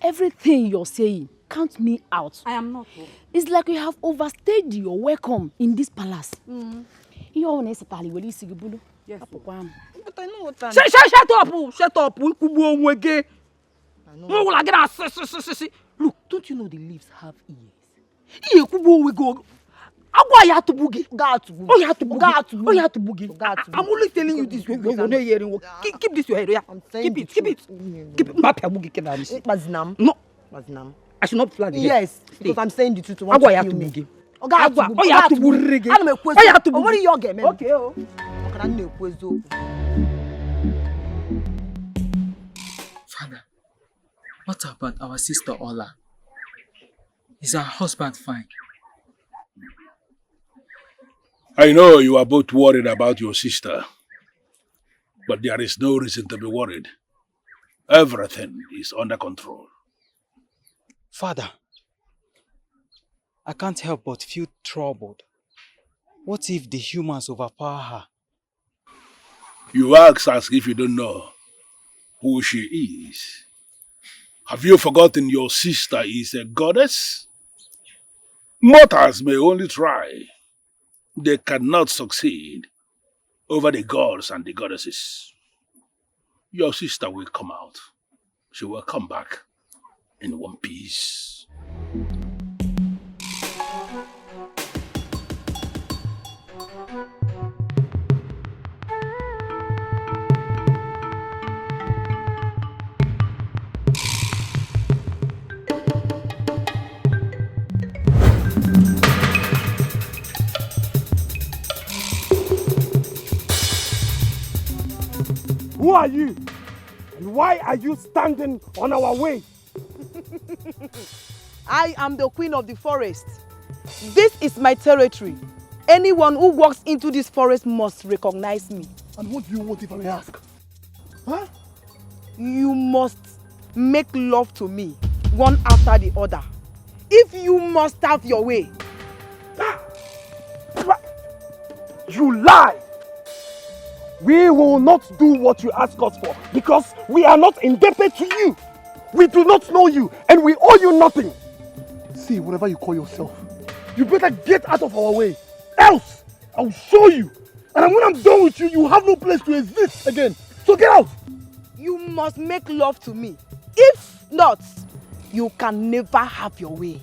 Everything you're saying, count me out. I am not. It's like you have overstayed your welcome in this palace. Yes. But I know what I'm... Shut up. Look, don't you know the leaves have ears? I'm only telling you this. You're not hearing. Keep this your head. Yeah. Keep it. No. I should not flag again. Yes, because I'm saying the truth. You want to kill me. Father, what about our sister Ola? Is her husband fine? I know you are both worried about your sister, but there is no reason to be worried. Everything is under control. Father, I can't help but feel troubled. What if the humans overpower her? You ask as if you don't know who she is. Have you forgotten your sister is a goddess? Mortals may only try. They cannot succeed over the gods and the goddesses. Your sister will come out. She will come back in one piece. Who are you? And why are you standing on our way? I am the queen of the forest. This is my territory. Anyone who walks into this forest must recognize me. And what do you want if I may ask? Huh? You must make love to me, one after the other. If you must have your way. You lie! We will not do what you ask us for because we are not indebted to you. We do not know you and we owe you nothing. See, whatever you call yourself, you better get out of our way. Else, I will show you. And when I'm done with you, you have no place to exist again. So get out. You must make love to me. If not, you can never have your way.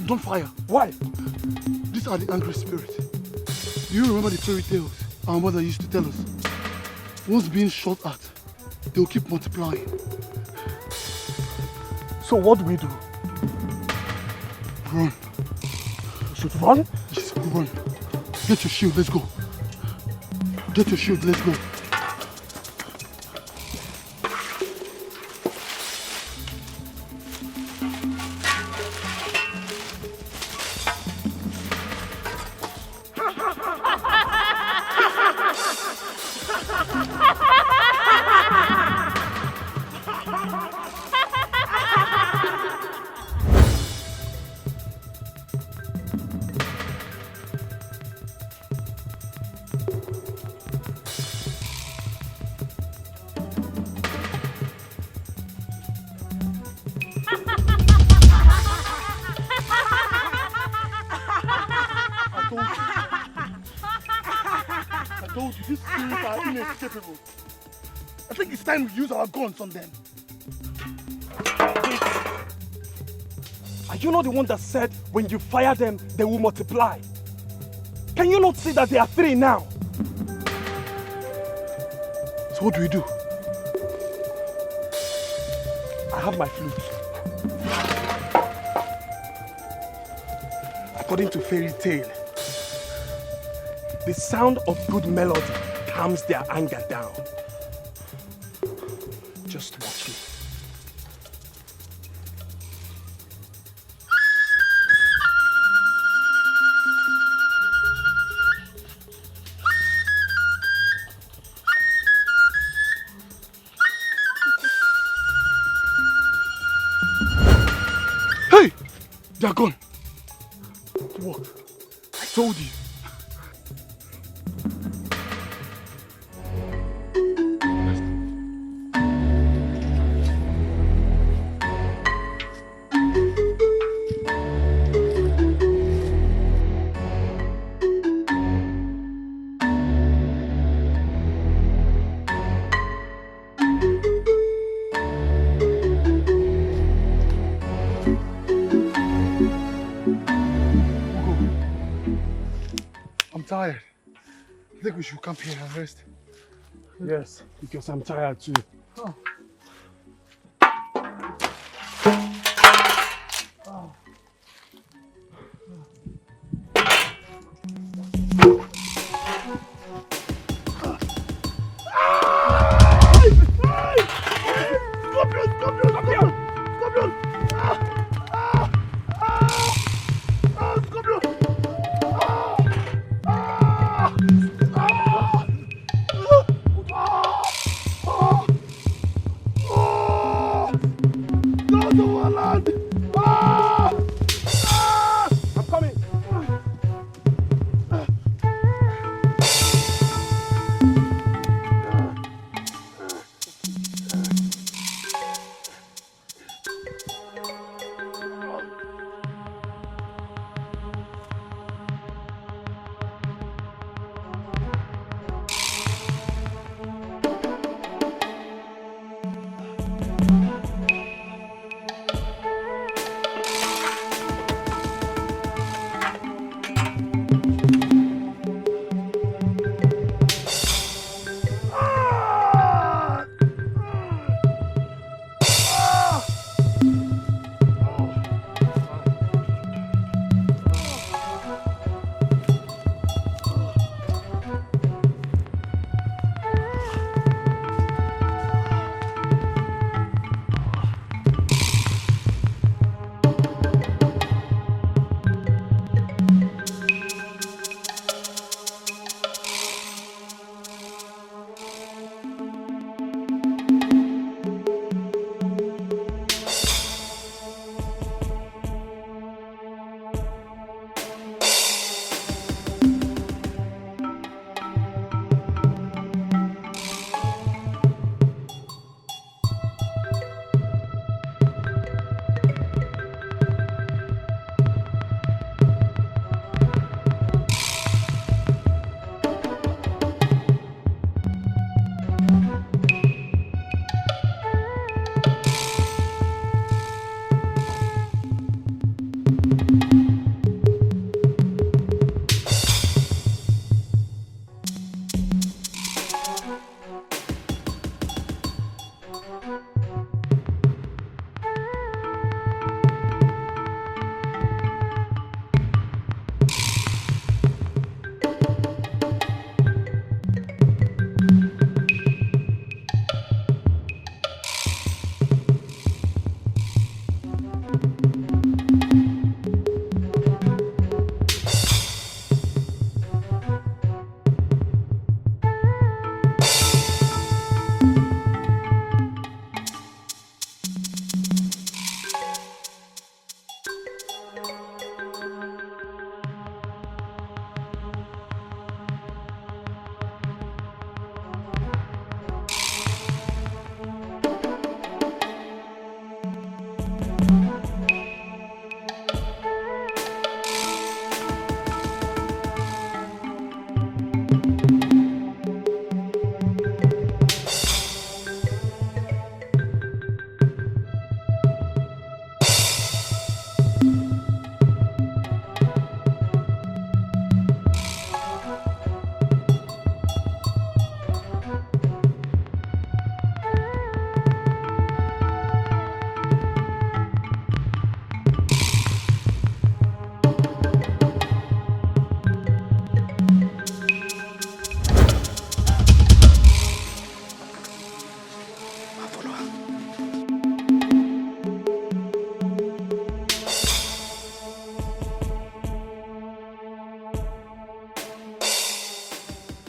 Don't fire. Why? These are the angry spirits. Do you remember the fairy tales our mother used to tell us? Once being shot at, they'll keep multiplying. So what do we do? Run. We should run? Yes, run. Get your shield, let's go. Get your shield, let's go. I think it's time we use our guns on them. Are you not the one that said when you fire them, they will multiply? Can you not see that they are 3 now? So what do we do? I have my flute. According to fairy tale, the sound of good melody calms their anger down. Just watch me. Hey! They're gone. What? I told you. Tired. I think we should camp here and rest. Yes, because I'm tired too. Oh.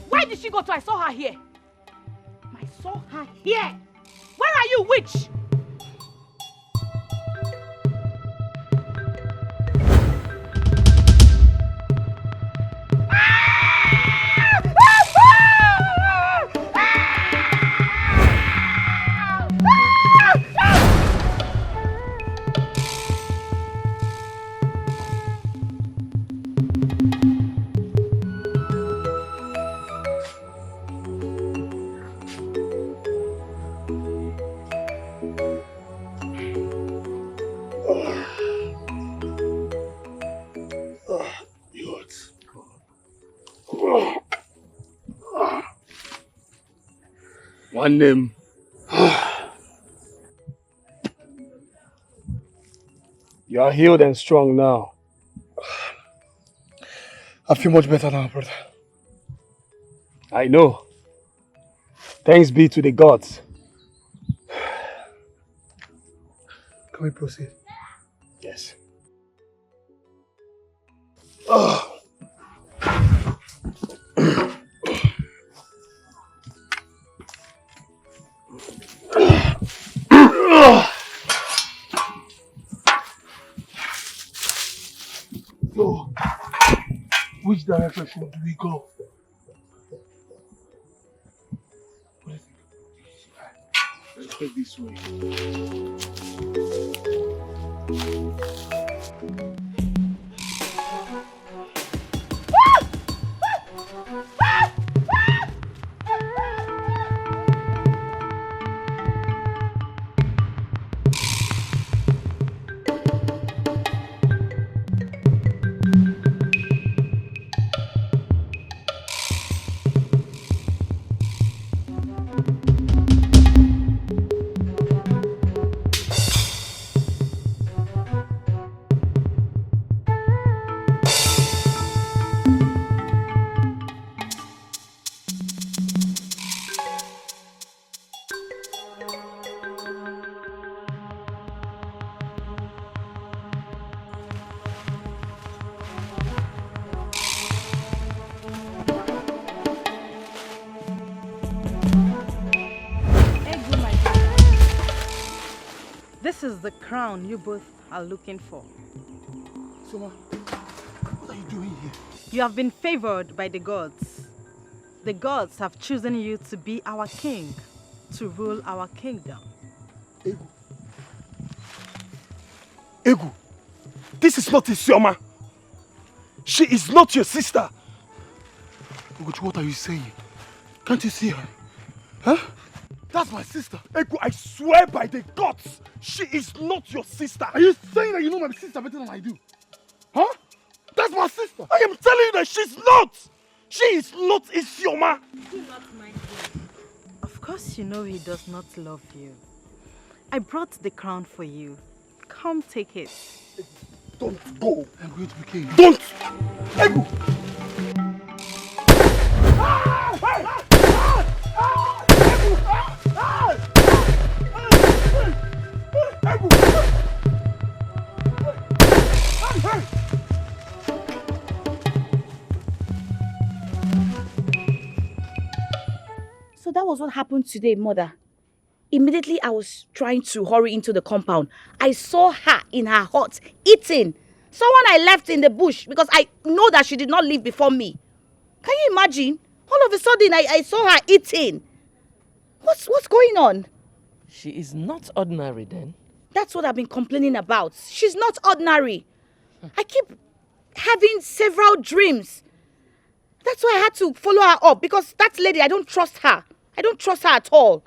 Where did she go to? I saw her here. I saw her here. Where are you, witch? One name. You are healed and strong now. I feel much better now, brother. I know. Thanks be to the gods. Can we proceed? Yes. So, which direction should we go? Let's take this way. This is the crown you both are looking for. Soma, what are you doing here? You have been favored by the gods. The gods have chosen you to be our king, to rule our kingdom. Egu, this is not Isioma. She is not your sister. Ugochi, what are you saying? Can't you see her? Huh? That's my sister. Egu, I swear by the gods, she is not your sister. Are you saying that you know my sister better than I do? Huh? That's my sister. I am telling you that she's not. She is not Isioma. Do not mind him. Of course you know he does not love you. I brought the crown for you. Come take it. Don't go. I'm going to be king. Don't! Egu! So that was what happened today, Mother. Immediately I was trying to hurry into the compound. I saw her in her hut eating. Someone I left in the bush because I know that she did not leave before me. Can you imagine? All of a sudden I saw her eating. What's going on? She is not ordinary then. That's what I've been complaining about. She's not ordinary. I keep having several dreams. That That's why I had to follow her up, because that lady, I don't trust her. I don't trust her at all.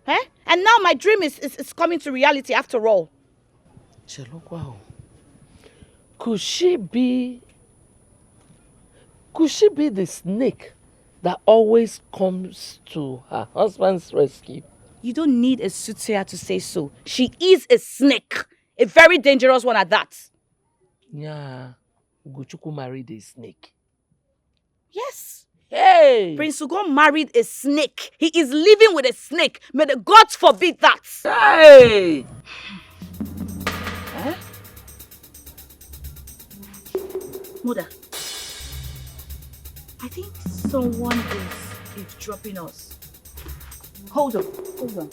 Eh? And now my dream is coming to reality after all. Wow. Could she be the snake that always comes to her husband's rescue? You don't need a soothsayer to say so. She is a snake. A very dangerous one at that. Yeah. Ugochukwu married a snake. Yes. Hey! Prince Ugo married a snake. He is living with a snake. May the gods forbid that. Hey! Eh? Mother, I think someone is eavesdropping us. Hold on.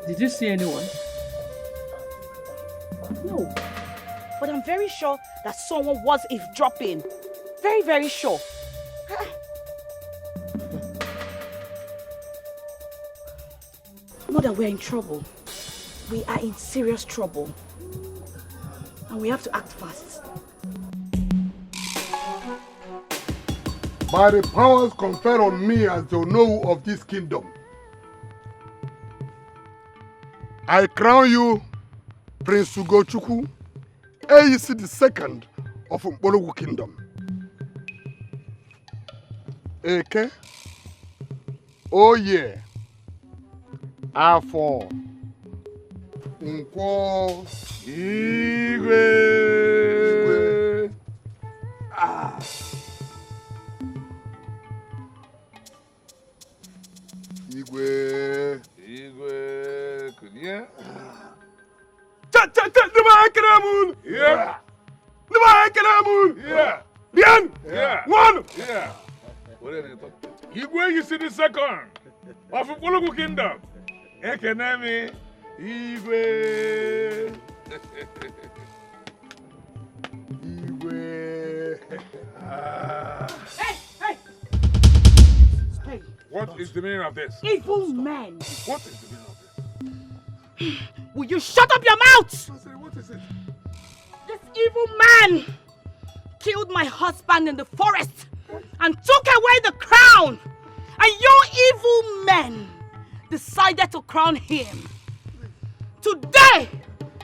Did you see anyone? No, but I'm very sure that someone was eavesdropping. Very, very sure. Mother, we're in trouble. We are in serious trouble. And we have to act fast. By the powers conferred on me as the Onowu of this kingdom, I crown you Prince Ugochukwu, Eyisi II of Mkporogu Kingdom. Eke, Oye, Afọ, Nkwọ, Igwe. Ah. Igwe, kunie. Nima Karamun! Yeah! Nima Karamun! Yeah! Bien! Yeah! One! Yeah! Igwe, you see the second of Mkporogu Kingdom. Ekenemi, Igwe. Igwe. Hey! What is the meaning of this? Evil men! What is the meaning of this? Will you shut up your mouth? What is it? This evil man killed my husband in the forest and took away the crown. And your evil men decided to crown him. Today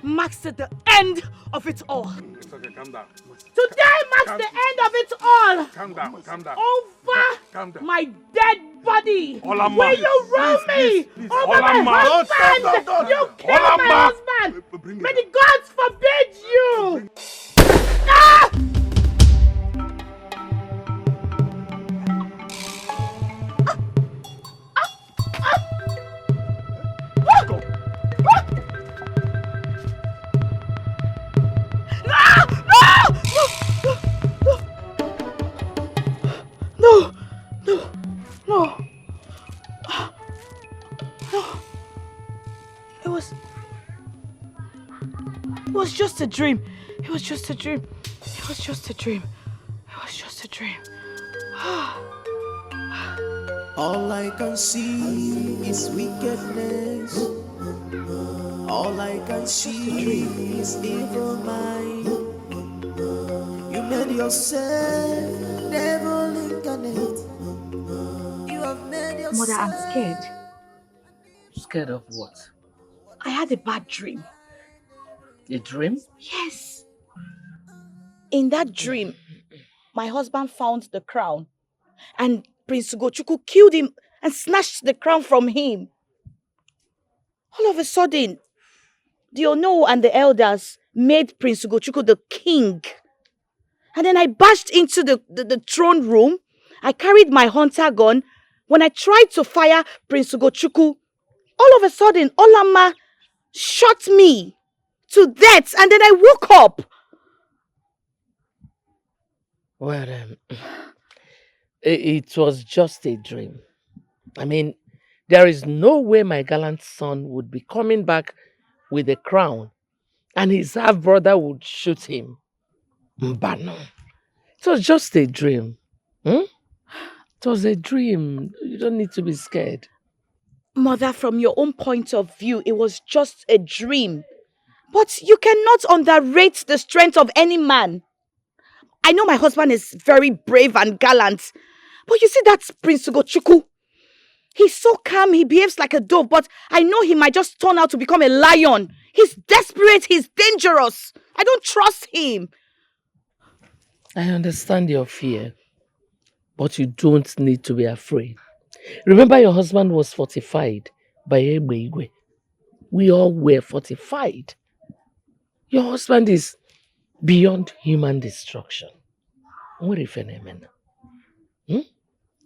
marks the end of it all. It's okay, calm down. Today marks the end of it all. Calm down. Over Calm down. my dead body. Olama. Will you rule me over Olama. my husband? You killed my husband. May the gods forbid you. Ah! No. It was just a dream. It was just a dream. It was just a dream. It was just a dream. All I can see is wickedness. All I can see is evil mind. You made yourself devil incarnate. You have made yourself. Mother, I'm scared. Scared of what? I had a bad dream. A dream? Yes. In that dream, my husband found the crown and Prince Ugochukwu killed him and snatched the crown from him. All of a sudden, the Onowu and the elders made Prince Ugochukwu the king. And then I bashed into the throne room. I carried my hunter gun. When I tried to fire Prince Ugochukwu, all of a sudden, Olama shot me to death and then I woke up. Well, it was just a dream. I mean, there is no way my gallant son would be coming back with a crown and his half-brother would shoot him. Mbano. It was just a dream. It was a dream. You don't need to be scared. Mother, from your own point of view, it was just a dream. But you cannot underrate the strength of any man. I know my husband is very brave and gallant. But you see that Prince Ugochukwu? He's so calm, he behaves like a dove, but I know he might just turn out to become a lion. He's desperate, he's dangerous. I don't trust him. I understand your fear, but you don't need to be afraid. Remember, your husband was fortified by Egbe Igwe. We all were fortified. Your husband is beyond human destruction. What if an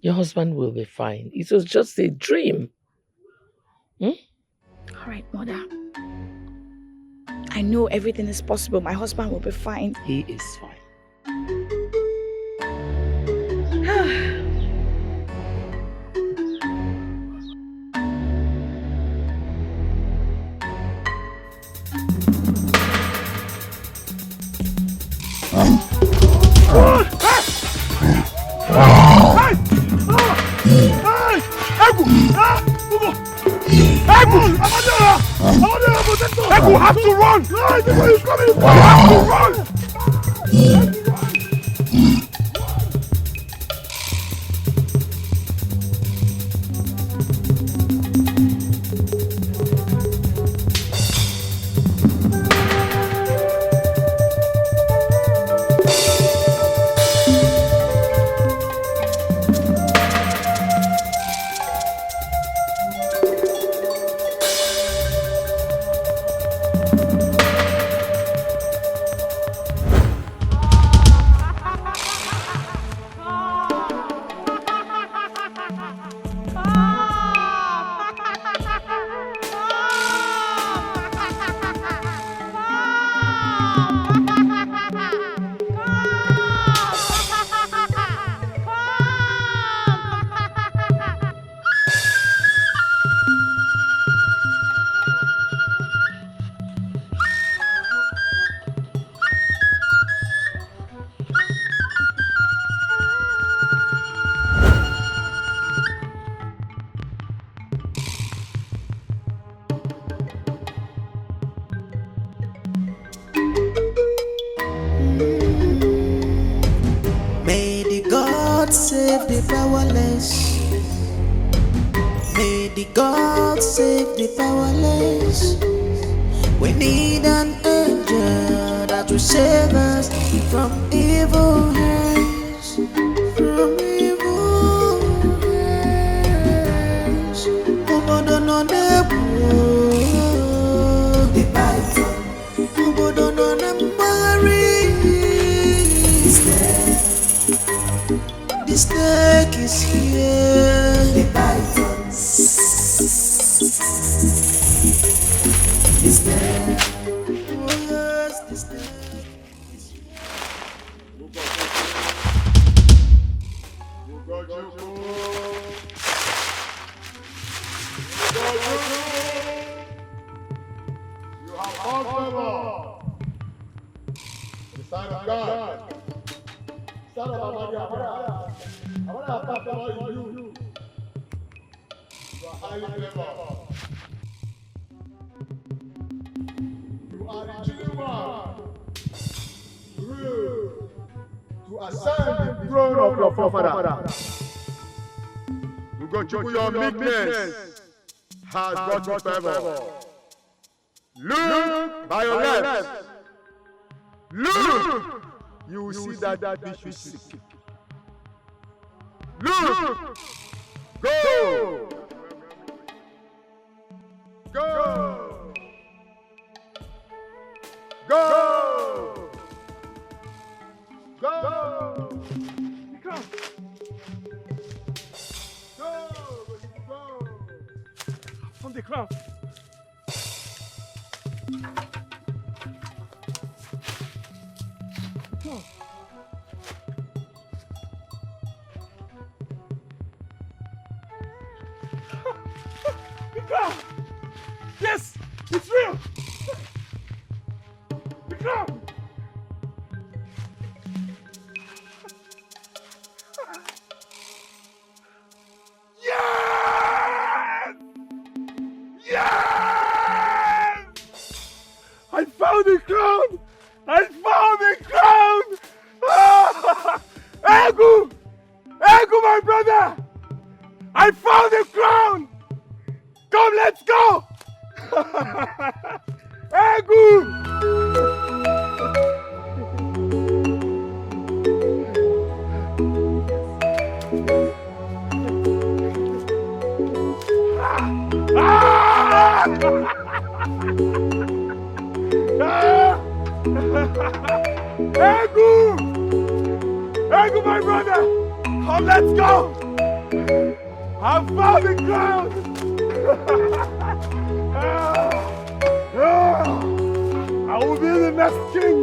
Your husband will be fine. It was just a dream. All right, Mother. I know everything is possible. My husband will be fine. He is fine. Egu have to run! He's coming! You have to run! Save the powerless. May the God save the powerless. We need an angel that will save us from evil hands. From evil hands. Obodo no nebu. The python. Obodo no nembari. The snake is here. The python. The snake. Oh yes, the snake is here. You have all favor. The sign of God. Son of Amadiah. I want to talk about you. You are highly favored. You are the chosen one to rule, to ascend the throne of your forefather. You go to your meekness has brought you favor. Look by your left. Look, you will see that which you seek. Look! Go! Go! Go! Go! Come! Go! Go! From the crown. Go! Yes! It's real! crown! Yes! Yes! I found the crown! I found the crown! Ah! Egu! Egu, my brother! I found the crown! Come, let's go! Egu! Ah! Egu! Egu, my brother! Come, let's go! I found the ground! I will be the next king!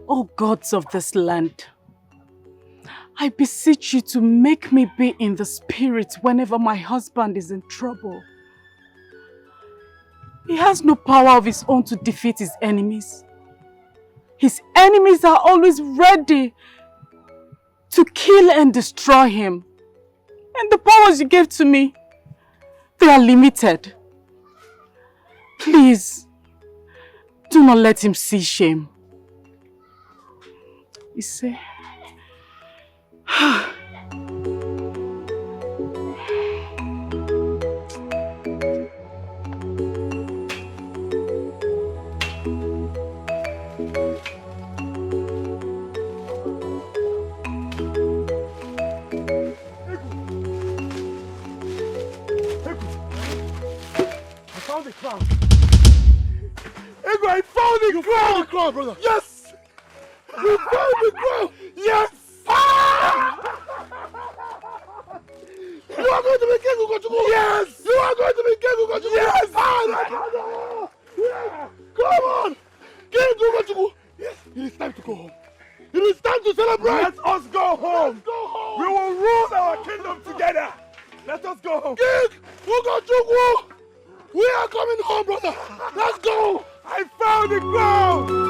O gods of this land, I beseech you to make me be in the spirit whenever my husband is in trouble. He has no power of his own to defeat his enemies. His enemies are always ready to kill and destroy him. And the powers you gave to me, they are limited. Please, do not let him see shame. You say, the crown. Ego, I found the crown! Found the crown, brother! Yes! You found the crown! Yes! You are going to be king, Ugochukwu! Yes! You are going to be king, Ugochukwu! Yes! Come on! King Ugochukwu! Yes! It is time to go home. It is time to celebrate! Let us go home! Let's go home! We will rule our kingdom together! Let us go home! King Ugochukwu! We are coming home, brother! Let's go! I found the crown!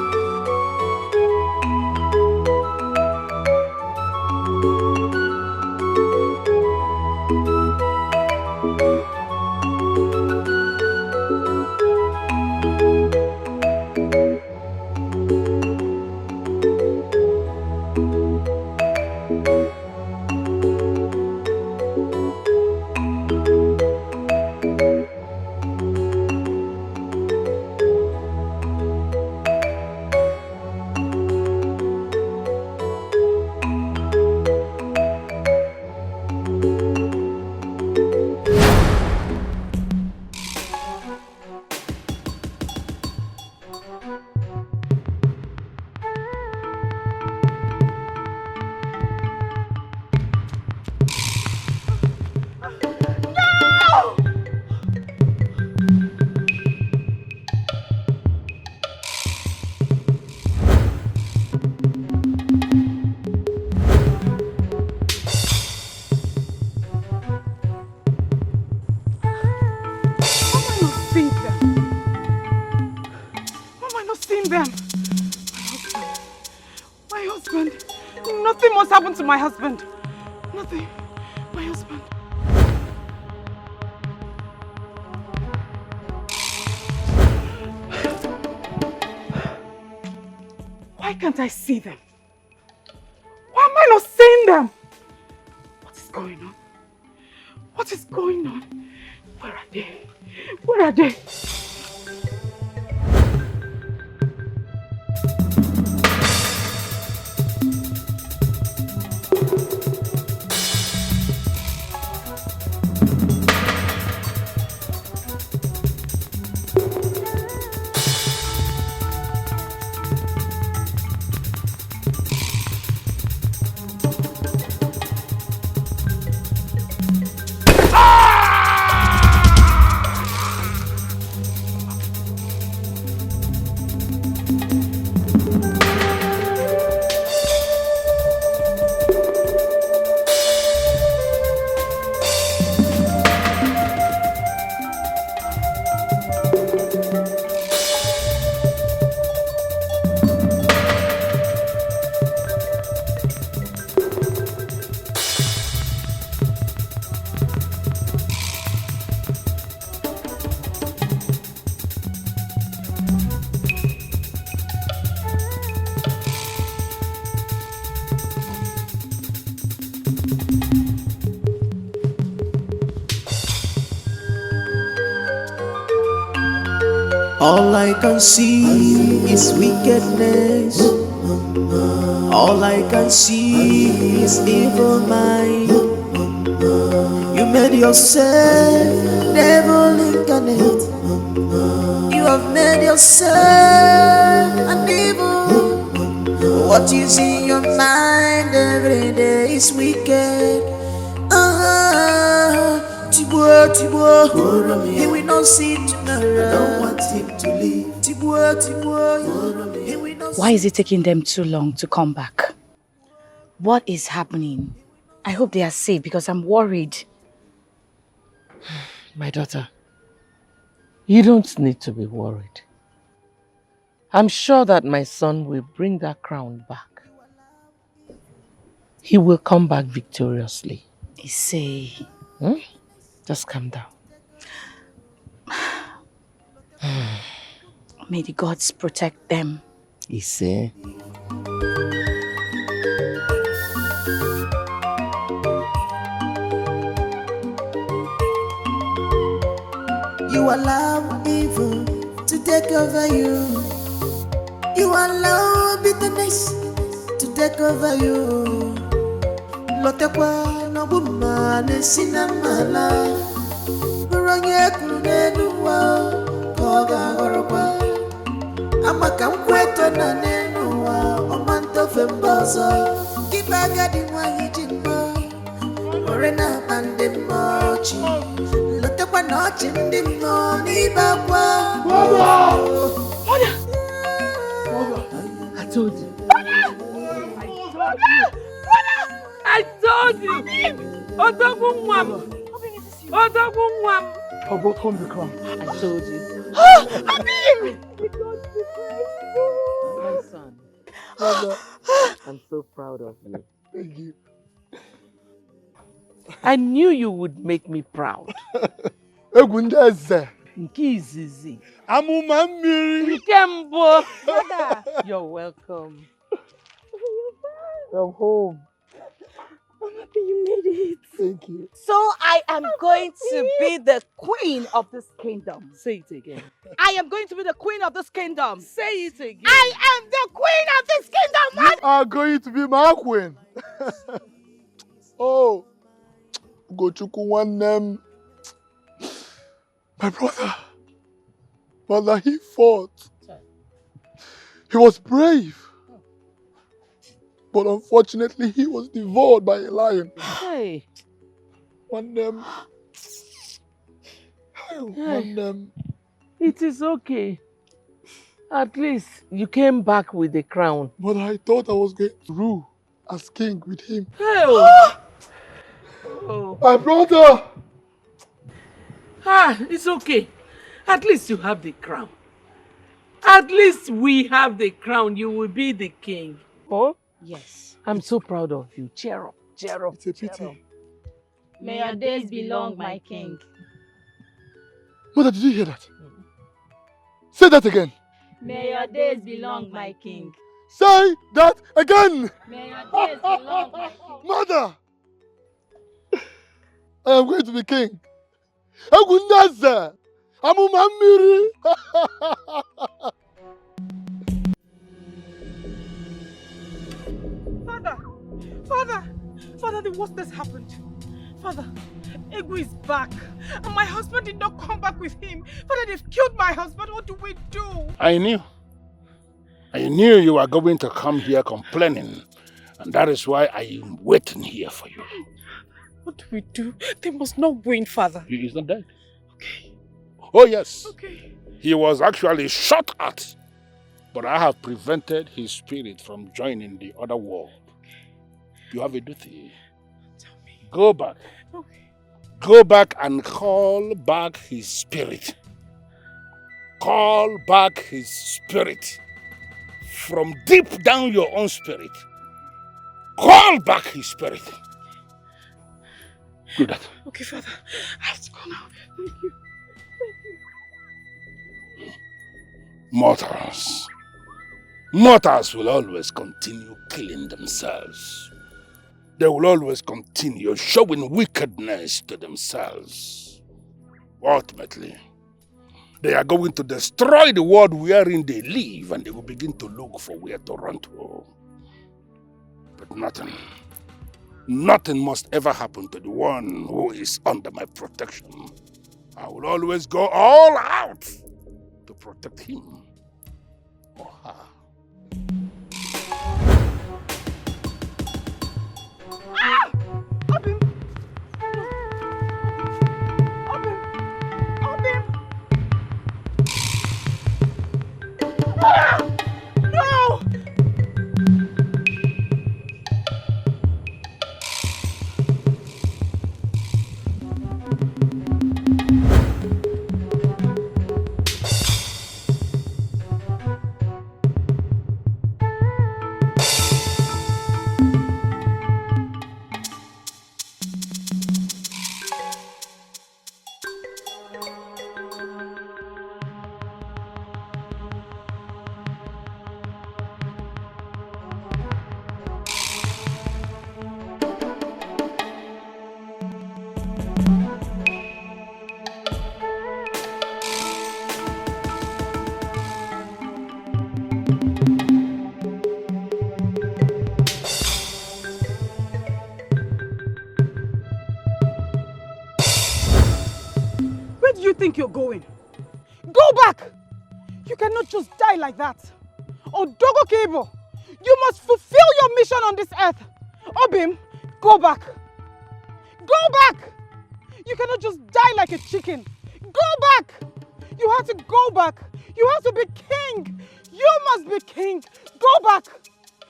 To my husband. Nothing. My husband. Why can't I see them? Why am I not seeing them? What is going on? What is going on? Where are they? Where are they? All I can see is wickedness. All I can see is evil mind. You made yourself devil incarnate. You have made yourself an evil. What you see in your mind every day is wicked. Tibua, Tibua, he will not see tomorrow. I don't want him to leave. Tibua, Tibua, he will not. Why is it taking them too long to come back? What is happening? I hope they are safe because I'm worried. My daughter, you don't need to be worried. I'm sure that my son will bring that crown back. He will come back victoriously. Ise. Just calm down. May the gods protect them. Ise. You allow evil to take over you. You allow bitterness to take over you. Lotekwa no bumane sinamala. Buronye kunenu wa koga gorokwa. Amaka mkweto na nenu wa omanto fembozo. Kibaga di mwanyi jimbo. Orena pande mochi. Lotekwa nochi ndimo ni bakwa. I told you. I told you. I brought home the crown. I told you. Abim! My son. Mother, I'm so proud of you. Thank you. I knew you would make me proud. Ugeze. Nke izizi. Amụma mmiri. Nke mbụ. You're welcome. Come home. I'm happy you made it. Thank you. So I am going to be the queen of this kingdom. Say it again. I am going to be the queen of this kingdom. Say it again. I am the queen of this kingdom. You are going to be my queen. Oh, Ugochukwu nwanne. My brother, he fought. He was brave. But unfortunately, he was devoured by a lion. Hey. It is okay. At least you came back with the crown. But I thought I was going to rule as king with him. Oh. My brother! It's okay. At least you have the crown. At least we have the crown. You will be the king. Oh? Yes. I'm so proud of you. Cheer up. Cheer up. It's a pity. May your days be long, my king. Mother, did you hear that? Say that again. May your days be long, my king. Say that again. May your days be long, my king. Mother, I am going to be king. Ugeze. Amụma mmiri. Father, the worst has happened. Father, Egu is back, and my husband did not come back with him. Father, they've killed my husband. What do we do? I knew you were going to come here complaining, and that is why I am waiting here for you. What do we do? They must not win, Father. He is not dead. Okay. Oh yes. Okay. He was actually shot at, but I have prevented his spirit from joining the other world. You have a duty. Tell me. Go back. Okay. Go back and call back his spirit. Call back his spirit. From deep down your own spirit. Call back his spirit. Do that. Okay, Father. I have to go now. Thank you. Mortals will always continue killing themselves. They will always continue showing wickedness to themselves. Ultimately, They are going to destroy the world wherein they live, and they will begin to look for where to run to. But nothing must ever happen to the one who is under my protection. I will always go all out to protect him or her. Ah! Obim! Obim! Obim! Ah! No! Where do you think you're going? Go back! You cannot just die like that. Odogo Cable, you must fulfill your mission on this earth. Obim, go back. Go back! You cannot just die like a chicken. Go back! You have to go back. You have to be king. You must be king. Go back.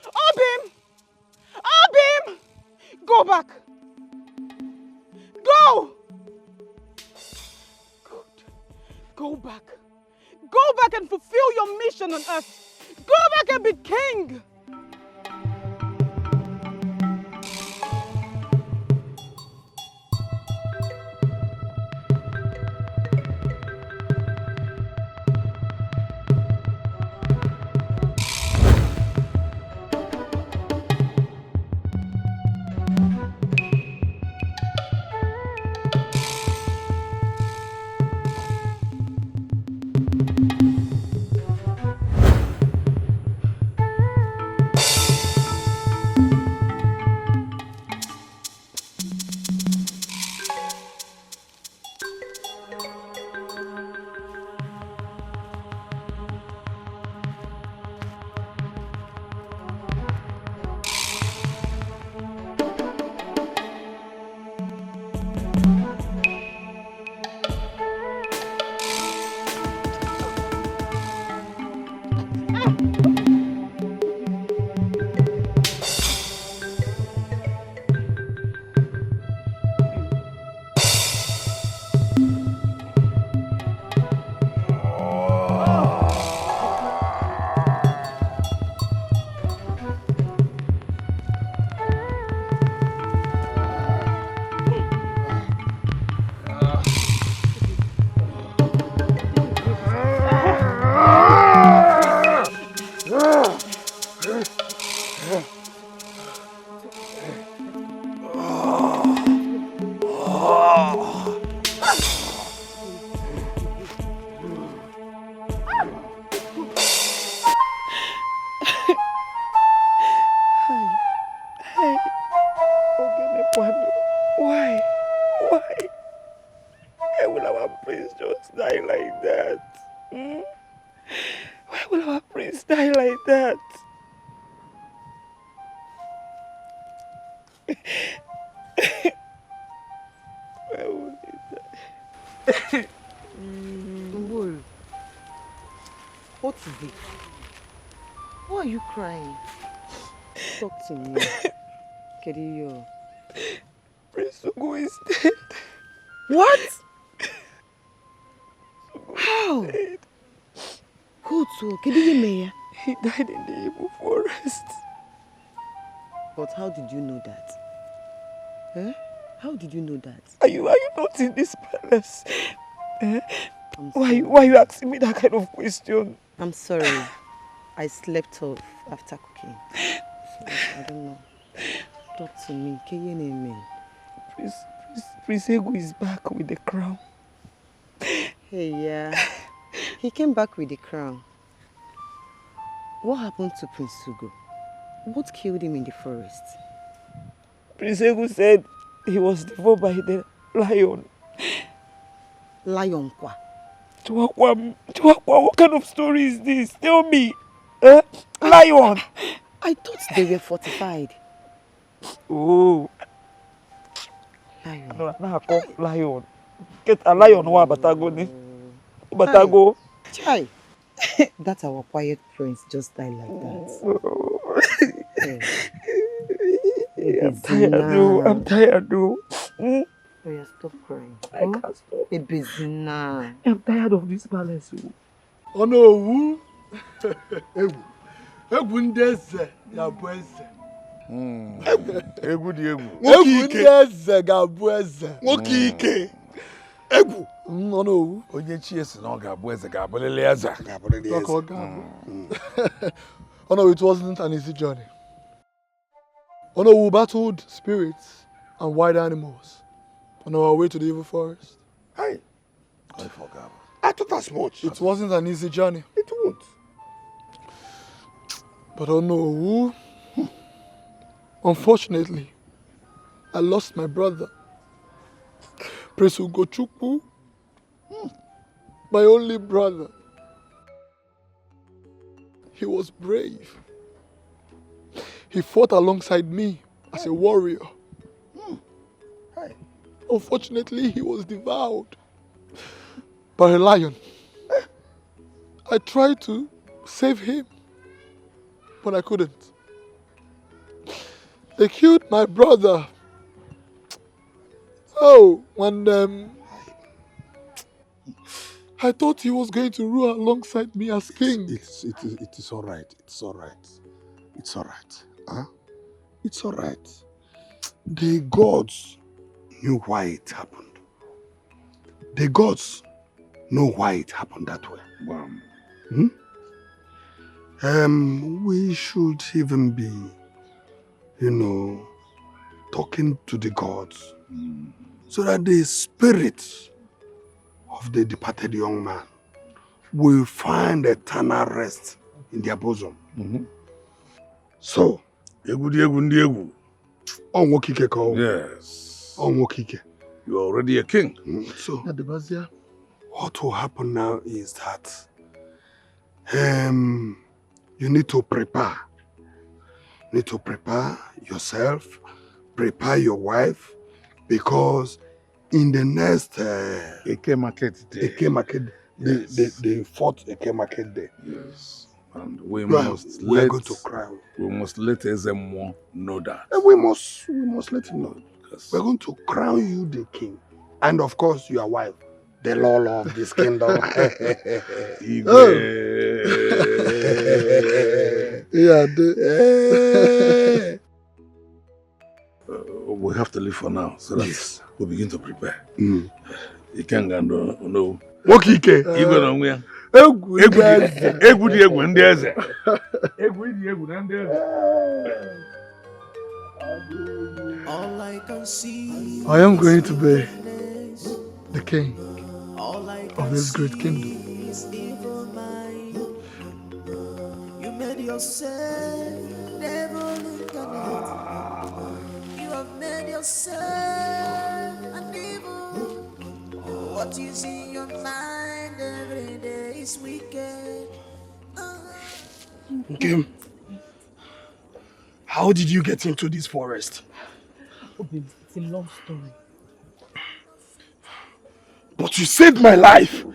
Obim! Obim! Go back. Go! Good. Go back. Go back and fulfill your mission on earth. Go back and be king. Why? Why will our prince just die like that? Hmm? Why will our prince die like that? Why would he die? Mbul, what is it? Why are you crying? Talk to me. Kediyo. Prince Ugo is dead. What? How? Kutsu, Kediyo Meya. He died in the Igbo forest. But how did you know that? Huh? How did you know that? Are you not in this palace? Why are you asking me that kind of question? I'm sorry. I slept off after cooking. So I don't know. Talk to me. Prince Ego is back with the crown. Hey, yeah. He came back with the crown. What happened to Prince Sugo? What killed him in the forest? Prince Egu said he was devoured by the lion. Lion kwa? Chuakwa, what kind of story is this? Tell me. Lion. I thought they were fortified. Oh. Lion. No, I call lion. Get a lion wa batago ni. Batago. Chai. That's our quiet prince just died like that. I'm tired, though. I'm tired, though. Oh, yeah, stop crying. I can't stop. Ebezina. I'm tired of this palace. Oh no, Egu ndeze ga-abụ eze. Egwu dị egwu. Egu ndeze ga-abụ eze. Nwoke ike. Egu. Oh no. Onye chi esi na ọ ga-abụ eze ga-abụrịrị eze. Oh no, it wasn't an easy journey. Oh no, we battled spirits and wild animals on our way to the evil forest. Hey, I forgot. I thought as much. It wasn't an easy journey. It won't. But oh no, unfortunately, I lost my brother, Prince Ugochukwu, my only brother. He was brave. He fought alongside me as a warrior. Unfortunately, he was devoured by a lion. I tried to save him, but I couldn't. They killed my brother. Oh, when I thought he was going to rule alongside me as king. It is all right. It's all right. It's all right. Huh? It's all right. The gods knew why it happened. The gods know why it happened that way. Wow. We should even be, talking to the gods so that the spirit of the departed young man will find eternal rest in their bosom. So, Egwu. Yes. You're already a king. So, what will happen now is that you need to prepare. You need to prepare yourself, prepare your wife, because in the next Eke Market Day. The fourth Eke Market Day. Yes. And we are going to cry. We must let Ezemo know that. And we must let him know. We're going to crown you the king. And of course, your wife, the Lord of this kingdom. We have to leave for now so that we begin to prepare. You can't go no. Okike. Igwe na onwe ya. Egwu dị egwu ndị eze. Egwu dị egwu na ndị eze. I am going to be the king of this great kingdom. You made yourself devil incarnate. You have made yourself an evil. What you see in your mind every day is wicked. Kim, how did you get into this forest? It's a long story. But you saved my life.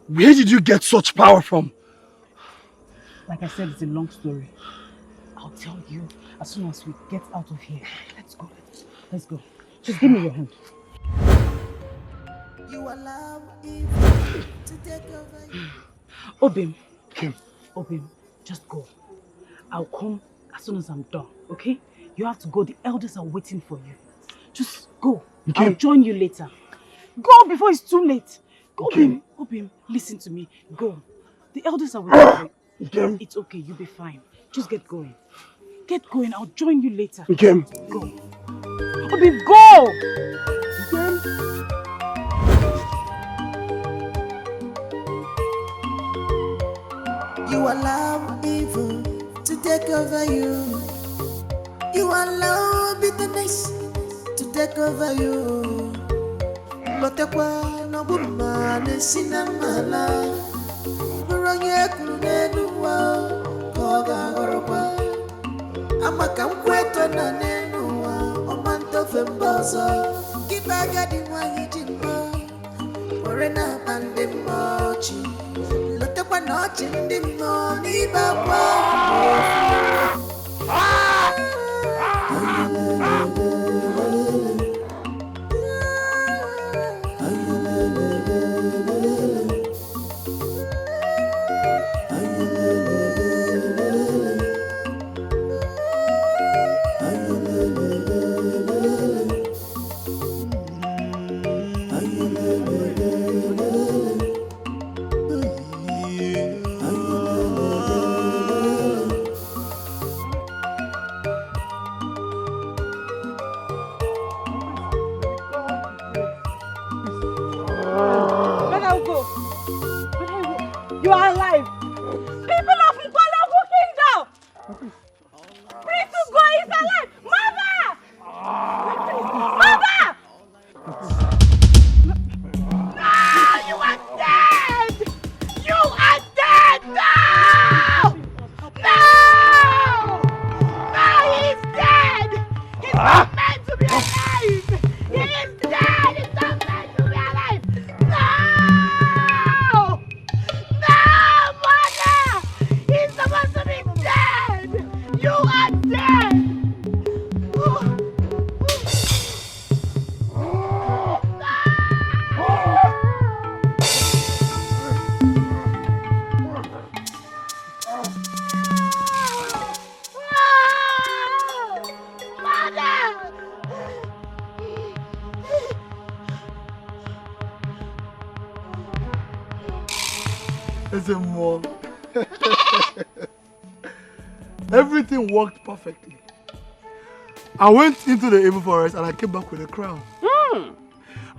Where did you get such power from? Like I said, it's a long story. I'll tell you as soon as we get out of here. Let's go. Let's go. Just give me your hand. You allow evil to take over you. Obim. Kim. Obim, just go. I'll come as soon as I'm done, okay? You have to go. The elders are waiting for you. Just go. Okay. I'll join you later. Go before it's too late. Okay. Obim, listen to me. Go. The elders are waiting for you. Okay. It's okay. You'll be fine. Just get going. Get going. I'll join you later. Okay. Go. Obim, go! Okay. You allow evil to take over you. You allow bitterness to take over you. Lotekwa no bumane sinamala. Buronye kunenuwa koga gorokwa. Amaka mkweto na nenuwa omanto fembozo. Kibaga diwa hijimbo Morena pande mochi. Lotekwa nochi ndimo nibabwa. You are alive. People of Nkologu Kingdom. Prince Ugo is alive. Mother! Mother! No, you are dead. You are dead. No! No! No, he is dead. He's not meant to be alive. He is dead. He's not meant to be alive. No! He's supposed to be dead! You are dead! Mom. Everything worked perfectly. I went into the evil forest and I came back with a crown.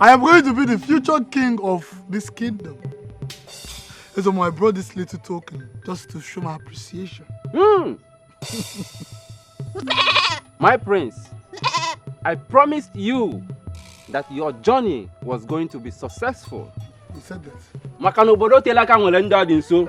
I am going to be the future king of this kingdom. And so I brought this little token just to show my appreciation. My prince, I promised you that your journey was going to be successful. You said that. Makano bodo telaka nwere ndị dị nso.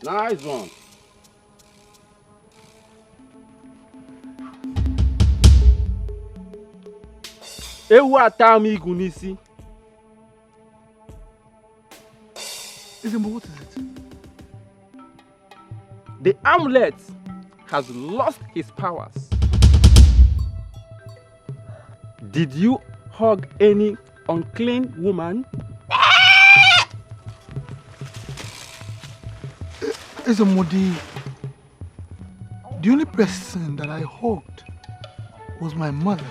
Nice one. Ewu ata m igu n'isi. What is it? The amulet has lost his powers. Did you hug any unclean woman? Ezemodi, the only person that I hugged was my mother,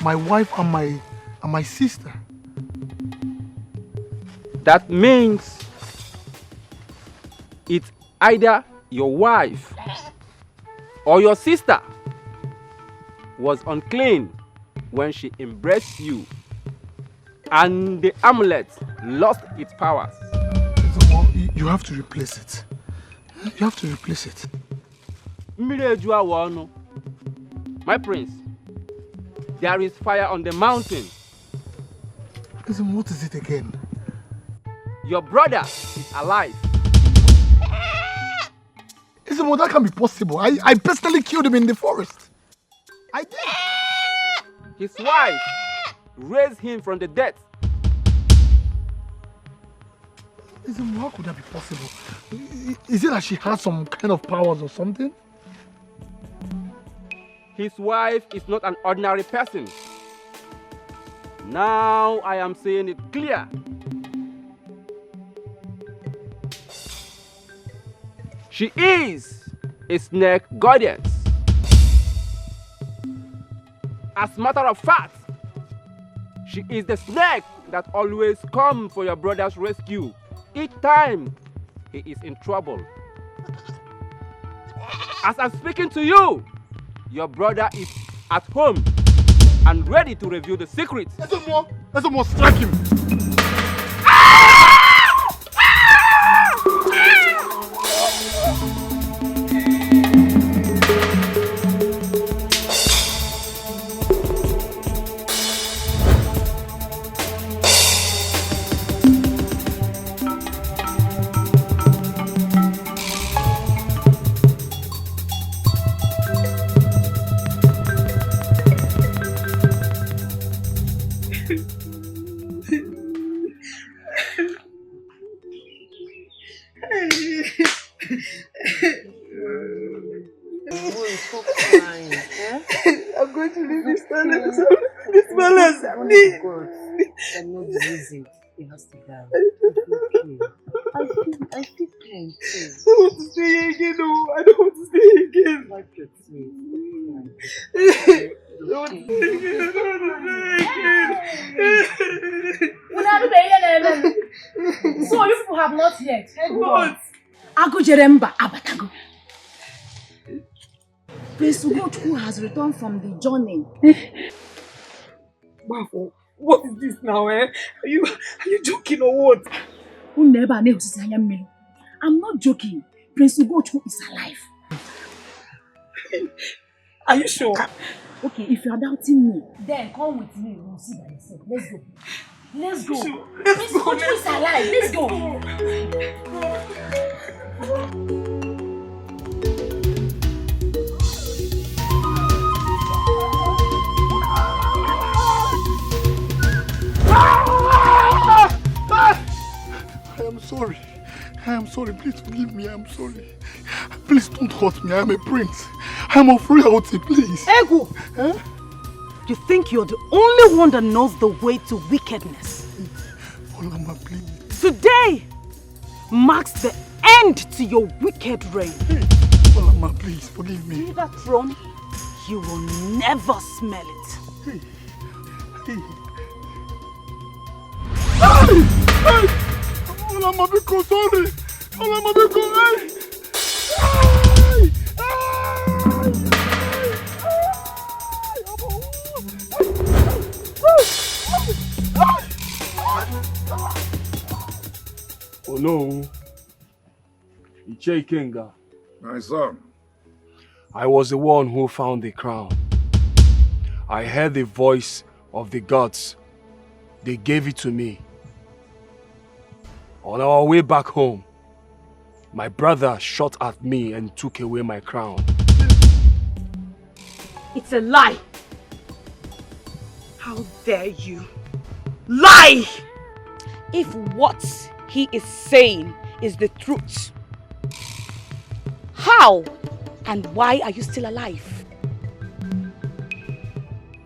my wife, and my sister. That means it's either your wife or your sister was unclean when she embraced you, and the amulet lost its powers. You have to replace it. You have to replace it. My prince, there is fire on the mountain. What is it again? Your brother is alive. That can be possible. I personally killed him in the forest. I did. His wife raised him from the dead. How could that be possible? Is it that she has some kind of powers or something? His wife is not an ordinary person. Now I am saying it clear. She is a snake goddess. As a matter of fact, she is the snake that always comes for your brother's rescue each time he is in trouble. As I'm speaking to you, your brother is at home and ready to reveal the secrets. Someone strike him. I'm going to leave this palace. This palace, please. Cannot use it. It has to die. I feel pain too. I want to stay here again. No, I don't want to stay here again. Wipe your tears. I don't want to stay again. I don't want to stay again. So you have not yet. What? Ago Jeremba Abatago. Prince Ugochukwu has returned from the journey. Bafo, what is this now, eh? Are you joking or what? I'm not joking. Prince Ugochukwu is alive. Are you sure? Okay, if you are doubting me, then come with me. We'll see by yourself. Let's go. Let's go. Sure. Prince Ugochukwu is alive. Let's go. I am sorry. Please forgive me. I am sorry. Please don't hurt me. I am a prince. I am of royalty, please. Ego! Huh? You think you're the only one that knows the way to wickedness? Olama, please. Today marks the end to your wicked reign. Olama, please forgive me. See that throne? You will never smell it. Olama, because sorry. Olama, because Oh no. Iche Ikenga. My son. I was the one who found the crown. I heard the voice of the gods. They gave it to me. On our way back home, my brother shot at me and took away my crown. It's a lie. How dare you lie? If what he is saying is the truth, how and why are you still alive?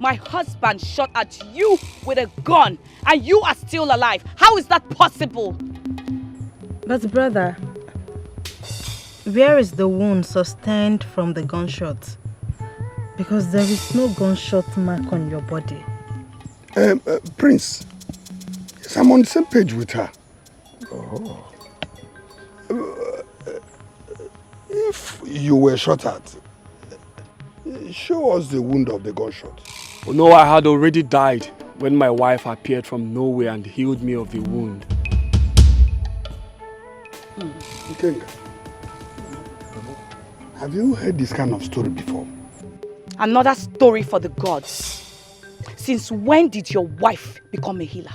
My husband shot at you with a gun and you are still alive. How is that possible? But brother, where is the wound sustained from the gunshot? Because there is no gunshot mark on your body. Prince, yes, I'm on the same page with her. Oh. If you were shot at, show us the wound of the gunshot. Oh no, I had already died when my wife appeared from nowhere and healed me of the wound. Ikenga, have you heard this kind of story before? Another story for the gods. Since when did your wife become a healer?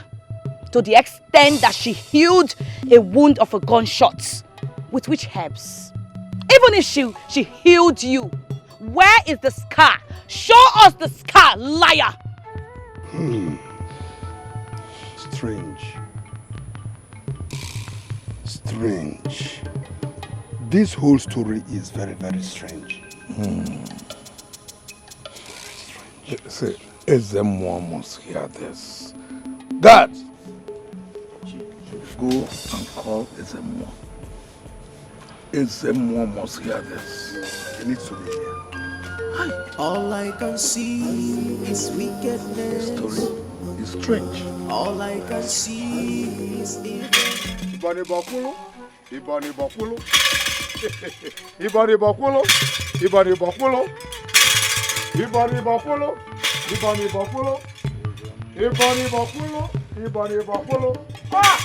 To the extent that she healed a wound of a gunshot. With which herbs? Even if she healed you, where is the scar? Show us the scar, liar! Strange. Strange. This whole story is very, very strange. Say, Ezemo must hear this. Dad! Go and call Ezemo. Ezemo must hear this. He needs to be here. All I can see is wickedness. The story is strange. All I can see is evil. Ibani Bakulo. Ibari Bakulo, Ibari Bakulo, Ibari Bakulo, Ibari Bakulo, Ibari Bakulo, Ibari Bakulo. Ah!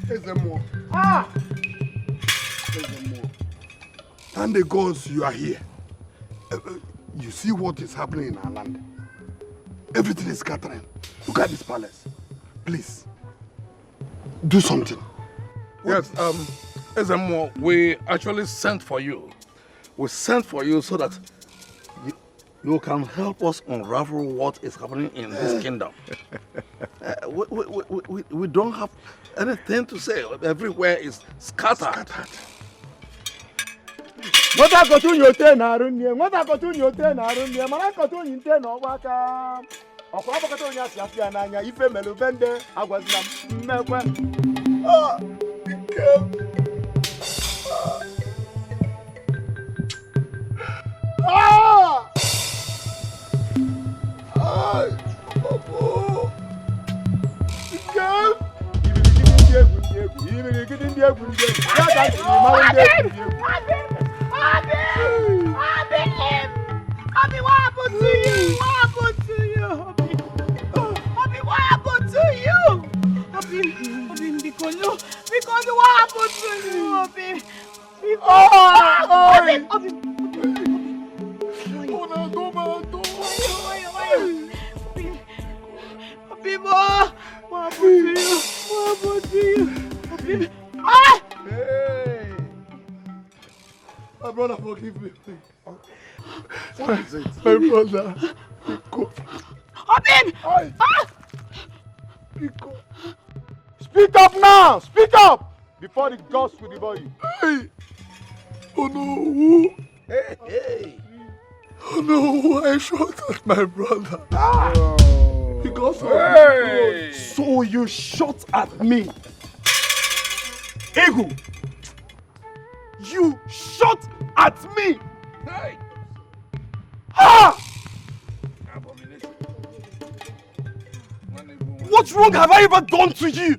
Ezemo. Ah! Ezemo. Thank the gods you are here. You see what is happening in our land. Everything is scattering. Look at this palace. Please, do something. Yes, Ezemo, we actually sent for you. We sent for you so that you can help us unravel what is happening in this kingdom. We don't have anything to say. Everywhere is scattered. What I got to your ten arunye, what I got to your ten arunye, man, I got to your ten or what Okwabokotonya siafia nanya ife melubende agwazina mmekwe. Ah! Ah! Ay! Popo! Ikem! Ibiri gidi ndi egwu ndi egwu. Ya ga ji ma ndi egwu. Abi, what happened to you? What happened to you? Abi, what happened to you? Abi, because what happened to you, Abi? Abi, what happened to you? What happened to you? Abi, Hey! My brother, forgive me, please. What is it? My brother, Pico. Abim! Pico. Speak up now! Speak up! Before the gods will devour you. Hey! Oh no! Hey! Oh no! I shot at my brother. Because of Hey! So you shot at me? Egu! You shot at me! Hey! Ah! What wrong have I ever done to you?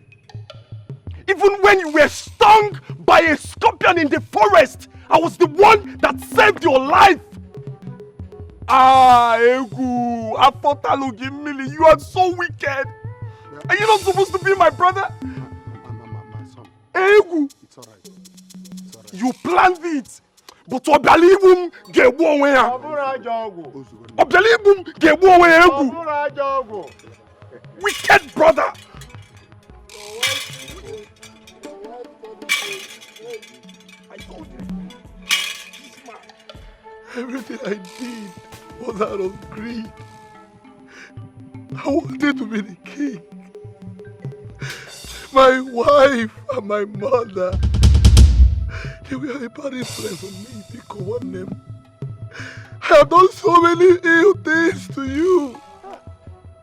Even when you were stung by a scorpion in the forest, I was the one that saved your life. Ah, Egu, Afotalogi, you are so wicked. Are you not supposed to be my brother? my son. Egu, It's alright. you planned it. But Obialibum get one way. Obialibum get one way, Egu. Wicked brother. Everything I did was out of greed. I wanted to be the king. My wife and my mother, they were a bad influence on me because one name. I have done so many ill things to you.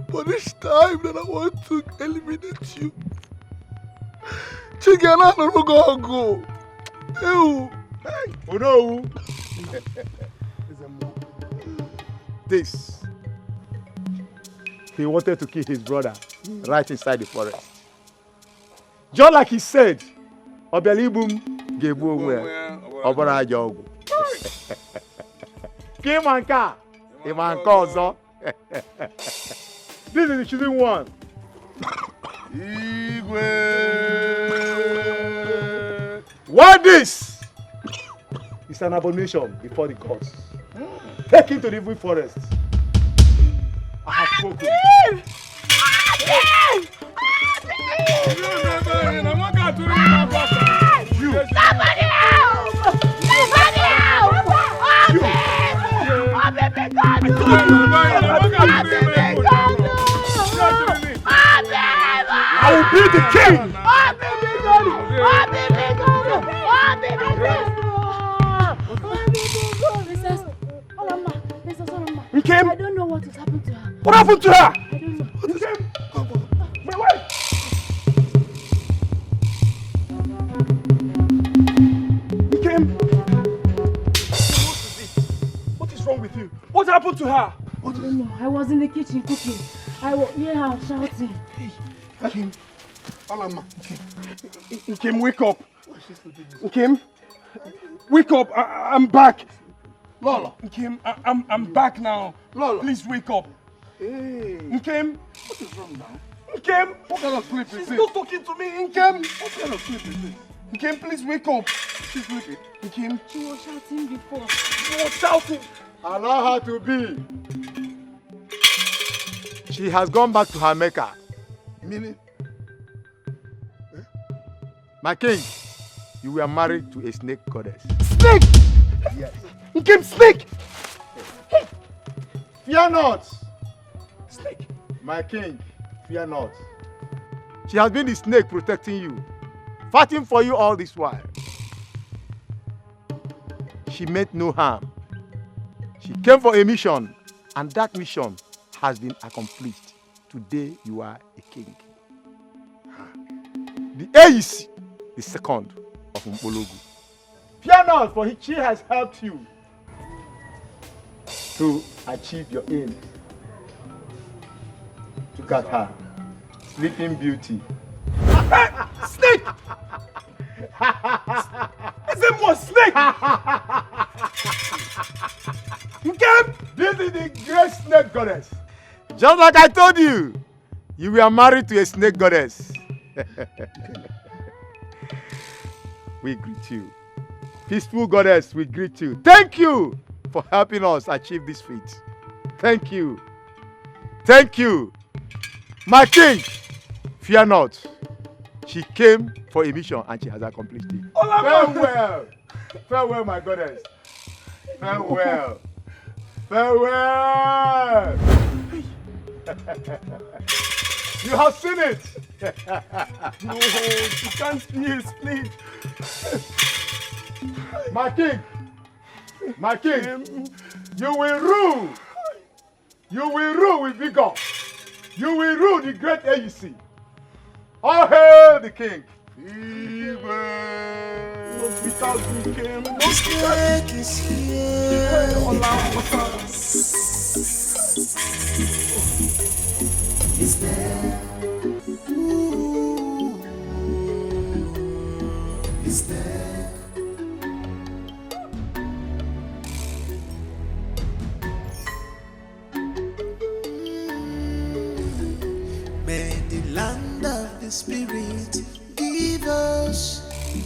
But each time that I want to eliminate you, Chigana no go. Ew. Hey, oh no. This. He wanted to kill his brother right inside the forest. Just like he said, Obialibum gave away Obara Jogu. Kimanka. Kimanka. This is the choosing one. Igwe. What this? It's an abomination before the gods. Take him to the evil forest. I have spoken. You. Somebody help! Somebody help! I will be the king! Princess, I don't know what has happened to her. What happened to her? I don't know. My wife! What is wrong with you? What happened to her? I don't know. I was in the kitchen cooking. I was her shouting. Kim, Alama, Kim, wake up. Kim, Wake up. I'm back. Lola. Nkem, I'm back now. Lola. Please wake up. Hey. Nkem. What is wrong now? Nkem. What kind of sleep is She's this? not talking to me. Nkem. What kind of sleep is this? Nkem, please wake up. She's sleeping. Nkem. She was shouting before. She was shouting. Allow her to be. She has gone back to her Mecca. Meaning? My king, you were married to a snake goddess. Snake! Yes. Nkem, snake! Fear not. Snake. My king, fear not. She has been the snake protecting you, fighting for you all this while. She meant no harm. She came for a mission, and that mission has been accomplished. Today you are a king. The ace, the second of Mpologu. Fear not, for she has helped you to achieve your aim. Look at her, sleeping beauty. Snake! Is it more snake? Nkem! This is the great snake goddess. Just like I told you, you were married to a snake goddess. We greet you. Peaceful goddess, we greet you. Thank you for helping us achieve this feat. Thank you. Thank you. My king, fear not. She came for a mission and she has accomplished it. Farewell. Farewell, my goddess. Farewell. Farewell. You have seen it. No, you can't see his split. My king, you will rule. You will rule with vigor. You will rule the great AEC. All hail the king. Not because we came. The snake is here. It's there. Ooh. It's there. May the land of the spirit give us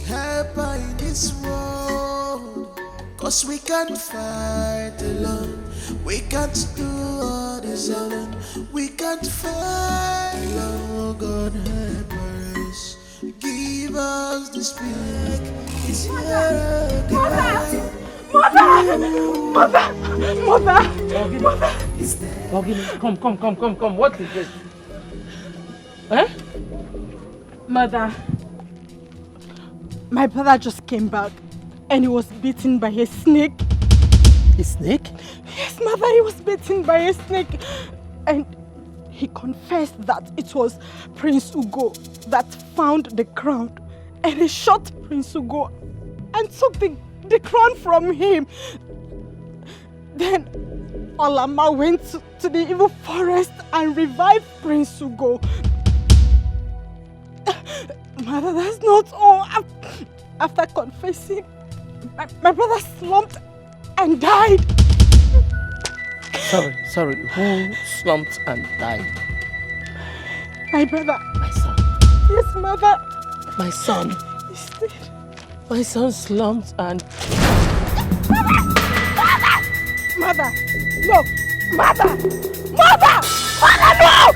help in this world. Cause we can't fight alone. We can't do all this alone. We can't fight alone. Oh God, help us. Give us the spirit. It's here. Mother! Come. What is this? Eh? Mother, my brother just came back and he was bitten by a snake. A snake? Yes, mother, he was bitten by a snake. And he confessed that it was Prince Ugo that found the crown. And he shot Prince Ugo and took the crown from him. Then Olama went to the evil forest and revived Prince Ugo. Mother, that's not all. After confessing, my brother slumped and died. Sorry. Who slumped and died? My brother. My son. Yes, mother. My son. He's dead. My son slumped and... Mother! No! Mother! Mother! Mother, no!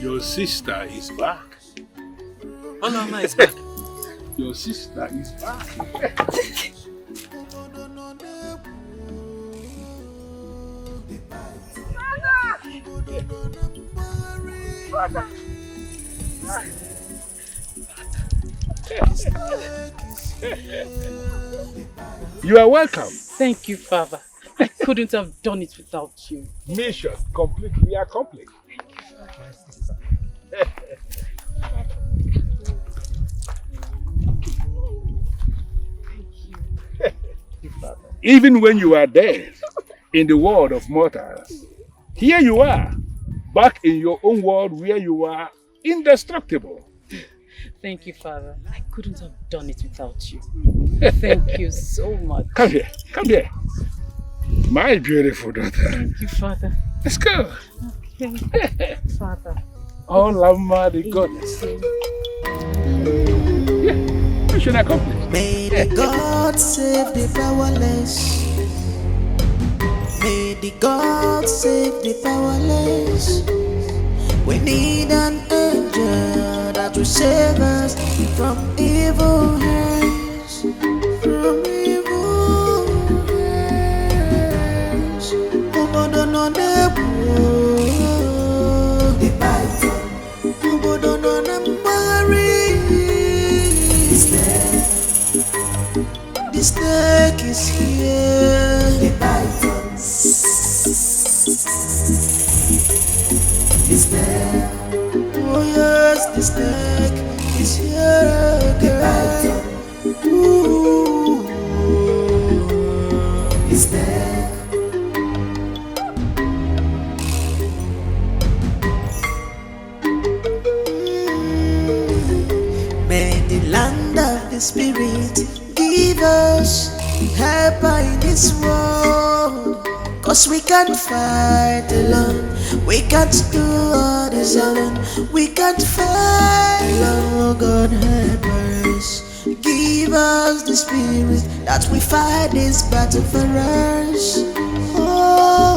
Your sister is back. Olama is back. Your sister is back. You are welcome. Thank you, Father. I couldn't have done it without you. Mission completely accomplished. Even when you are dead in the world of mortals, here you are, back in your own world where you are indestructible. Thank you, Father. I couldn't have done it without you. Thank you so much. Come here, come here. My beautiful daughter. Thank you, Father. Let's go. Okay. Father. Oh, Lama, the goddess. Yeah, mission accomplished. May the God save the powerless. May the God save the powerless. We need an angel that will save us from evil hands. From evil hands. Obodo no nebu. The python. Obodo no nambari. The snake is here. The python. The snake. Oh yes, the snake is here again. Ooh, the snake. May the land of the spirit give us help in this world. Cause we can't fight alone. We can't do all this alone. We can't fight alone. Oh God, help us. Give us the spirit that we fight this battle for us. Oh.